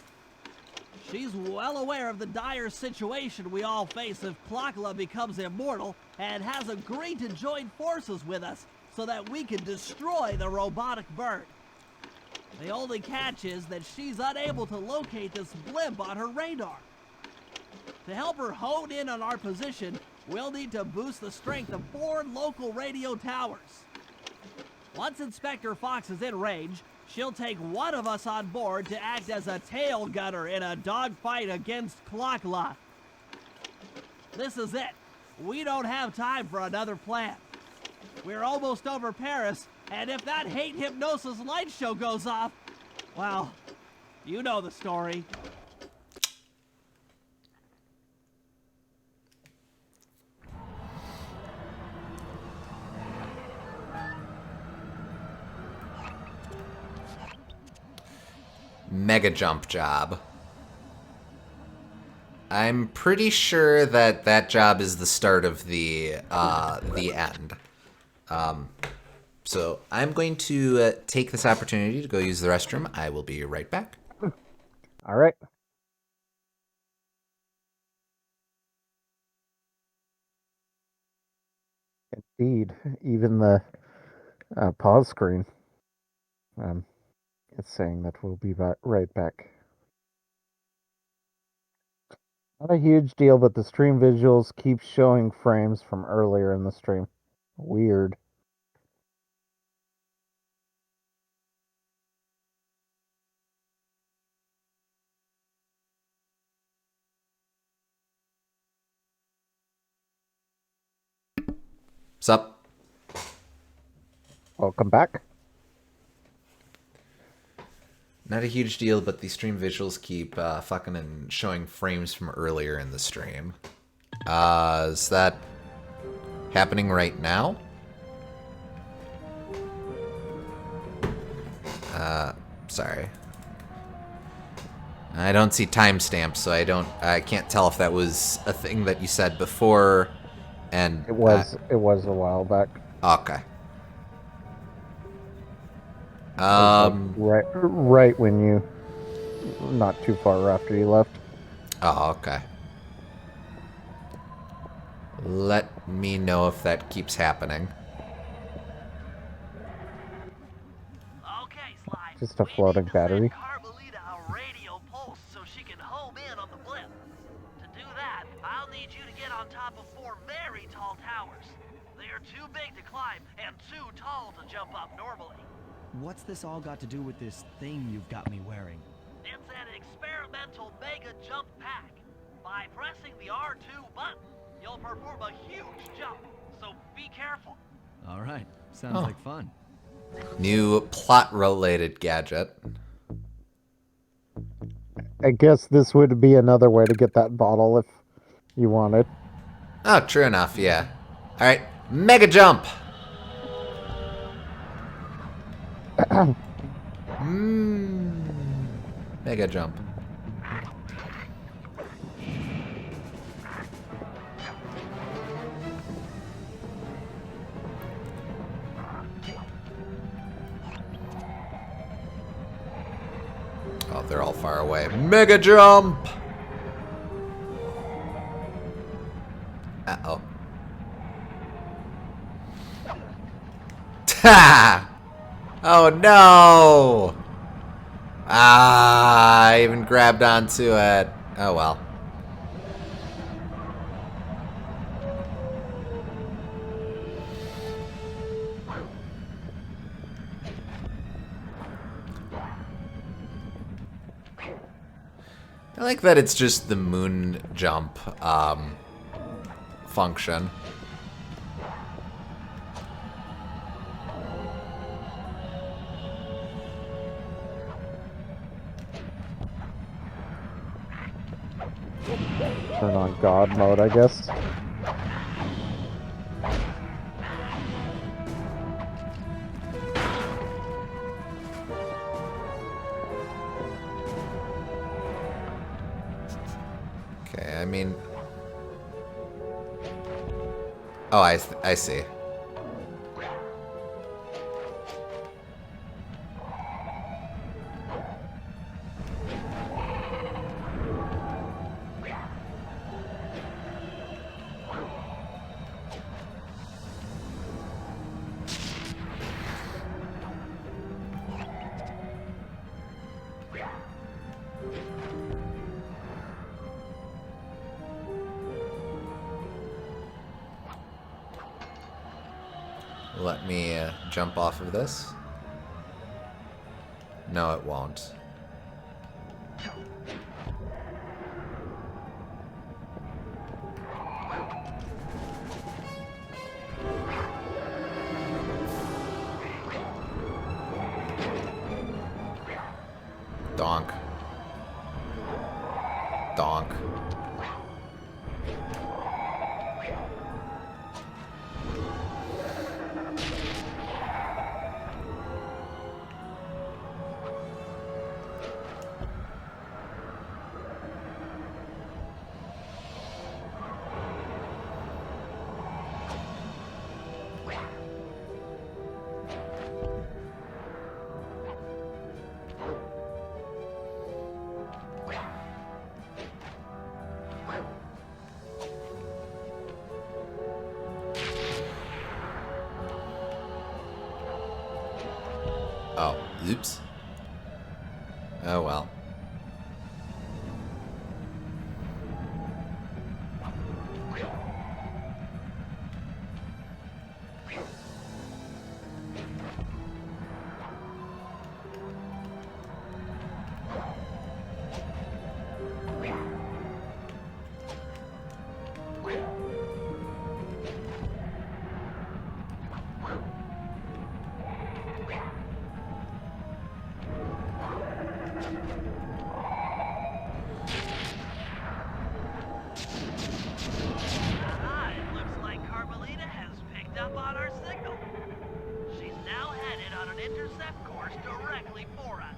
She's well aware of the dire situation we all face if Clockla becomes immortal and has agreed to join forces with us so that we can destroy the robotic bird. The only catch is that she's unable to locate this blimp on her radar. To help her hone in on our position, we'll need to boost the strength of 4 local radio towers. Once Inspector Fox is in range, she'll take one of us on board to act as a tail gunner in a dogfight against Clockla. This is it. We don't have time for another plan. We're almost over Paris, and if that hate hypnosis light show goes off, well, you know the story. Mega jump job. I'm pretty sure that that job is the start of the end. So I'm going to take this opportunity to go use the restroom. I will be right back. All right. Indeed, even the pause screen. It's saying that we'll be right back. Not a huge deal, but the stream visuals keep showing frames from earlier in the stream. Weird. Sup? Welcome back. Not a huge deal, but the stream visuals keep fucking and showing frames from earlier in the stream. Is that happening right now? Sorry. I don't see timestamps, so I can't tell if that was a thing that you said before, and... It was a while back. Okay. It was like right when you... Not too far after you left. Oh, okay. Let me know if that keeps happening. Okay, Sly. Just a floating battery. Carmelita a radio pulse so she can home in on the blimp. To do that, I'll need you to get on top of 4 very tall towers. They are too big to climb and too tall to jump up normally. What's this all got to do with this thing you've got me wearing? It's an experimental mega jump pack. By pressing the R2 button, you'll perform a huge jump, so be careful. All right, sounds like fun. New plot-related gadget. I guess this would be another way to get that bottle if you wanted. Oh, true enough, yeah. Alright, mega jump! Mega jump. Oh, they're all far away. Mega jump! Uh-oh. Ha! Oh no! Ah, I even grabbed onto it. Oh well. I like that it's just the moon jump function. Turn on God mode, I guess. Okay, I mean... Oh, I see. Let me jump off of this. No, it won't. Donk. Donk. Oh, oops. Oh well. up on our signal. She's now headed on an intercept course directly for us.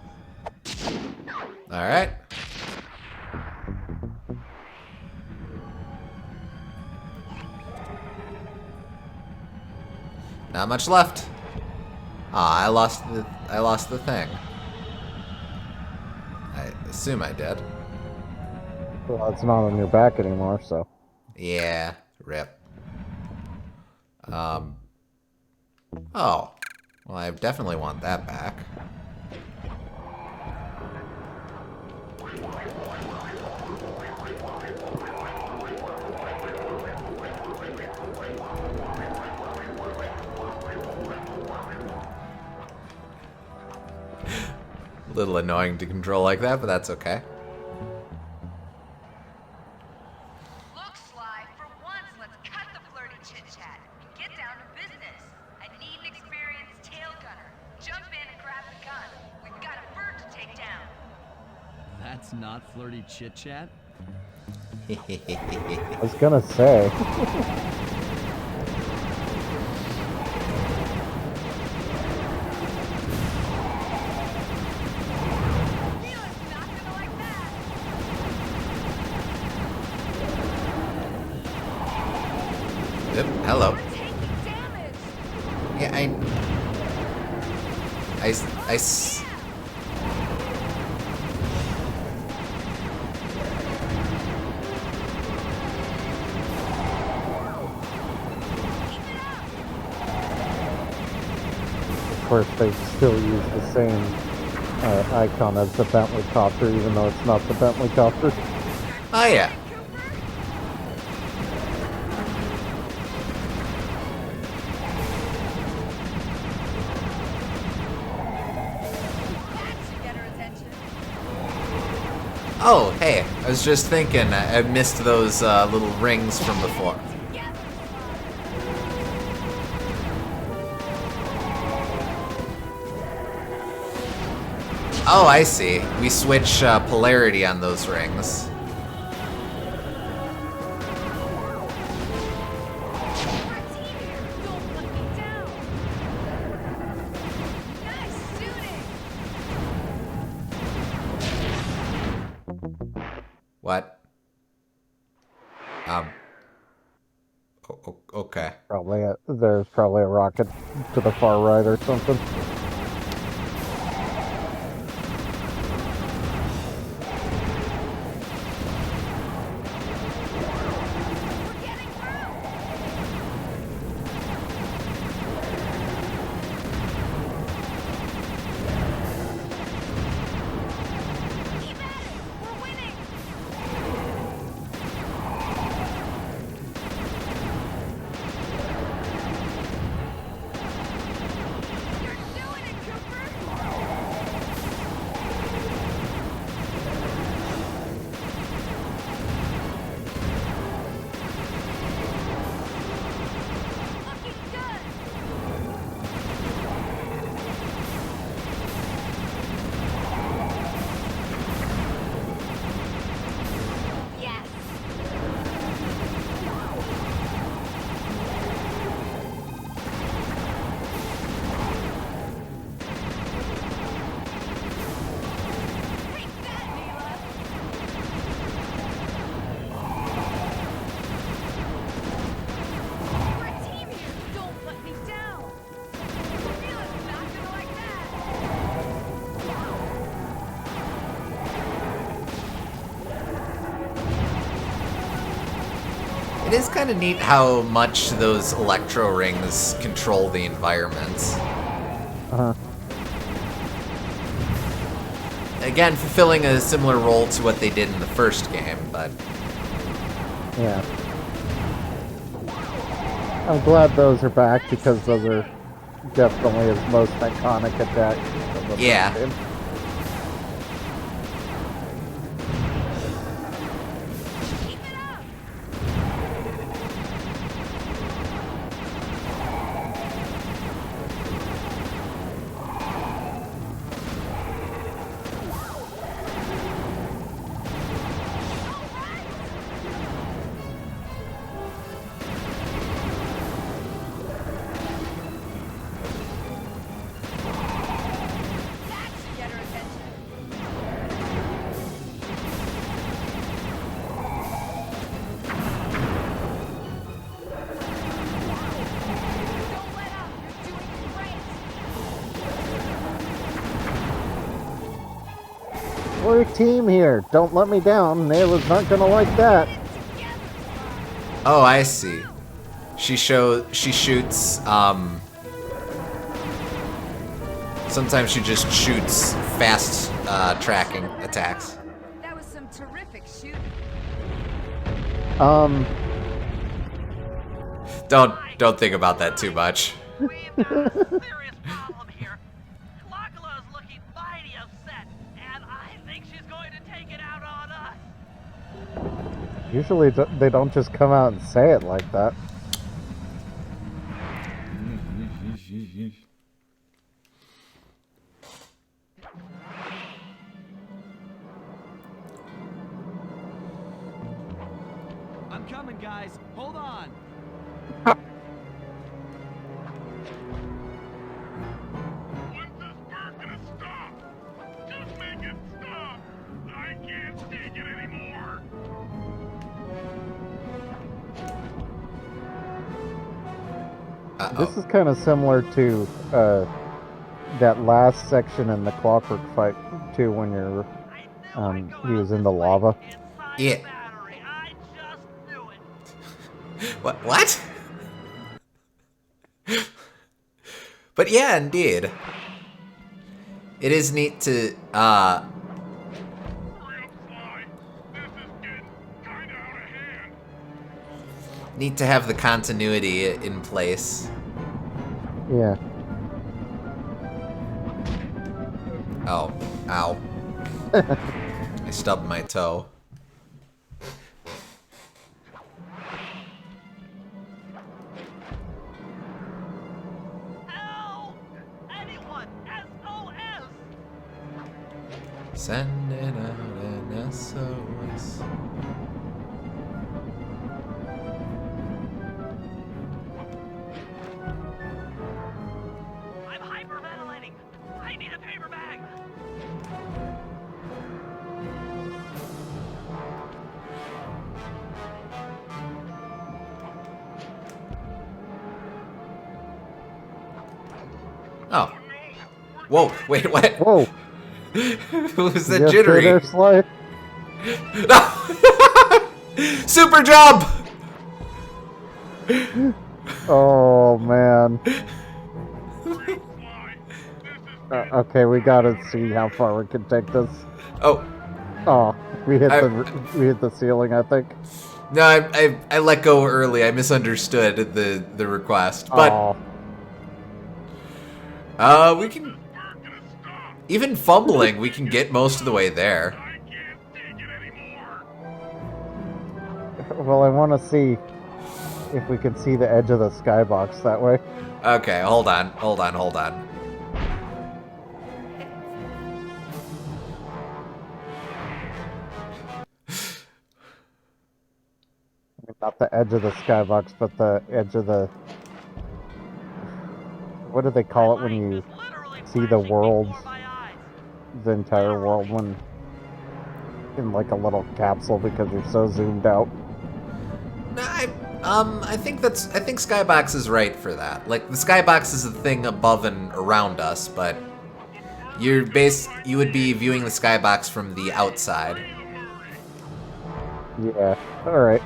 Alright. Not much left. Ah, I lost the thing. I assume I did. Well, it's not on your back anymore, so. Yeah, rip. Oh. Well, I definitely want that back. A little annoying to control like that, but that's okay. Look, Sly, for once, let's cut the flirty chit-chat and get down to business. I need an experienced tail gunner. Jump in and grab the gun. We've got a bird to take down. That's not flirty chit-chat? I was gonna say. Mila's not gonna like that. Yep, hello. We're taking damage. Yeah, I Of course, they still use the same icon as the Bentley copter, even though it's not the Bentley copter. Oh yeah. That should get her attention. Oh, hey, I was just thinking, I missed those little rings from before. Together. Oh, I see. We switch polarity on those rings. We're a team here. Don't let me down. Nice shooting. What? Okay. There's probably a rocket to the far right or something. We're getting through. Keep at it. We're winning. You're doing it, Cooper. Looking good. Yes. Take that, Mila. We're a team here. Don't let me down. Mila's not gonna like that. It is kind of neat how much those electro rings control the environments. Uh-huh. Again, fulfilling a similar role to what they did in the first game, but Yeah. I'm glad those are back because those are definitely his most iconic attacks. of the Yeah. first game. Keep it up. All right. We're a team here. Don't let me down. Nayla's not gonna like that. Oh, I see. She shoots, sometimes she just shoots fast, tracking attacks. That was some terrific shooting. Don't think about that too much. We've got a serious problem here. Kalakala's looking mighty upset, and I think she's going to take it out on us. Usually they don't just come out and say it like that. I'm coming, guys. Hold on. When's this bird gonna stop? Just make it stop! I can't take it anymore! This is kind of similar to that last section in the clockwork fight too, when you're he was in the lava. Yeah. Battery, I just knew it. What? But yeah, indeed. It is neat to, Real Sly, this is getting kinda out of hand. neat to have the continuity in place. Yeah. Oh, ow. I stubbed my toe. Help! Anyone! SOS! Sending out an SOS. I'm hyperventilating. I need a paper bag. Oh. Whoa, wait, what? Whoa. Who's the You stay jittery? there, Sly? No! Super jump! Oh man. Okay, we gotta see how far we can take this. Oh, Oh, we hit the ceiling, I think. no, I let go early. I misunderstood the request. But Oh, we can, even fumbling, we can get most of the way there. I can't take it anymore! well, I want to see if we can see the edge of the skybox that way. Okay, hold on. Not the edge of the skybox, but the edge of the... What do they call it when you see the worlds, the entire world, when in like a little capsule because you're so zoomed out? No, I think Skybox is right for that. Like, the Skybox is the thing above and around us, but you would be viewing the Skybox from the outside. Yeah, alright.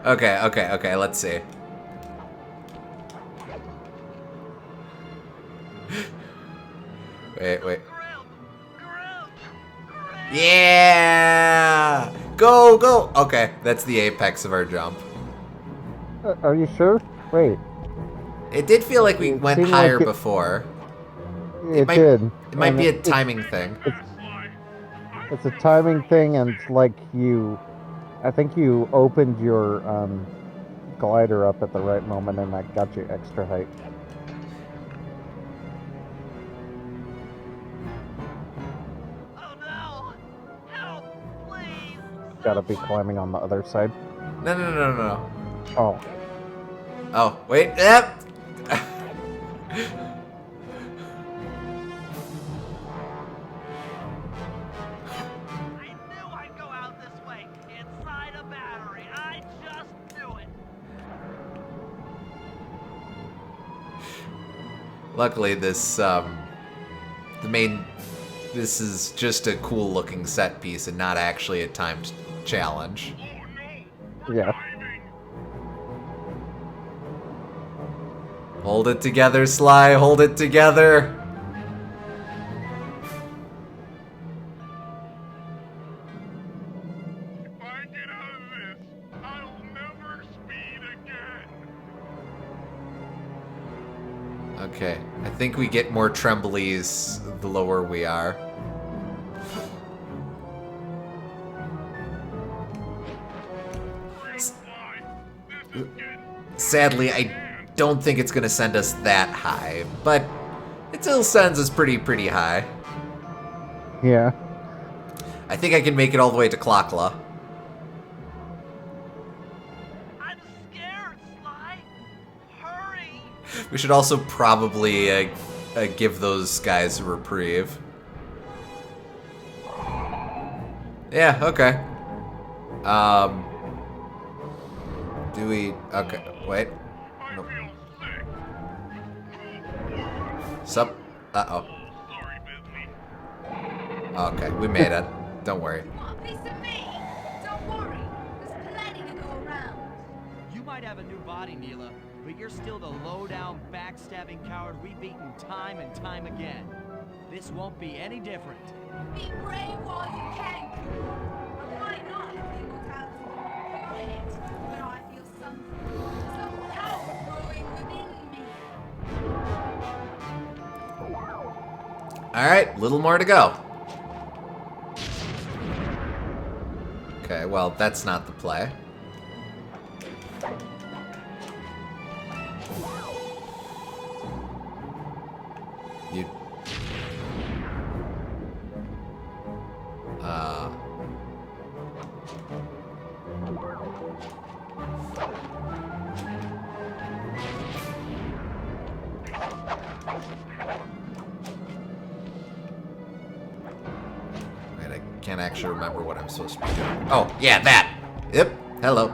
Okay, let's see. Wait. Yeah! Go! Okay, that's the apex of our jump. Are you sure? Wait. It did feel like we It went seemed higher like it- before. It did. It might And be a timing thing. It's a timing thing, and like I think you opened your glider up at the right moment, and that got you extra height. Oh no! Help! Please! Gotta be climbing on the other side. No. Oh, Oh, wait. Yep. I knew I'd go out this way, inside a battery. I just knew it. Luckily, this the main this is just a cool looking set piece and not actually a timed challenge. Yeah. Hold it together, Sly. Hold it together. If I get out of this, I'll never speed again. Okay, I think we get more tremblies the lower we are. Sadly, I don't think it's gonna send us that high, but it still sends us pretty high. Yeah. I think I can make it all the way to Klokla. I'm scared, Sly. Hurry. We should also probably give those guys a reprieve. Yeah, okay. Do we... Okay, wait. Nope. Sup? Uh-oh. Okay, we made it. Don't worry. Want a piece of me? Don't worry. There's plenty to go around. You might have a new body, Neela, but you're still the low-down, backstabbing coward we've beaten time and time again. This won't be any different. Be brave while you can. I might not have the immortality of your head, but I feel some power growing within me. Alright, little more to go. Okay, well, that's not the play. You... Wait, I can't actually remember what I'm supposed to be doing. Oh, yeah, that! Yep, hello.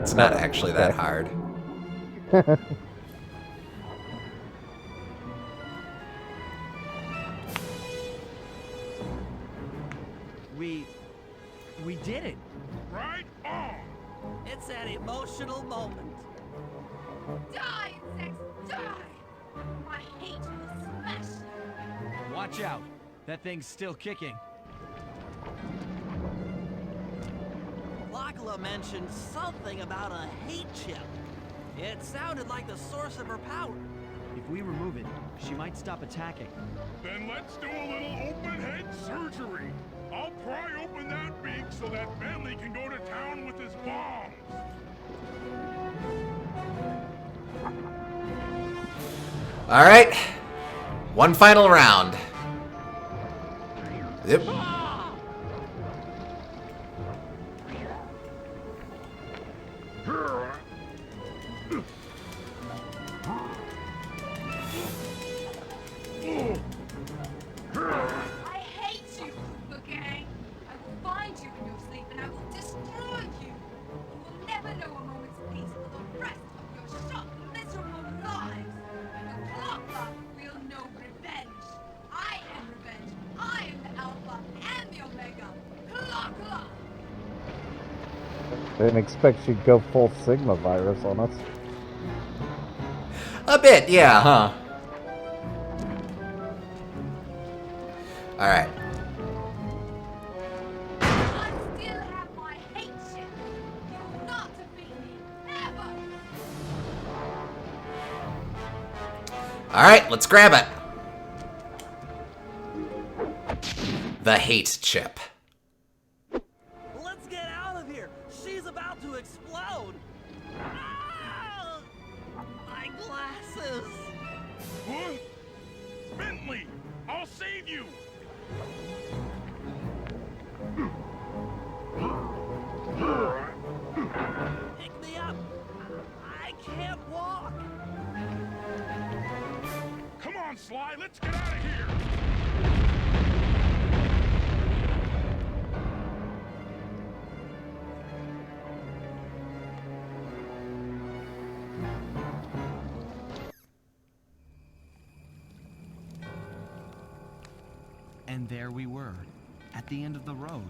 It's not actually that hard. We did it. Right on! It's an emotional moment. Die, insects, die! My hate will smash you. Watch out. That thing's still kicking. Lachla mentioned something about a hate chip. It sounded like the source of her power. If we remove it, she might stop attacking. Then let's do a little open-head surgery. I'll pry open that beak so that Bentley can go to town with his bombs. All right, one final round. Yep. I hate you, Cooper Gang. I will find you in your sleep and I will destroy you. You will never know a moment's peace for the rest of your short, miserable lives. The Clockla will know revenge. I am revenge. I am the Alpha and the Omega. Clockla! Didn't expect she'd go full Sigma virus on us. A bit, yeah, huh? All right. I still have my hate ship. You will not defeat me. Ever! All right, let's grab it. The hate chip. Let's get out of here. She's about to explode. Ah! My glasses. Huh? Bentley, I'll save you. Pick me up. Sly. Let's get out of here. And there we were, at the end of the road.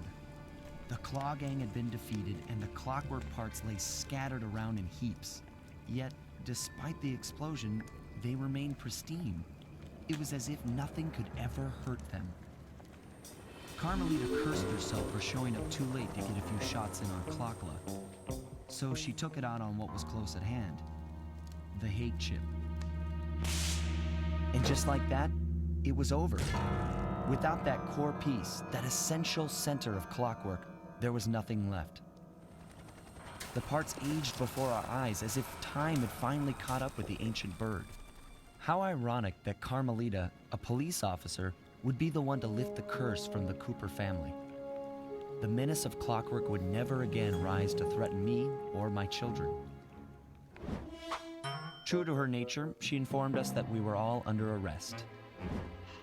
The Claw Gang had been defeated, and the clockwork parts lay scattered around in heaps. Yet, despite the explosion, they remained pristine. It was as if nothing could ever hurt them. Carmelita cursed herself for showing up too late to get a few shots in on Clockla. So she took it out on what was close at hand, the hate chip. And just like that, it was over. Without that core piece, that essential center of clockwork, there was nothing left. The parts aged before our eyes as if time had finally caught up with the ancient bird. How ironic that Carmelita, a police officer, would be the one to lift the curse from the Cooper family. The menace of clockwork would never again rise to threaten me or my children. True to her nature, she informed us that we were all under arrest.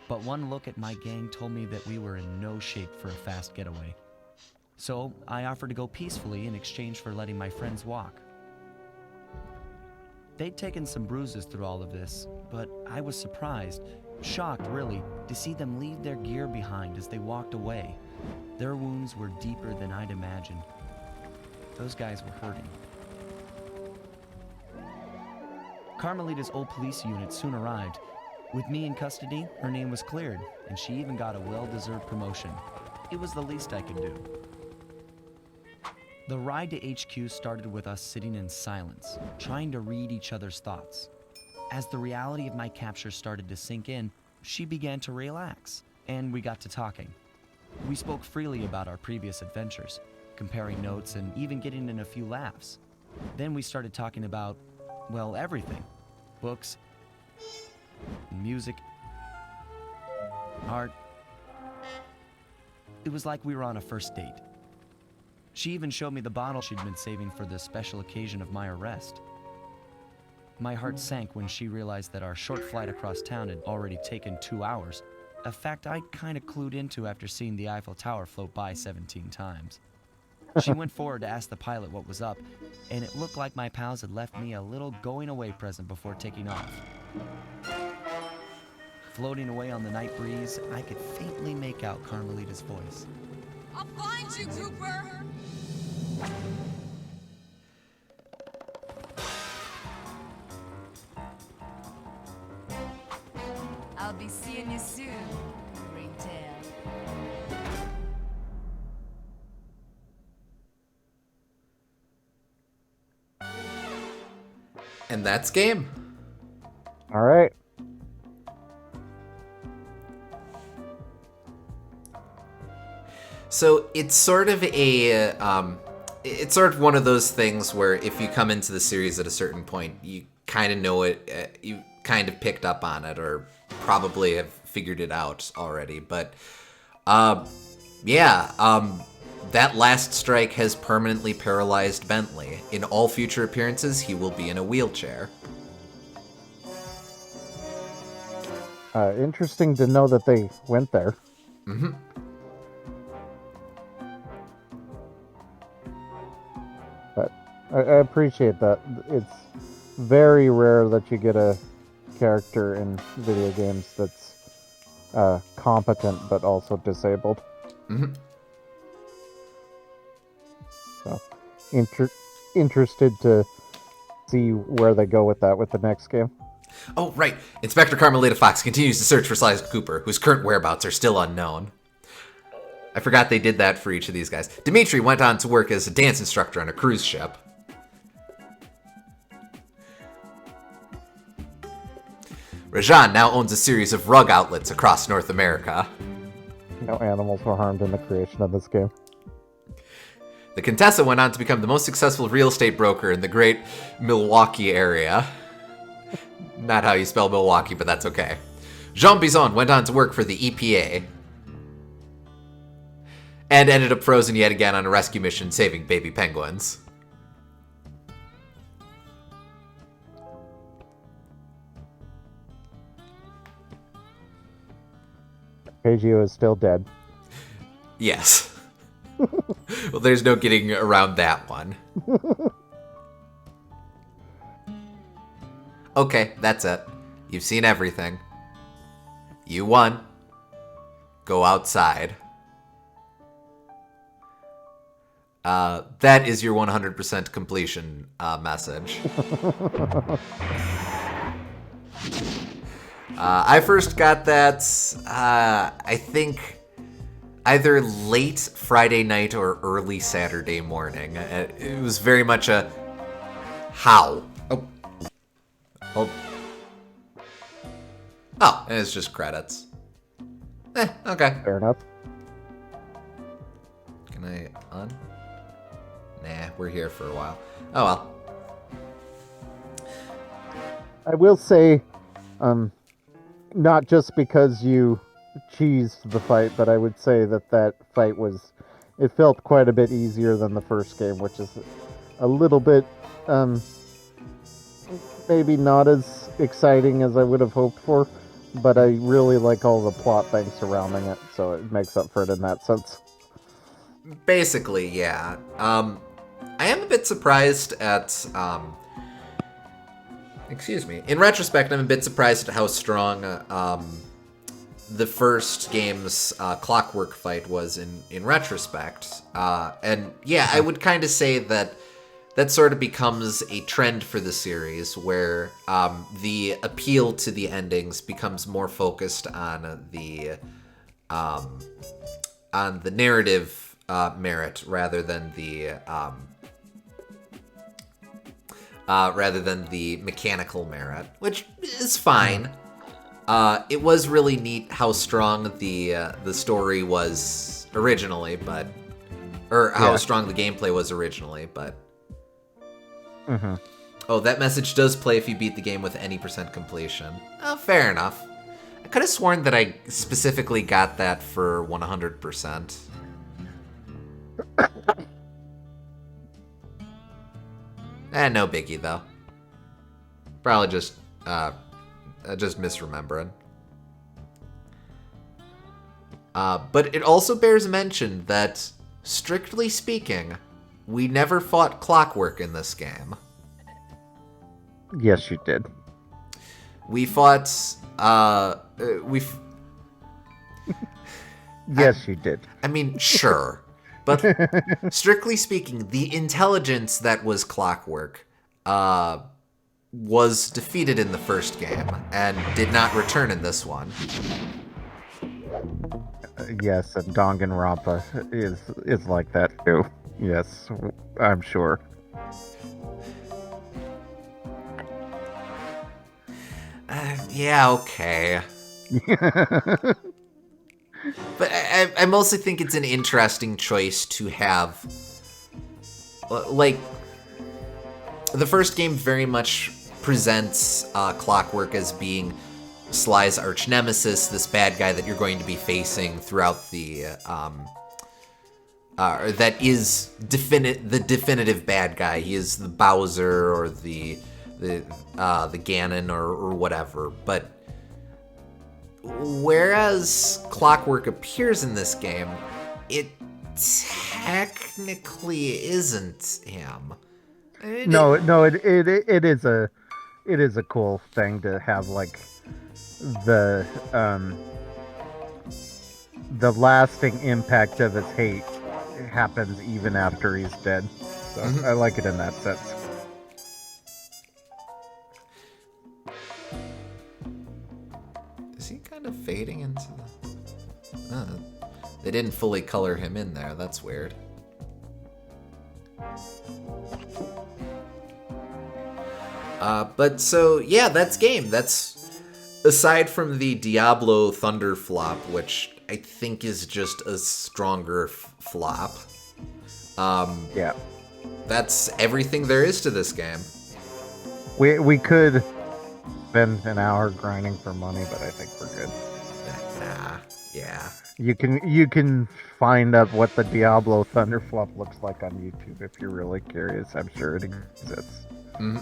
But one look at my gang told me that we were in no shape for a fast getaway. So I offered to go peacefully in exchange for letting my friends walk. They'd taken some bruises through all of this, but I was surprised, shocked really, to see them leave their gear behind as they walked away. Their wounds were deeper than I'd imagined. Those guys were hurting. Carmelita's old police unit soon arrived. With me in custody, her name was cleared, and she even got a well-deserved promotion. It was the least I could do. The ride to HQ started with us sitting in silence, trying to read each other's thoughts. As the reality of my capture started to sink in, she began to relax, and we got to talking. We spoke freely about our previous adventures, comparing notes and even getting in a few laughs. Then we started talking about, well, everything. Books, music, art. It was like we were on a first date. She even showed me the bottle she'd been saving for the special occasion of my arrest. My heart sank when she realized that our short flight across town had already taken 2 hours, a fact I'd kind of clued into after seeing the Eiffel Tower float by 17 times. She went forward to ask the pilot what was up, and it looked like my pals had left me a little going-away present before taking off. Floating away on the night breeze, I could faintly make out Carmelita's voice. I'll find you, Cooper! I'll be seeing you soon, Ringtail. And that's game. All right. So it's sort of it's sort of one of those things where if you come into the series at a certain point, you kind of know it, you kind of picked up on it, or probably have figured it out already. But that last strike has permanently paralyzed Bentley. In all future appearances, he will be in a wheelchair. Interesting to know that they went there. Mm-hmm. But I appreciate that. It's very rare that you get a character in video games that's competent but also disabled. Mm-hmm. So, interested to see where they go with that with the next game. Oh, right. Inspector Carmelita Fox continues to search for Sly Cooper, whose current whereabouts are still unknown. I forgot they did that for each of these guys. Dimitri went on to work as a dance instructor on a cruise ship. Rajan now owns a series of rug outlets across North America. No animals were harmed in the creation of this game. The Contessa went on to become the most successful real estate broker in the great Milwaukee area. Not how you spell Milwaukee, but that's okay. Jean Bison went on to work for the EPA. And ended up frozen yet again on a rescue mission saving baby penguins. Arpeggio is still dead. Yes. Well, there's no getting around that one. Okay, that's it. You've seen everything. You won. Go outside. That is your 100% completion message. I first got that, I think, either late Friday night or early Saturday morning. It was very much a, how? Oh, and it's just credits. Okay. Fair enough. Can I un? Nah, we're here for a while. Oh well. I will say, not just because you cheesed the fight, but I would say that fight it felt quite a bit easier than the first game, which is a little bit, maybe not as exciting as I would have hoped for, but I really like all the plot things surrounding it, so it makes up for it in that sense. Basically, yeah. I am a bit surprised at, excuse me. In retrospect, I'm a bit surprised at how strong, the first game's, clockwork fight was in retrospect. And yeah, I would kind of say that sort of becomes a trend for the series where, the appeal to the endings becomes more focused on the narrative, merit rather than the mechanical merit, which is fine. It was really neat how strong the story was originally, how strong the gameplay was originally, but. Mm-hmm. Oh, that message does play if you beat the game with any % completion. Oh, fair enough. I could have sworn that I specifically got that for 100%. No biggie, though. Probably just misremembering. But it also bears mention that, strictly speaking, we never fought Clockwork in this game. Yes, you did. We fought, Yes, you did. I mean, sure. But strictly speaking, the intelligence that was Clockwork was defeated in the first game and did not return in this one. Yes, and Danganronpa is like that too. Yes, I'm sure. Yeah, okay. But I mostly think it's an interesting choice to have. Like, the first game very much presents Clockwork as being Sly's arch nemesis, this bad guy that you're going to be facing throughout the that is the definitive bad guy. He is the Bowser or the Ganon or whatever. But whereas Clockwork appears in this game, it technically isn't him. No, it is a cool thing to have, like, the lasting impact of his hate happens even after he's dead. So I like it in that sense. Is he kind of fading into the... they didn't fully color him in there. That's weird. But so, yeah, that's game. That's... Aside from the Diablo Thunder flop, which I think is just a stronger flop. Yeah. That's everything there is to this game. We could spend an hour grinding for money, but I think we're good. Nah, yeah. You can find out what the Diablo Thunder flop looks like on YouTube if you're really curious. I'm sure it exists. Mm-hmm.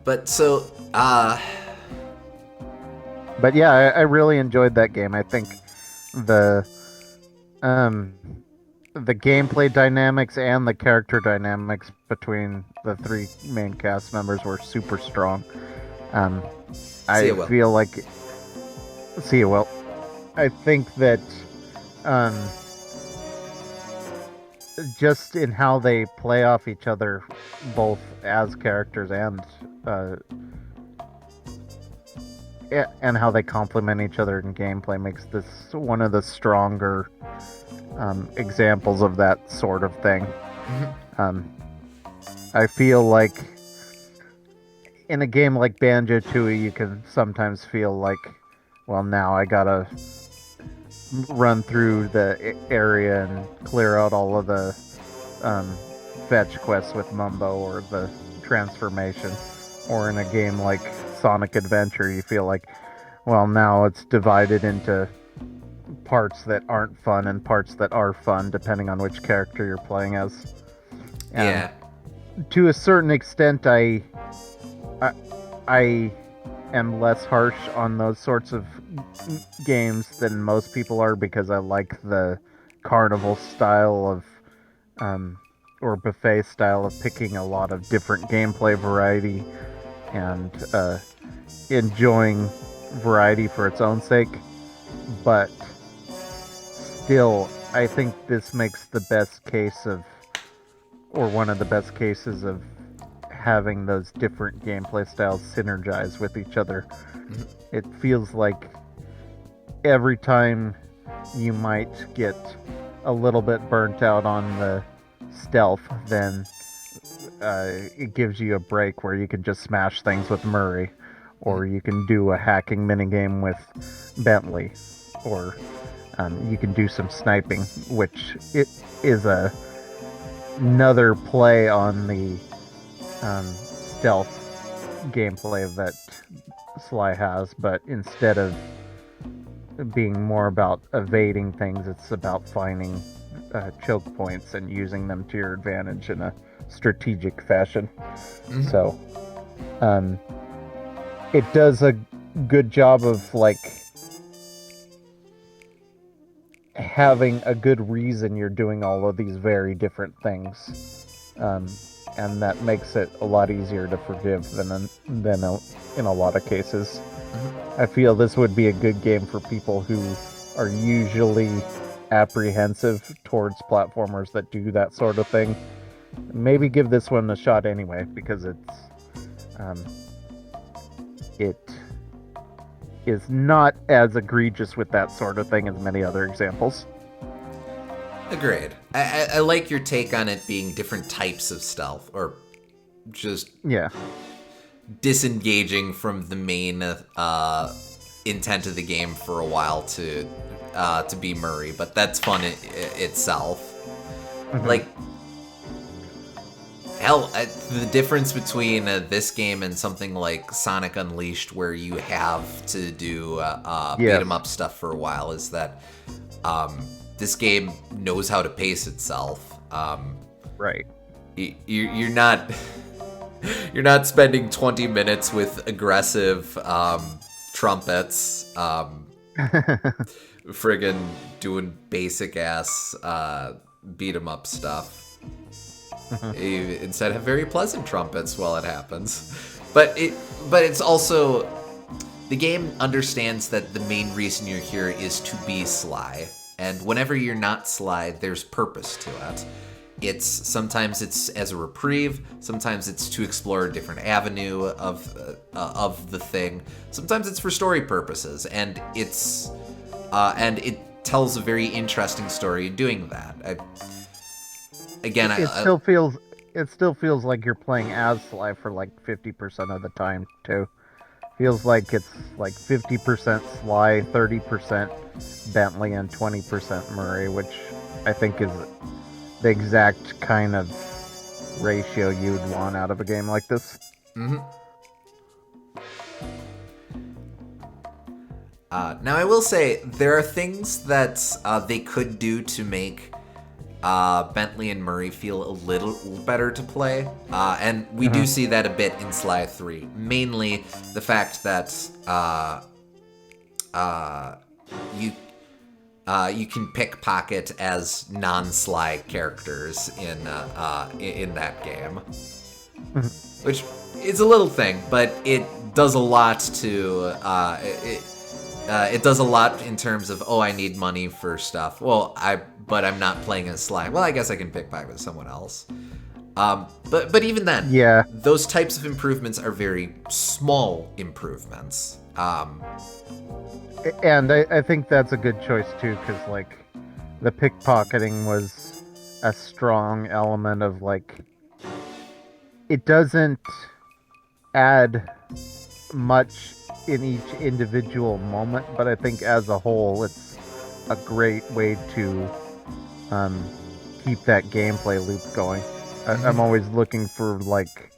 But so, But yeah, I really enjoyed that game. I think the um the gameplay dynamics and the character dynamics between the three main cast members were super strong. Um, See I it, Will. feel like, see, well, I think that um, just in how they play off each other, both as characters uh, and how they complement each other in gameplay, makes this one of the stronger examples of that sort of thing. Um, I feel like in a game like Banjo-Tooie, you can sometimes feel like, well, now I gotta run through the area and clear out all of the fetch quests with Mumbo or the transformation. Or in a game like Sonic Adventure, you feel like, well, now it's divided into parts that aren't fun and parts that are fun, depending on which character you're playing as. And Yeah. to a certain extent, I am less harsh on those sorts of games than most people are, because I like the carnival style of or buffet style of picking a lot of different gameplay variety and enjoying variety for its own sake. But still, I think this makes the best case of, or one of the best cases of, having those different gameplay styles synergize with each other. It feels like every time you might get a little bit burnt out on the stealth, then it gives you a break where you can just smash things with Murray, or you can do a hacking minigame with Bentley, or you can do some sniping, which it is another play on the stealth gameplay that Sly has, but instead of being more about evading things, it's about finding choke points and using them to your advantage in a strategic fashion. So it does a good job of like having a good reason you're doing all of these very different things, and that makes it a lot easier to forgive than in a lot of cases. I feel this would be a good game for people who are usually apprehensive towards platformers that do that sort of thing. Maybe give this one a shot anyway, because it is not as egregious with that sort of thing as many other examples. Agreed. I like your take on it being different types of stealth, or just disengaging from the main intent of the game for a while to be Murray, but that's fun itself. Like, hell, the difference between this game and something like Sonic Unleashed, where you have to do beat 'em up stuff for a while, is that this game knows how to pace itself. Right. You're not you're not spending 20 minutes with aggressive trumpets, friggin' doing basic ass beat 'em up stuff. You instead have very pleasant trumpets while it happens. But it's also, the game understands that the main reason you're here is to be Sly. And whenever you're not Sly, there's purpose to it. Sometimes it's as a reprieve, sometimes it's to explore a different avenue of the thing. Sometimes it's for story purposes, and it tells a very interesting story doing that. It still feels like you're playing as Sly for like 50% of the time too. Feels like it's like 50% Sly, 30% Bentley, and 20% Murray, which I think is the exact kind of ratio you'd want out of a game like this. Now I will say there are things that they could do to make Bentley and Murray feel a little better to play, and we do see that a bit in Sly 3. Mainly the fact that you can pickpocket as non-Sly characters in that game, which is a little thing, but it does a lot to it does a lot in terms of, I need money for stuff. But I'm not playing as Sly. Well, I guess I can pickpocket with someone else. But even then, Yeah. those types of improvements are very small improvements. And I think that's a good choice too, because like the pickpocketing was a strong element of like, it doesn't add much in each individual moment, but I think as a whole it's a great way to keep that gameplay loop going. I'm always looking for like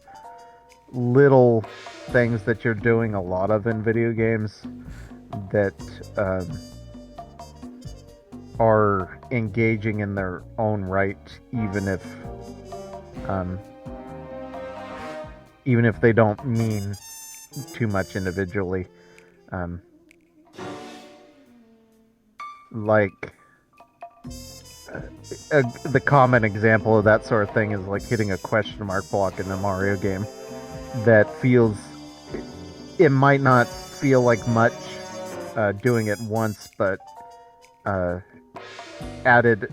little things that you're doing a lot of in video games that are engaging in their own right, even if they don't mean too much individually. The common example of that sort of thing is like hitting a question mark block in a Mario game that feels, it might not feel like much doing it once, but added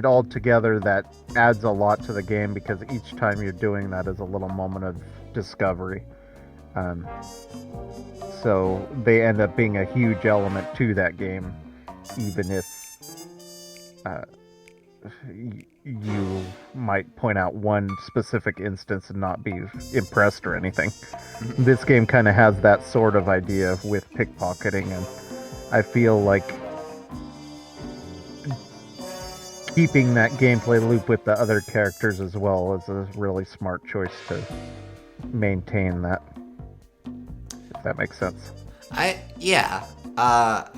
all together, that adds a lot to the game, because each time you're doing that is a little moment of discovery. So they end up being a huge element to that game, even if you might point out one specific instance and not be impressed or anything. This game kind of has that sort of idea with pickpocketing, and I feel like keeping that gameplay loop with the other characters as well is a really smart choice to maintain that, if that makes sense. I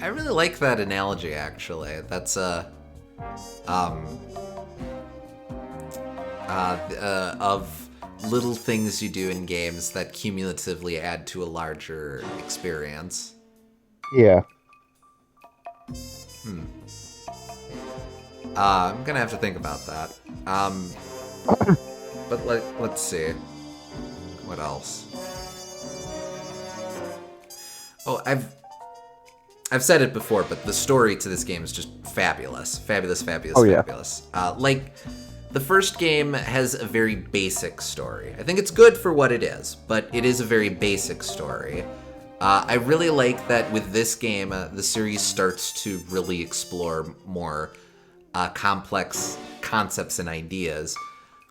really like that analogy, actually. That's of little things you do in games that cumulatively add to a larger experience. Yeah. I'm gonna have to think about that. But let's see. What else? Oh, I've said it before, but the story to this game is just fabulous. Fabulous. Oh, yeah. Fabulous. Like, the first game has a very basic story. I think it's good for what it is, but it is a very basic story. I really like that with this game, the series starts to really explore more complex concepts and ideas,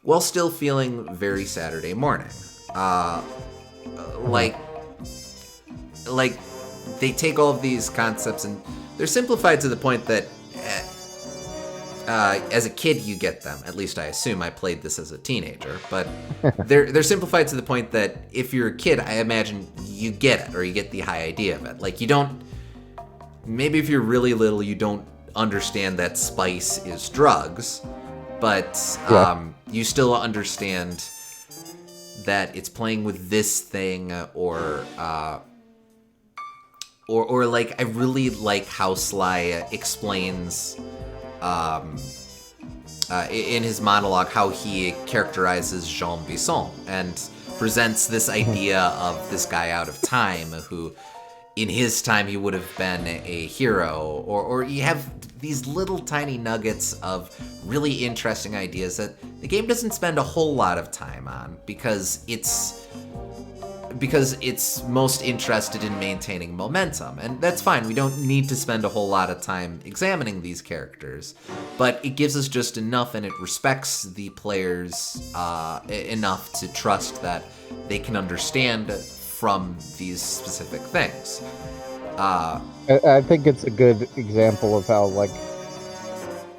while still feeling very Saturday morning. Like they take all of these concepts and they're simplified to the point that as a kid you get them. At least I assume. I played this as a teenager, but they're simplified to the point that if you're a kid, I imagine you get it, or you get the high idea of it. Like, you don't, maybe if you're really little, you don't understand that spice is drugs, but you still understand that it's playing with this thing, or like, I really like how Sly explains in his monologue how he characterizes Jean Bisson and presents this idea of this guy out of time who, in his time, he would have been a hero, or you have these little tiny nuggets of really interesting ideas that the game doesn't spend a whole lot of time on, because it's most interested in maintaining momentum. And that's fine. We don't need to spend a whole lot of time examining these characters, but it gives us just enough, and it respects the players enough to trust that they can understand from these specific things. I think it's a good example of how, like,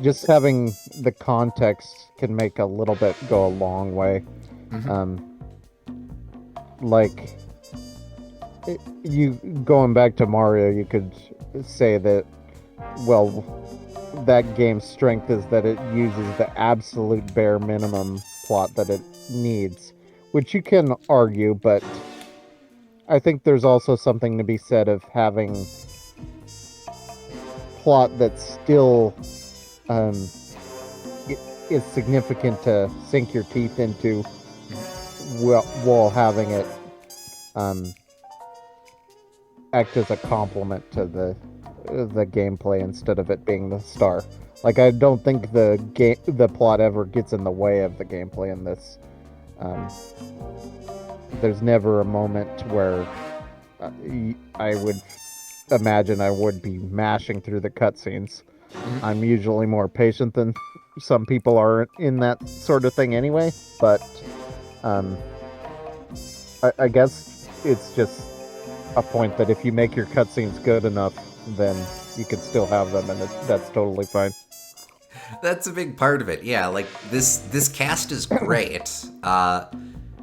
just having the context can make a little bit go a long way. Like, you going back to Mario, you could say that, well, that game's strength is that it uses the absolute bare minimum plot that it needs, which you can argue, but I think there's also something to be said of having plot that's still um, is significant to sink your teeth into while having it um, act as a complement to the gameplay instead of it being the star. Like, I don't think the plot ever gets in the way of the gameplay in this. Um, there's never a moment where I would imagine I would be mashing through the cutscenes. I'm usually more patient than some people are in that sort of thing anyway, but I guess it's just a point that if you make your cutscenes good enough, then you can still have them, and that's totally fine. That's a big part of it. Yeah, like this cast is great.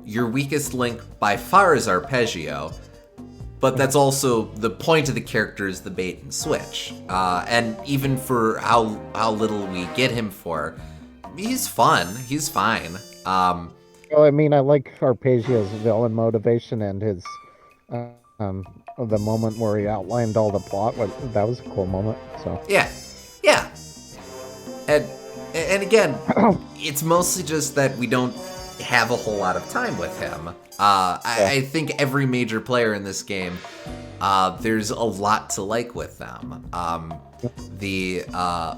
Your weakest link by far is Arpeggio, but that's also the point of the character is the bait and switch. And even for how little we get him for, he's fun. He's fine. Well, I mean, I like Arpeggio's villain motivation and his the moment where he outlined all the plot. That was a cool moment. So yeah. And again, it's mostly just that we don't have a whole lot of time with him. I think every major player in this game, there's a lot to like with them. The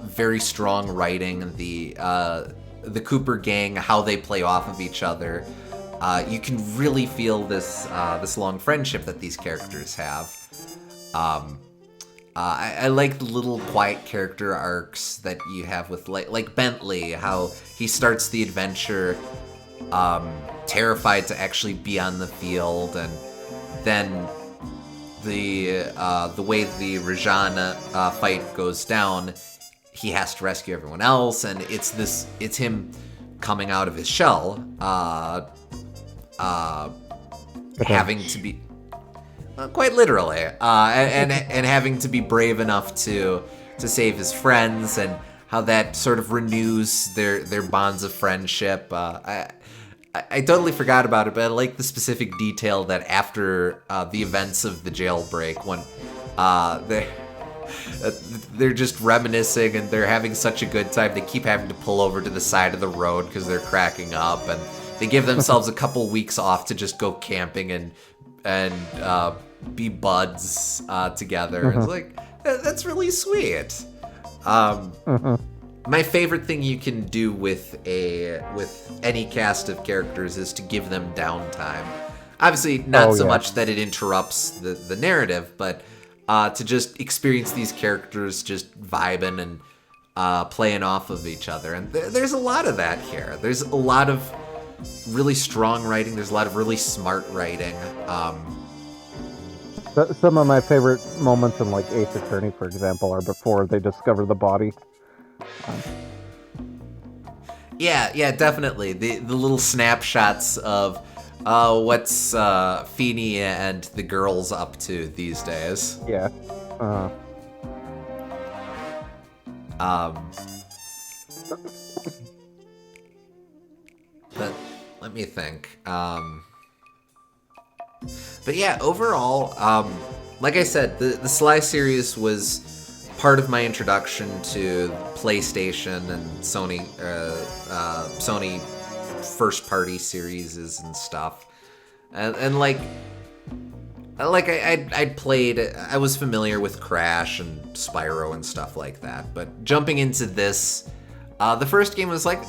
very strong writing, the Cooper gang, how they play off of each other. You can really feel this long friendship that these characters have. I like the little quiet character arcs that you have with like Bentley, how he starts the adventure terrified to actually be on the field, and then the way the Rajan fight goes down, he has to rescue everyone else, and it's him coming out of his shell, having to be quite literally, and having to be brave enough to save his friends, and how that sort of renews their bonds of friendship. I totally forgot about it, but I like the specific detail that after the events of the jailbreak, when they're just reminiscing and they're having such a good time, they keep having to pull over to the side of the road because they're cracking up, and they give themselves a couple weeks off to just go camping and be buds together. It's like, that's really sweet. My favorite thing you can do with any cast of characters is to give them downtime. Obviously, not so much that it interrupts the narrative, but to just experience these characters just vibing and playing off of each other. And there's a lot of that here. There's a lot of really strong writing. There's a lot of really smart writing. Some of my favorite moments in like Ace Attorney, for example, are before they discover the body. Yeah, definitely. The little snapshots of what's Feeney and the girls up to these days. Yeah. But let me think. But yeah, overall, like I said, the Sly series was part of my introduction to PlayStation and Sony first party series and stuff, and I'd played. I was familiar with Crash and Spyro and stuff like that, but jumping into this, the first game was like,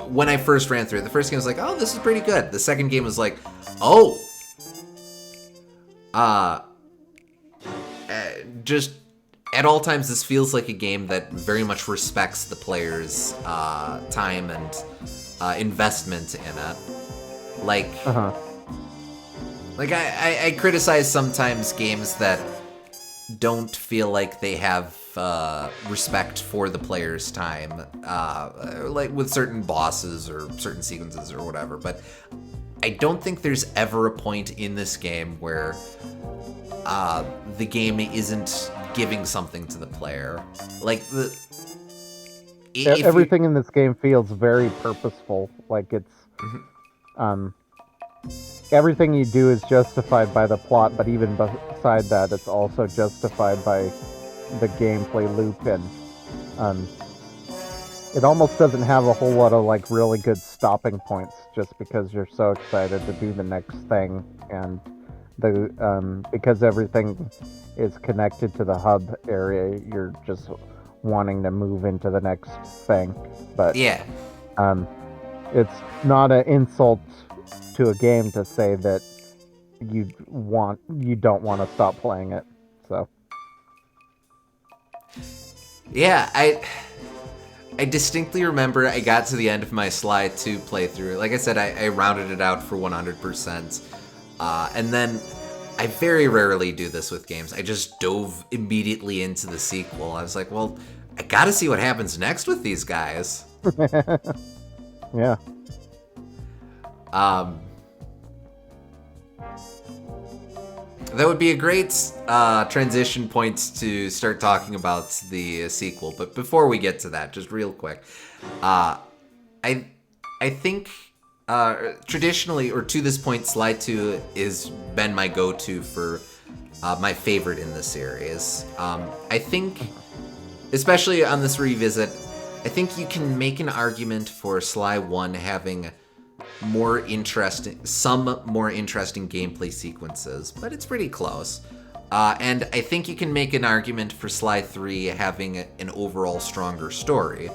when I first ran through it, the first game was like, oh, this is pretty good. The second game was like, oh, just at all times, this feels like a game that very much respects the player's time and investment in it. Like, I criticize sometimes games that don't feel like they have respect for the player's time, like with certain bosses or certain sequences or whatever. But I don't think there's ever a point in this game where the game isn't giving something to the player. Like everything in this game feels very purposeful. Like it's everything you do is justified by the plot, but even beside that, it's also justified by the gameplay loop, and it almost doesn't have a whole lot of like really good stopping points, just because you're so excited to do the next thing, and because everything is connected to the hub area, you're just wanting to move into the next thing. But Yeah. It's not an insult to a game to say that you don't want to stop playing it. So Yeah, I distinctly remember I got to the end of my Sly 2 playthrough. Like I said, I rounded it out for 100%. And then I very rarely do this with games. I just dove immediately into the sequel. I was like, well, I gotta see what happens next with these guys. yeah. That would be a great transition point to start talking about the sequel. But before we get to that, just real quick, I think traditionally, or to this point, Sly 2 has been my go-to for my favorite in the series. I think, especially on this revisit, I think you can make an argument for Sly 1 having some more interesting gameplay sequences, but it's pretty close. And I think you can make an argument for Sly 3 having an overall stronger story.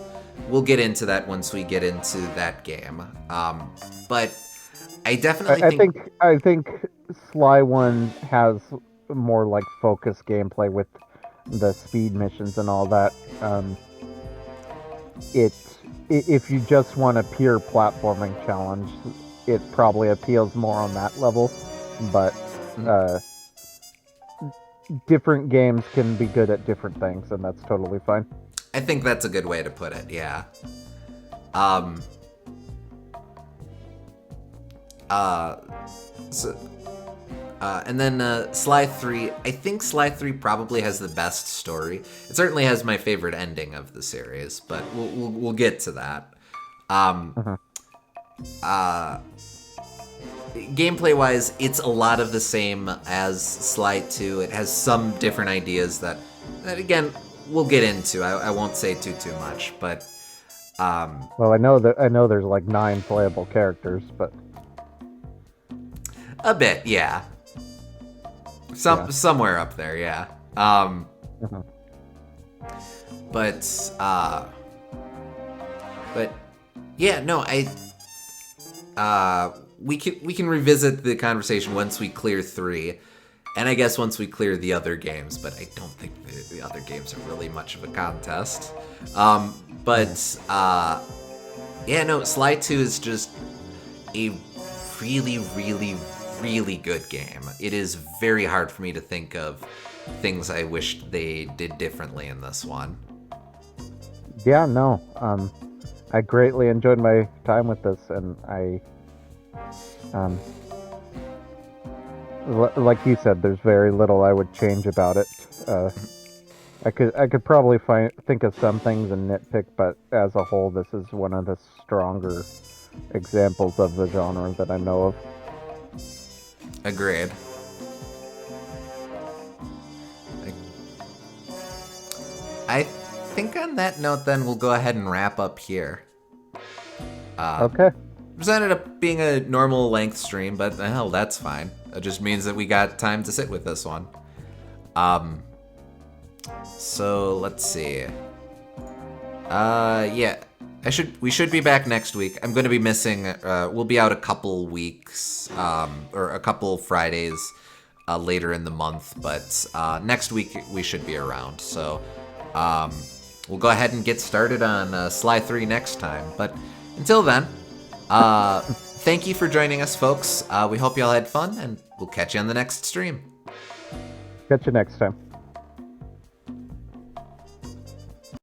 We'll get into that once we get into that game. But I definitely I think Sly 1 has more like focused gameplay with the speed missions and all that. If you just want a pure platforming challenge, it probably appeals more on that level. But different games can be good at different things, and that's totally fine. I think that's a good way to put it, yeah. And then Sly 3, I think Sly 3 probably has the best story. It certainly has my favorite ending of the series, but we'll get to that. Gameplay-wise, it's a lot of the same as Sly 2. It has some different ideas that again, we'll get into. I won't say too much, but well, I know there's like 9 playable characters, but a bit, yeah. Somewhere up there, yeah. But yeah, no, we can revisit the conversation once we clear 3, and I guess once we clear the other games. But I don't think the other games are really much of a contest. Yeah, no, Sly 2 is just a really, really, really good game. It is very hard for me to think of things I wish they did differently in this one. Yeah, no. I greatly enjoyed my time with this, and like you said, there's very little I would change about it. I could probably think of some things and nitpick, but as a whole, this is one of the stronger examples of the genre that I know of. Agreed. I think on that note, then, we'll go ahead and wrap up here. Okay. This ended up being a normal length stream, but hell, that's fine. It just means that we got time to sit with this one. So let's see. Yeah, we should be back next week. I'm going to be missing. We'll be out a couple weeks, or a couple Fridays later in the month, but next week we should be around. So we'll go ahead and get started on Sly 3 next time. But until then, thank you for joining us, folks. We hope y'all had fun, and we'll catch you on the next stream. Catch you next time.